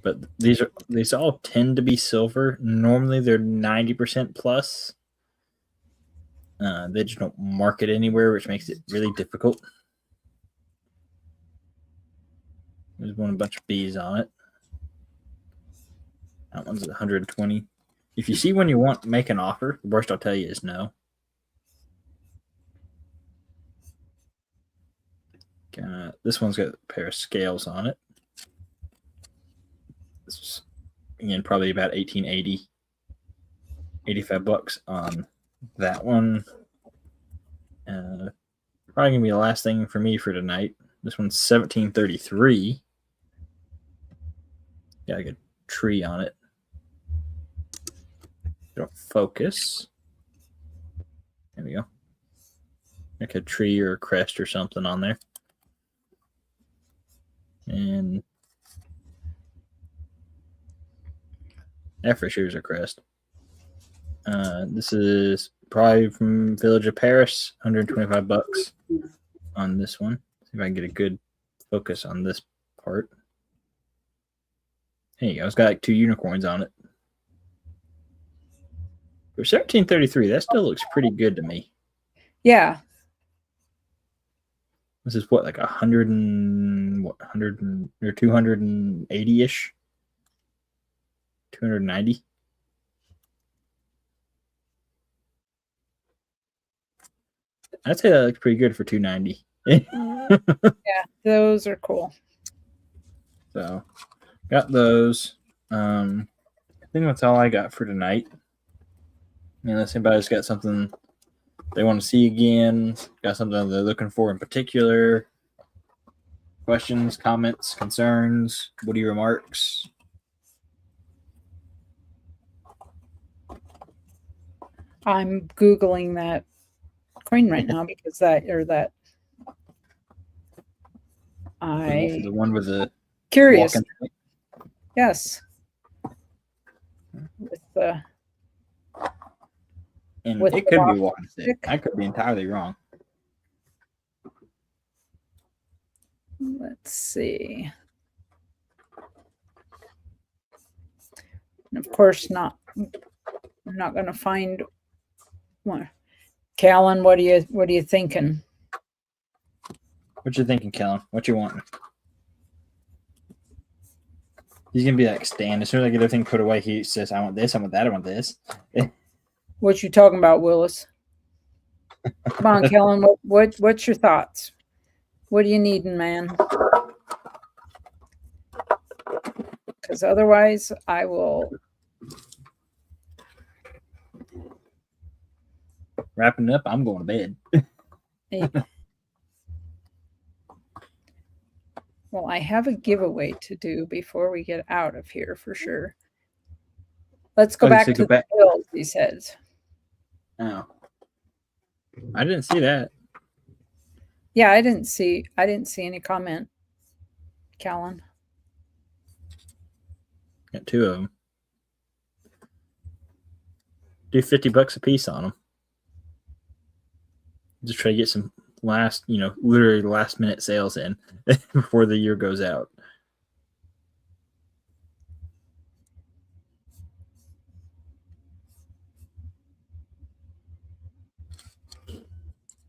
But these all tend to be silver. Normally they're 90% plus. They just don't mark it anywhere, which makes it really difficult. There's one bunch of bees on it. That one's 120. If you see one you want, make an offer. The worst I'll tell you is no. This one's got a pair of scales on it. This is, again, probably about 1880. 85 bucks on that one. Probably gonna be the last thing for me for tonight. This one's 1733. Got a good tree on it. It'll focus. There we go. Like a tree or a crest or something on there. And that for sure is a crest. This is probably from Village of Paris, 125 bucks on this one. See if I can get a good focus on this part. There you go. It's got like 2 unicorns on it. For 1733, that still looks pretty good to me. Yeah. This is what, like 100 and what, 100 and, or 280-ish? 290? I'd say that looks pretty good for 290. Yeah, those are cool. So, got those. I think that's all I got for tonight. Unless anybody's got something they want to see again, got something they're looking for in particular. Questions, comments, concerns, witty remarks. I'm Googling that coin right now because The one with the curious. walking. Yes. With the And with it the could walking be walking stick. stick. I could be entirely wrong. Let's see. And of course, I'm not going to find one. Callan, what are you thinking? What you thinking, Kellen? What you wanting? He's gonna be like Stan. As soon as I get everything put away, he says, "I want this. I want that. I want this." What you talking about, Willis? Come on, Kellen. What's your thoughts? What are you needing, man? Because otherwise, I will. Wrapping up, I'm going to bed. Well, I have a giveaway to do before we get out of here for sure. Let's go back to the bills, he says. Oh, I didn't see that. Yeah, I didn't see any comment, Callan. Got 2 of them. Do $50 a piece on them. Just try to get some literally last minute sales in before the year goes out.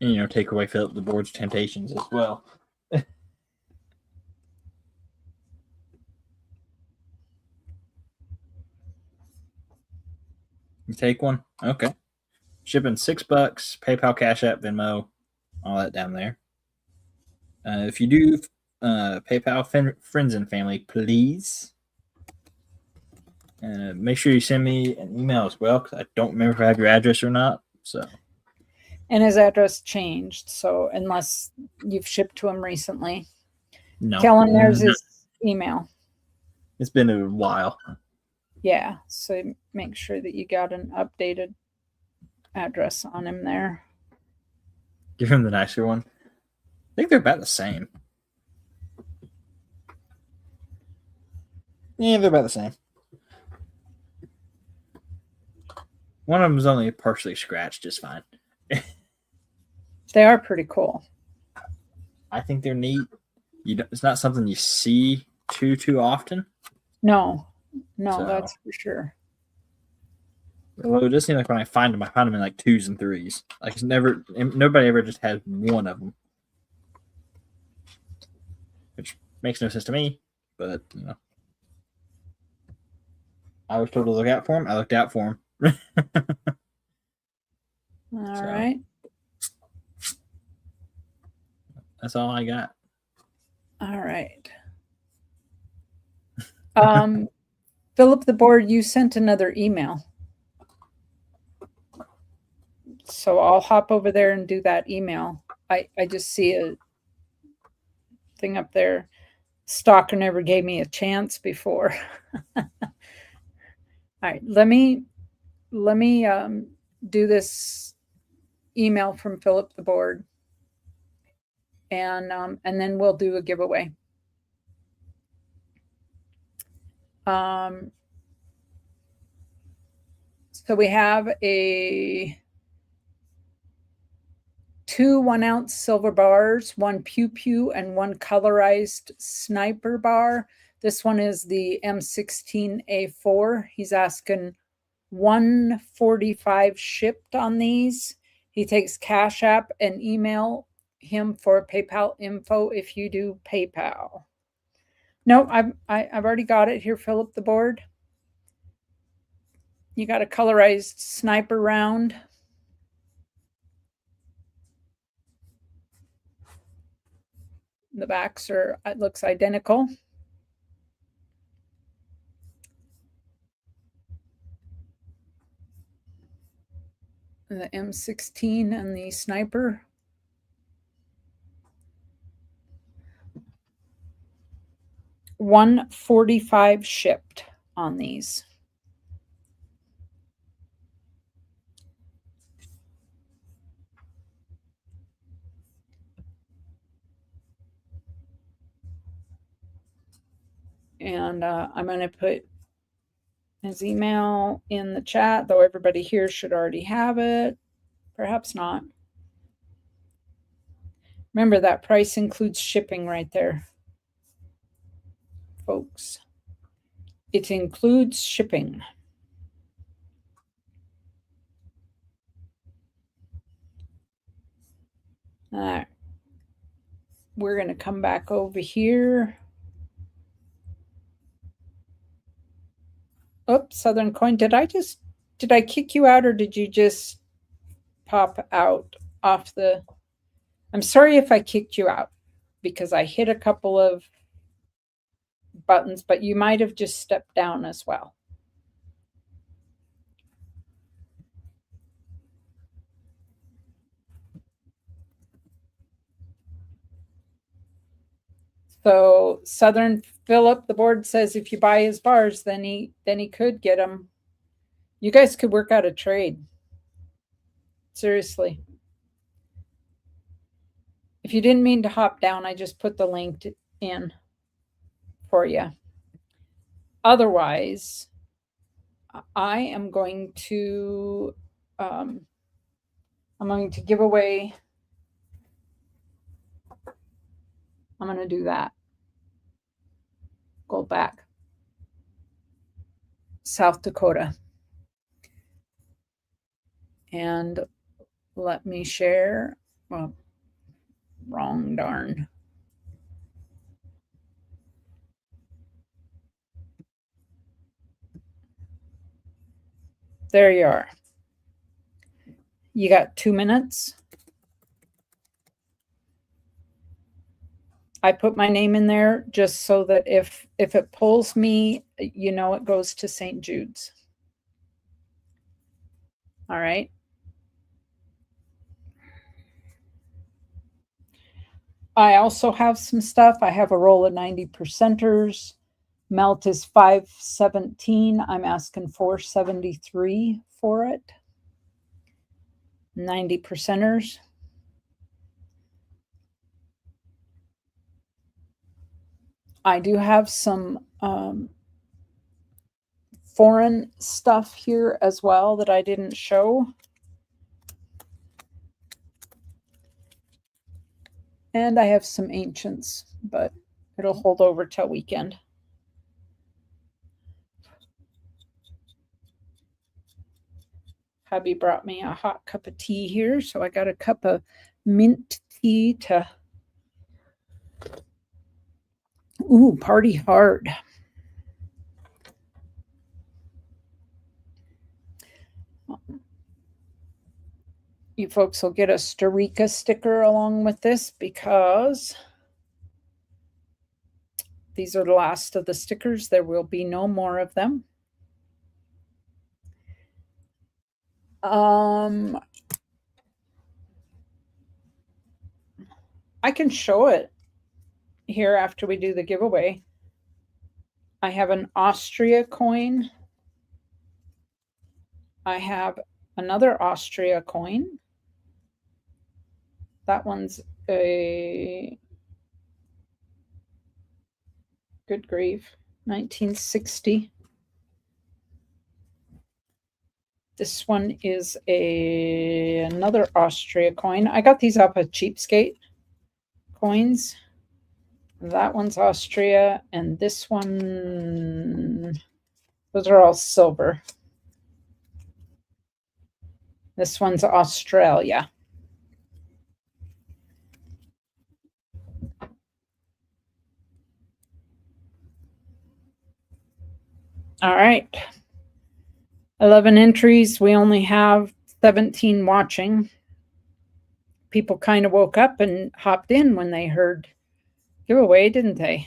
And take away Philip the board's temptations as well. You take one? Okay. Shipping $6, PayPal, Cash App, Venmo, all that down there. If you do PayPal friends and family, please make sure you send me an email as well, because I don't remember if I have your address or not. So. And his address changed, so unless you've shipped to him recently. No. Kellen, there's his email. It's been a while. Yeah, so make sure that you got an updated address on him there. Give him the nicer one. I think they're about the same. Yeah, they're about the same. One of them is only partially scratched, just fine. They are pretty cool. I think they're neat. It's not something you see too often. No, So. That's for sure. Although it does seem like when I find them in like 2s and 3s. Like it's nobody ever just has one of them, which makes no sense to me. But I was told to look out for them. I looked out for them. All right. That's all I got. All right. Philip the board, you sent another email. So I'll hop over there and do that email. I just see a thing up there. Stalker never gave me a chance before. All right, let me do this email from Philip the board, and then we'll do a giveaway. So we have a 2 1-ounce silver bars, 1 pew pew, and 1 colorized sniper bar. This one is the M16A4. He's asking 145 shipped on these. He takes Cash App and email him for PayPal info if you do PayPal. No, I've already got it here. Fill up the board. You got a colorized sniper round. The backs are, it looks identical. The M16 and the sniper. $145 shipped on these. And I'm going to put his email in the chat, though everybody here should already have it. Perhaps not. Remember, that price includes shipping right there, folks. It includes shipping. All right. We're going to come back over here. Oops, Southern Coin. Did I kick you out, or did you just pop out off the... I'm sorry if I kicked you out because I hit a couple of buttons, but you might have just stepped down as well. So Southern Philip, the board says if you buy his bars, then he could get them. You guys could work out a trade. Seriously. If you didn't mean to hop down, I just put the link in for you. Otherwise, I am going to give away. I'm going to do that. Go back. South Dakota. And let me share. Well, wrong darn. There you are. You got 2 minutes. I put my name in there just so that if it pulls me, you know it goes to St. Jude's. All right. I also have some stuff. I have a roll of 90%ers. Melt is 517. I'm asking 473 for it. 90%ers. I do have some foreign stuff here as well that I didn't show. And I have some ancients, but it'll hold over till weekend. Hubby brought me a hot cup of tea here, so I got a cup of mint tea to party hard. You folks will get a Starika sticker along with this because these are the last of the stickers. There will be no more of them. I can show it here after we do the giveaway. I have an Austria coin. I have another Austria coin. That one's a, good grief, 1960. This one is another Austria coin. I got these off of Cheapskate Coins. That one's Austria, and this one, those are all silver. This one's Australia. All right. 11 entries. We only have 17 watching. People kind of woke up and hopped in when they heard giveaway, didn't they?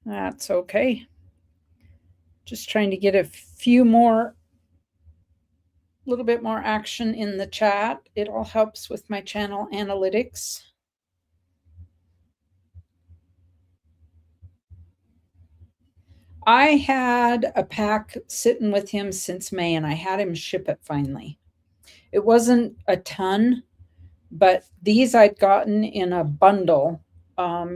That's okay. Just trying to get a little bit more action in the chat. It all helps with my channel analytics. I had a pack sitting with him since May, and I had him ship it finally. It wasn't a ton, but these I'd gotten in a bundle.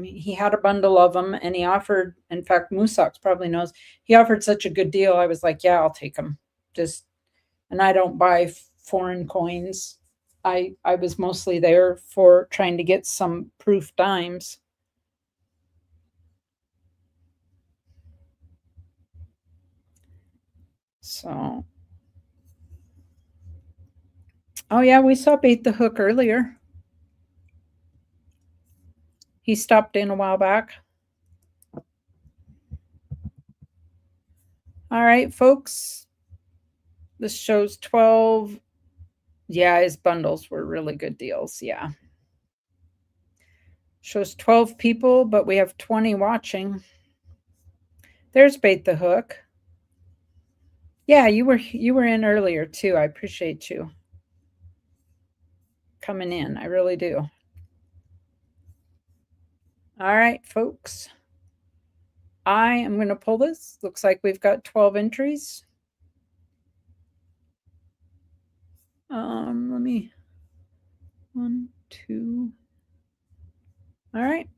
He had a bundle of them, and he offered, in fact, Moosox probably knows, he offered such a good deal. I was like, yeah, I'll take them. And I don't buy foreign coins. I was mostly there for trying to get some proof dimes. So, oh yeah, we saw Bait the Hook earlier. He stopped in a while back. All right, folks. This shows 12. Yeah, his bundles were really good deals. Yeah. Shows 12 people, but we have 20 watching. There's Bait the Hook. Yeah, you were in earlier too. I appreciate you coming in. I really do. All right, folks. I am going to pull this. Looks like we've got 12 entries. Let me 1, 2. All right.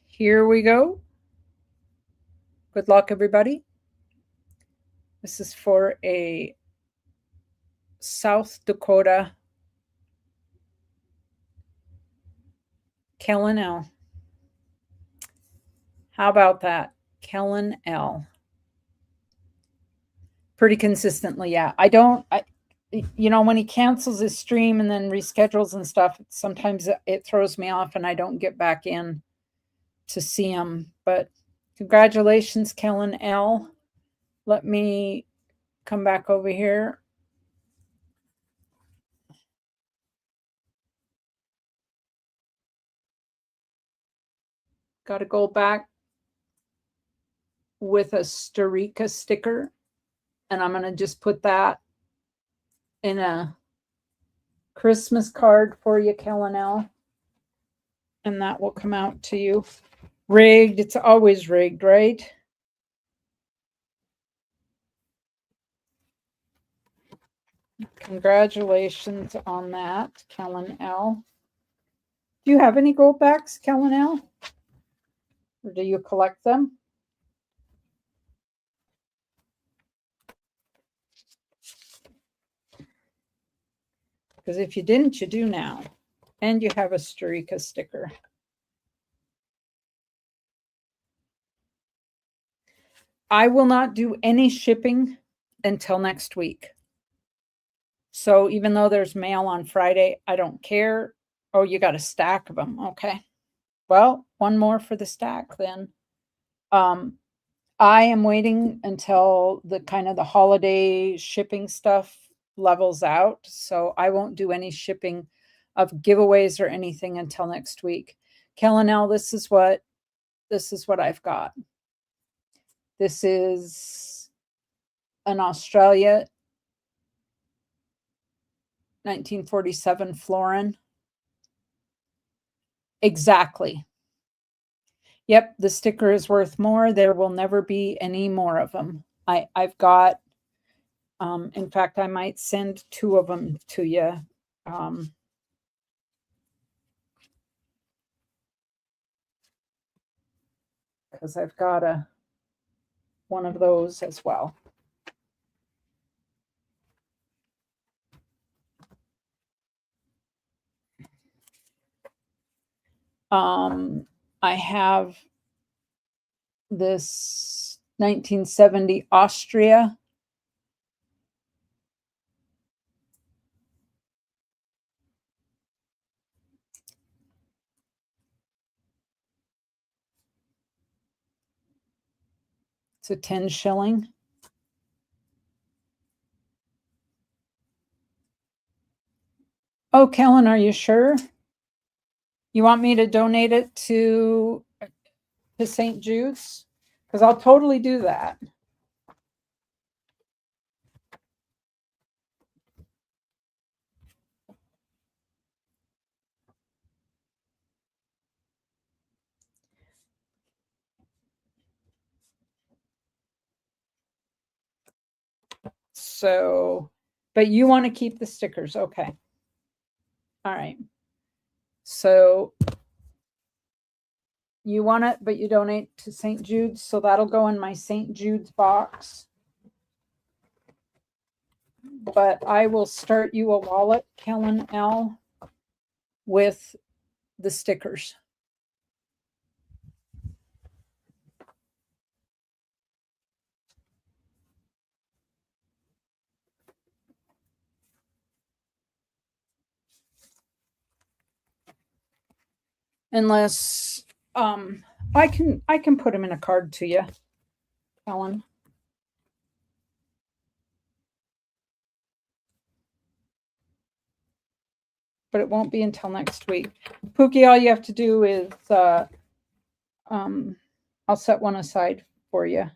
Here we go. Good luck, everybody. This is for a South Dakota Kellen L. How about that? Kellen L. Pretty consistently, yeah. When he cancels his stream and then reschedules and stuff, sometimes it throws me off and I don't get back in to see him. But congratulations, Kellen L. Let me come back over here. Got to go back with a Storica sticker, and I'm going to just put that in a Christmas card for you, Kellen L. And that will come out to you. Rigged. It's always rigged, right? Congratulations on that, Kellen L. Do you have any gold backs, Kellen L? Or do you collect them? Because if you didn't, you do now. And you have a Storica sticker. I will not do any shipping until next week. So even though there's mail on Friday, I don't care. Oh, you got a stack of them. Okay. Well, one more for the stack then. I am waiting until the holiday shipping stuff levels out. So I won't do any shipping of giveaways or anything until next week. Kellen L, this is what I've got. This is an Australia 1947 florin. Exactly. Yep, the sticker is worth more. There will never be any more of them. I've got, in fact, I might send 2 of them to you. Because I've got one of those as well. I have this 1970 Austria. It's a 10 shilling. Oh, Kellen, are you sure? You want me to donate it to St. Jude's? Because I'll totally do that. So, but you want to keep the stickers. Okay. All right. So you want it, but you donate to St. Jude's. So that'll go in my St. Jude's box. But I will start you a wallet, Kellen L, with the stickers. Unless I can put them in a card to you, Ellen. But it won't be until next week. Pookie, all you have to do is I'll set one aside for you.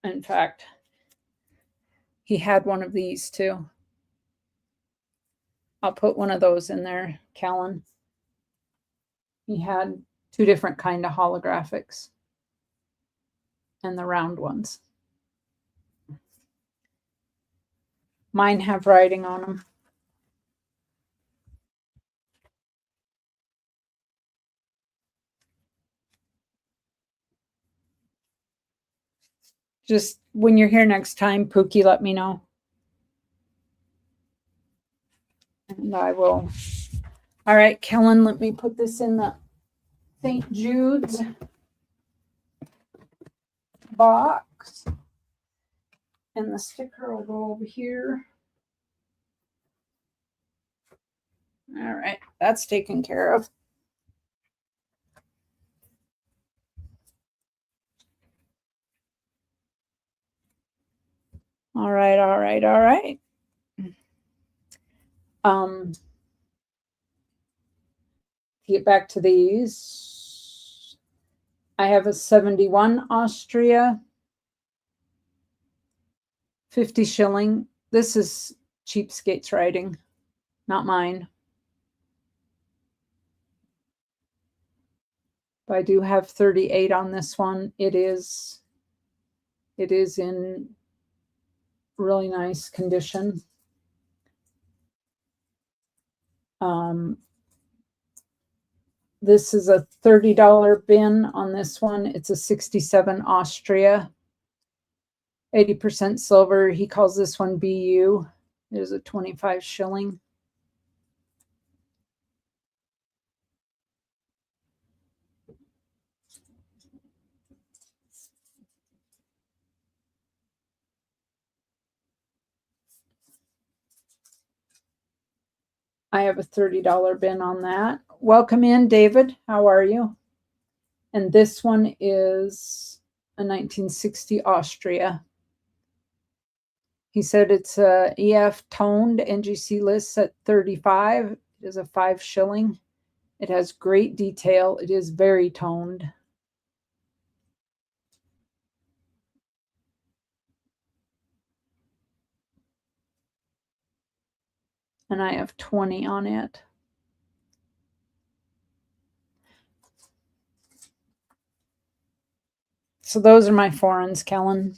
In fact, he had one of these too. I'll put one of those in there, Callan. He had two different kind of holographics and the round ones. Mine have writing on them. Just when you're here next time, Pookie, let me know. And I will. All right, Kellen, let me put this in the St. Jude's box. And the sticker will go over here. All right, that's taken care of. All right, all right, all right. Get back to these. I have a 71 Austria, 50 shilling. This is cheapskates writing, not mine. But I do have 38 on this one. It is in really nice condition. This is a $30 bin on this one. It's a 67 Austria, 80% silver. He calls this one BU. It is a 25 shilling. I have a $30 bin on that. Welcome in, David. How are you? And this one is a 1960 Austria. He said it's a EF toned. NGC lists at 35. It is a 5 shilling. It has great detail. It is very toned. And I have 20 on it. So those are my foreigns, Kellen.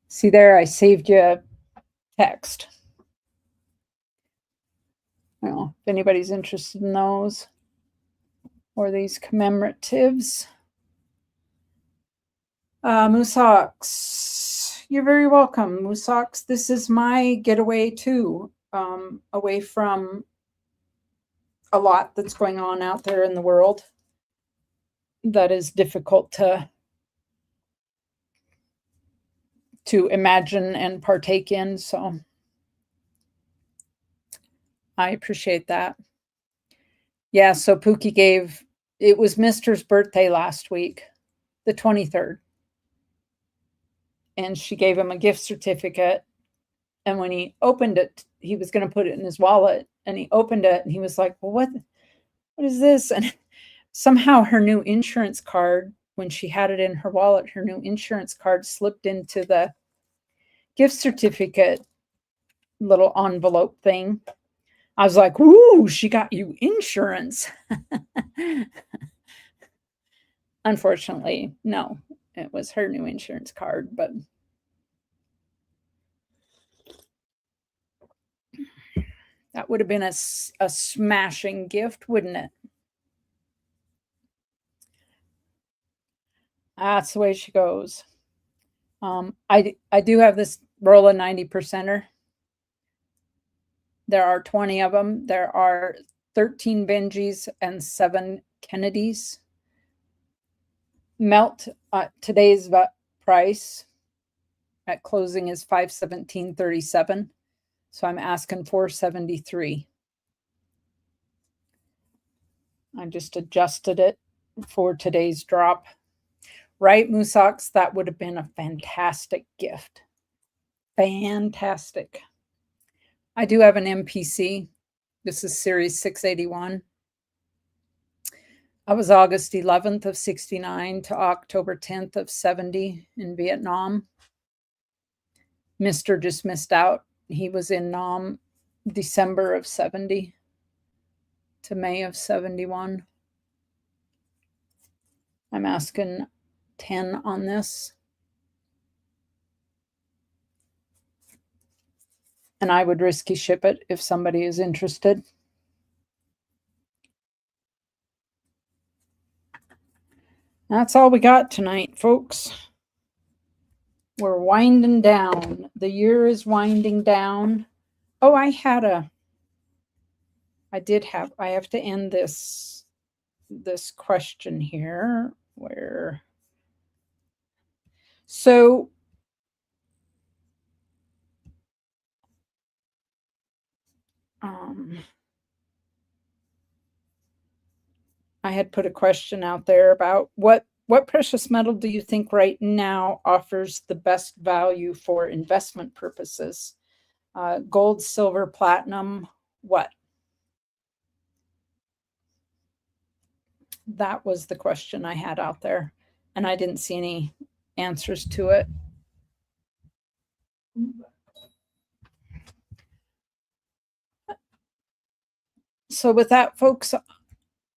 See there, I saved you a text. I don't know if anybody's interested in those. or these commemoratives. Moosox, you're very welcome. Moosox, this is my getaway too, away from a lot that's going on out there in the world that is difficult to imagine and partake in. So I appreciate that. Yeah, so Pookie gave, it was Mister's birthday last week, the 23rd. And she gave him a gift certificate. And when he opened it, he was going to put it in his wallet. And he opened it and he was like, well, what is this? And somehow her new insurance card, when she had it in her wallet, her new insurance card slipped into the gift certificate little envelope thing. I was like, "Ooh, she got you insurance." Unfortunately, no, it was her new insurance card, but that would have been a smashing gift, wouldn't it? That's the way she goes. I do have this roll of 90%er. There are 20 of them. There are 13 Benjis and 7 Kennedys. Melt today's price at closing is $517.37. So I'm asking $473. I just adjusted it for today's drop. Right, Moosox? That would have been a fantastic gift. Fantastic. I do have an MPC. This is Series 681. I was August 11th of 69 to October 10th of 70 in Vietnam. Mister just missed out. He was in Nam December of 70 to May of 71. I'm asking 10 on this. And I would risky ship it if somebody is interested. That's all we got tonight, folks. We're winding down. The year is winding down. Oh, I have to end this question here where, so I had put a question out there about what precious metal do you think right now offers the best value for investment purposes? Gold, silver, platinum, what? That was the question I had out there, and I didn't see any answers to it. So with that, folks,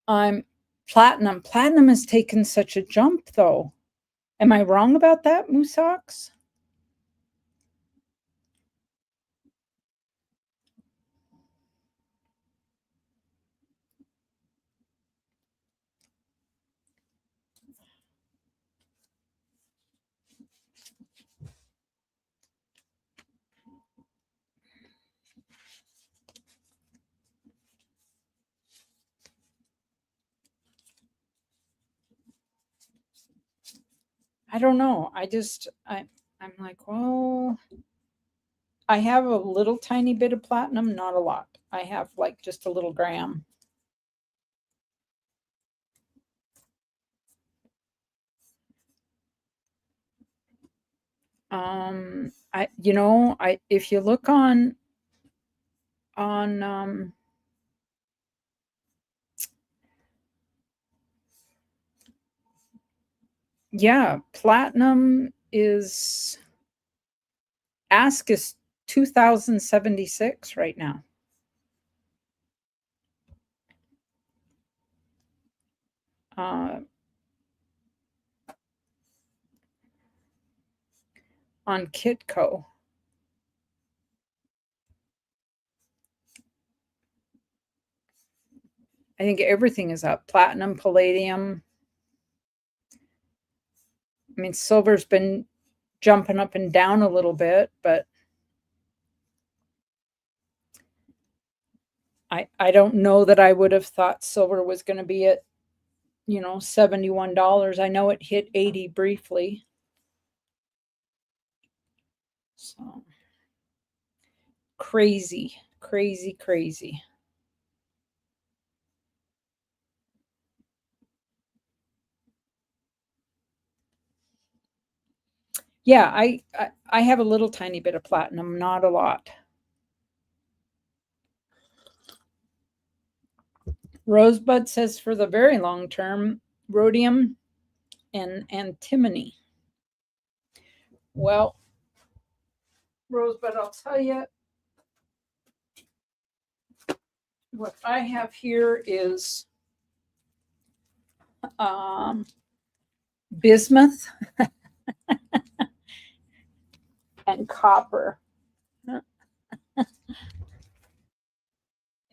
platinum. Platinum has taken such a jump, though. Am I wrong about that, Moosox? I don't know. I'm like, well, I have a little tiny bit of platinum, not a lot. I have like just a little gram. If you look on yeah, platinum is ask is 2076 right now. On Kitco. I think everything is up. Platinum, palladium. I mean, silver's been jumping up and down a little bit, but I don't know that I would have thought silver was going to be at, you know, $71. I know it hit 80 briefly. So crazy, crazy, crazy. Yeah, I have a little tiny bit of platinum, not a lot. Rosebud says for the very long term, rhodium and antimony. Well, Rosebud, I'll tell you, what I have here is bismuth and copper.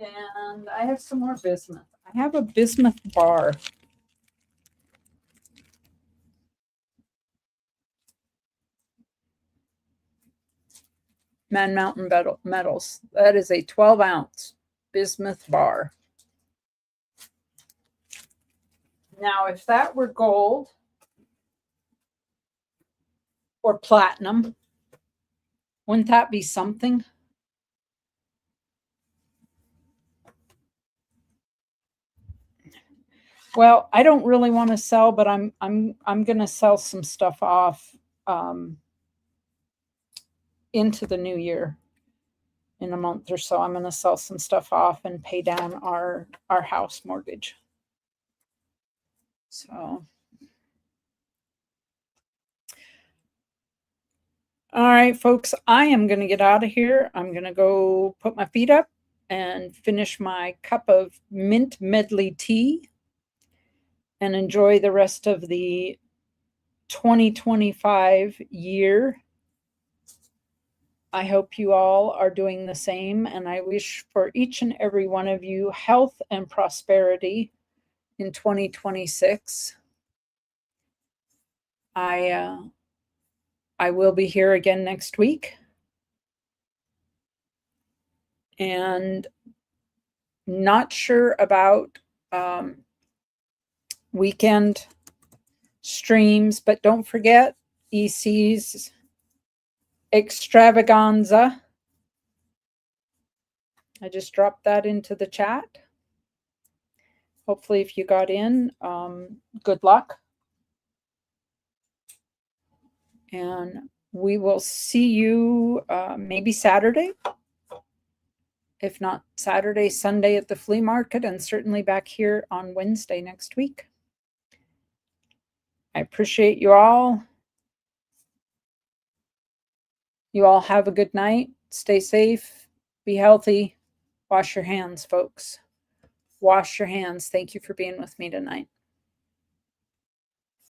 And I have some more bismuth. I have a bismuth bar. Man Mountain Metals. That is a 12-ounce bismuth bar. Now, if that were gold or platinum, wouldn't that be something? Well, I don't really want to sell, but I'm going to sell some stuff off into the new year. In a month or so, I'm going to sell some stuff off and pay down our house mortgage. So, all right, folks, I am going to get out of here. I'm going to go put my feet up and finish my cup of mint medley tea and enjoy the rest of the 2025 year. I hope you all are doing the same, and I wish for each and every one of you health and prosperity in 2026. I will be here again next week, and not sure about weekend streams, but don't forget EC's extravaganza. I just dropped that into the chat. Hopefully, if you got in, good luck. And we will see you maybe Saturday. If not Saturday, Sunday at the flea market, and certainly back here on Wednesday next week. I appreciate you all. You all have a good night. Stay safe. Be healthy. Wash your hands, folks. Wash your hands. Thank you for being with me tonight.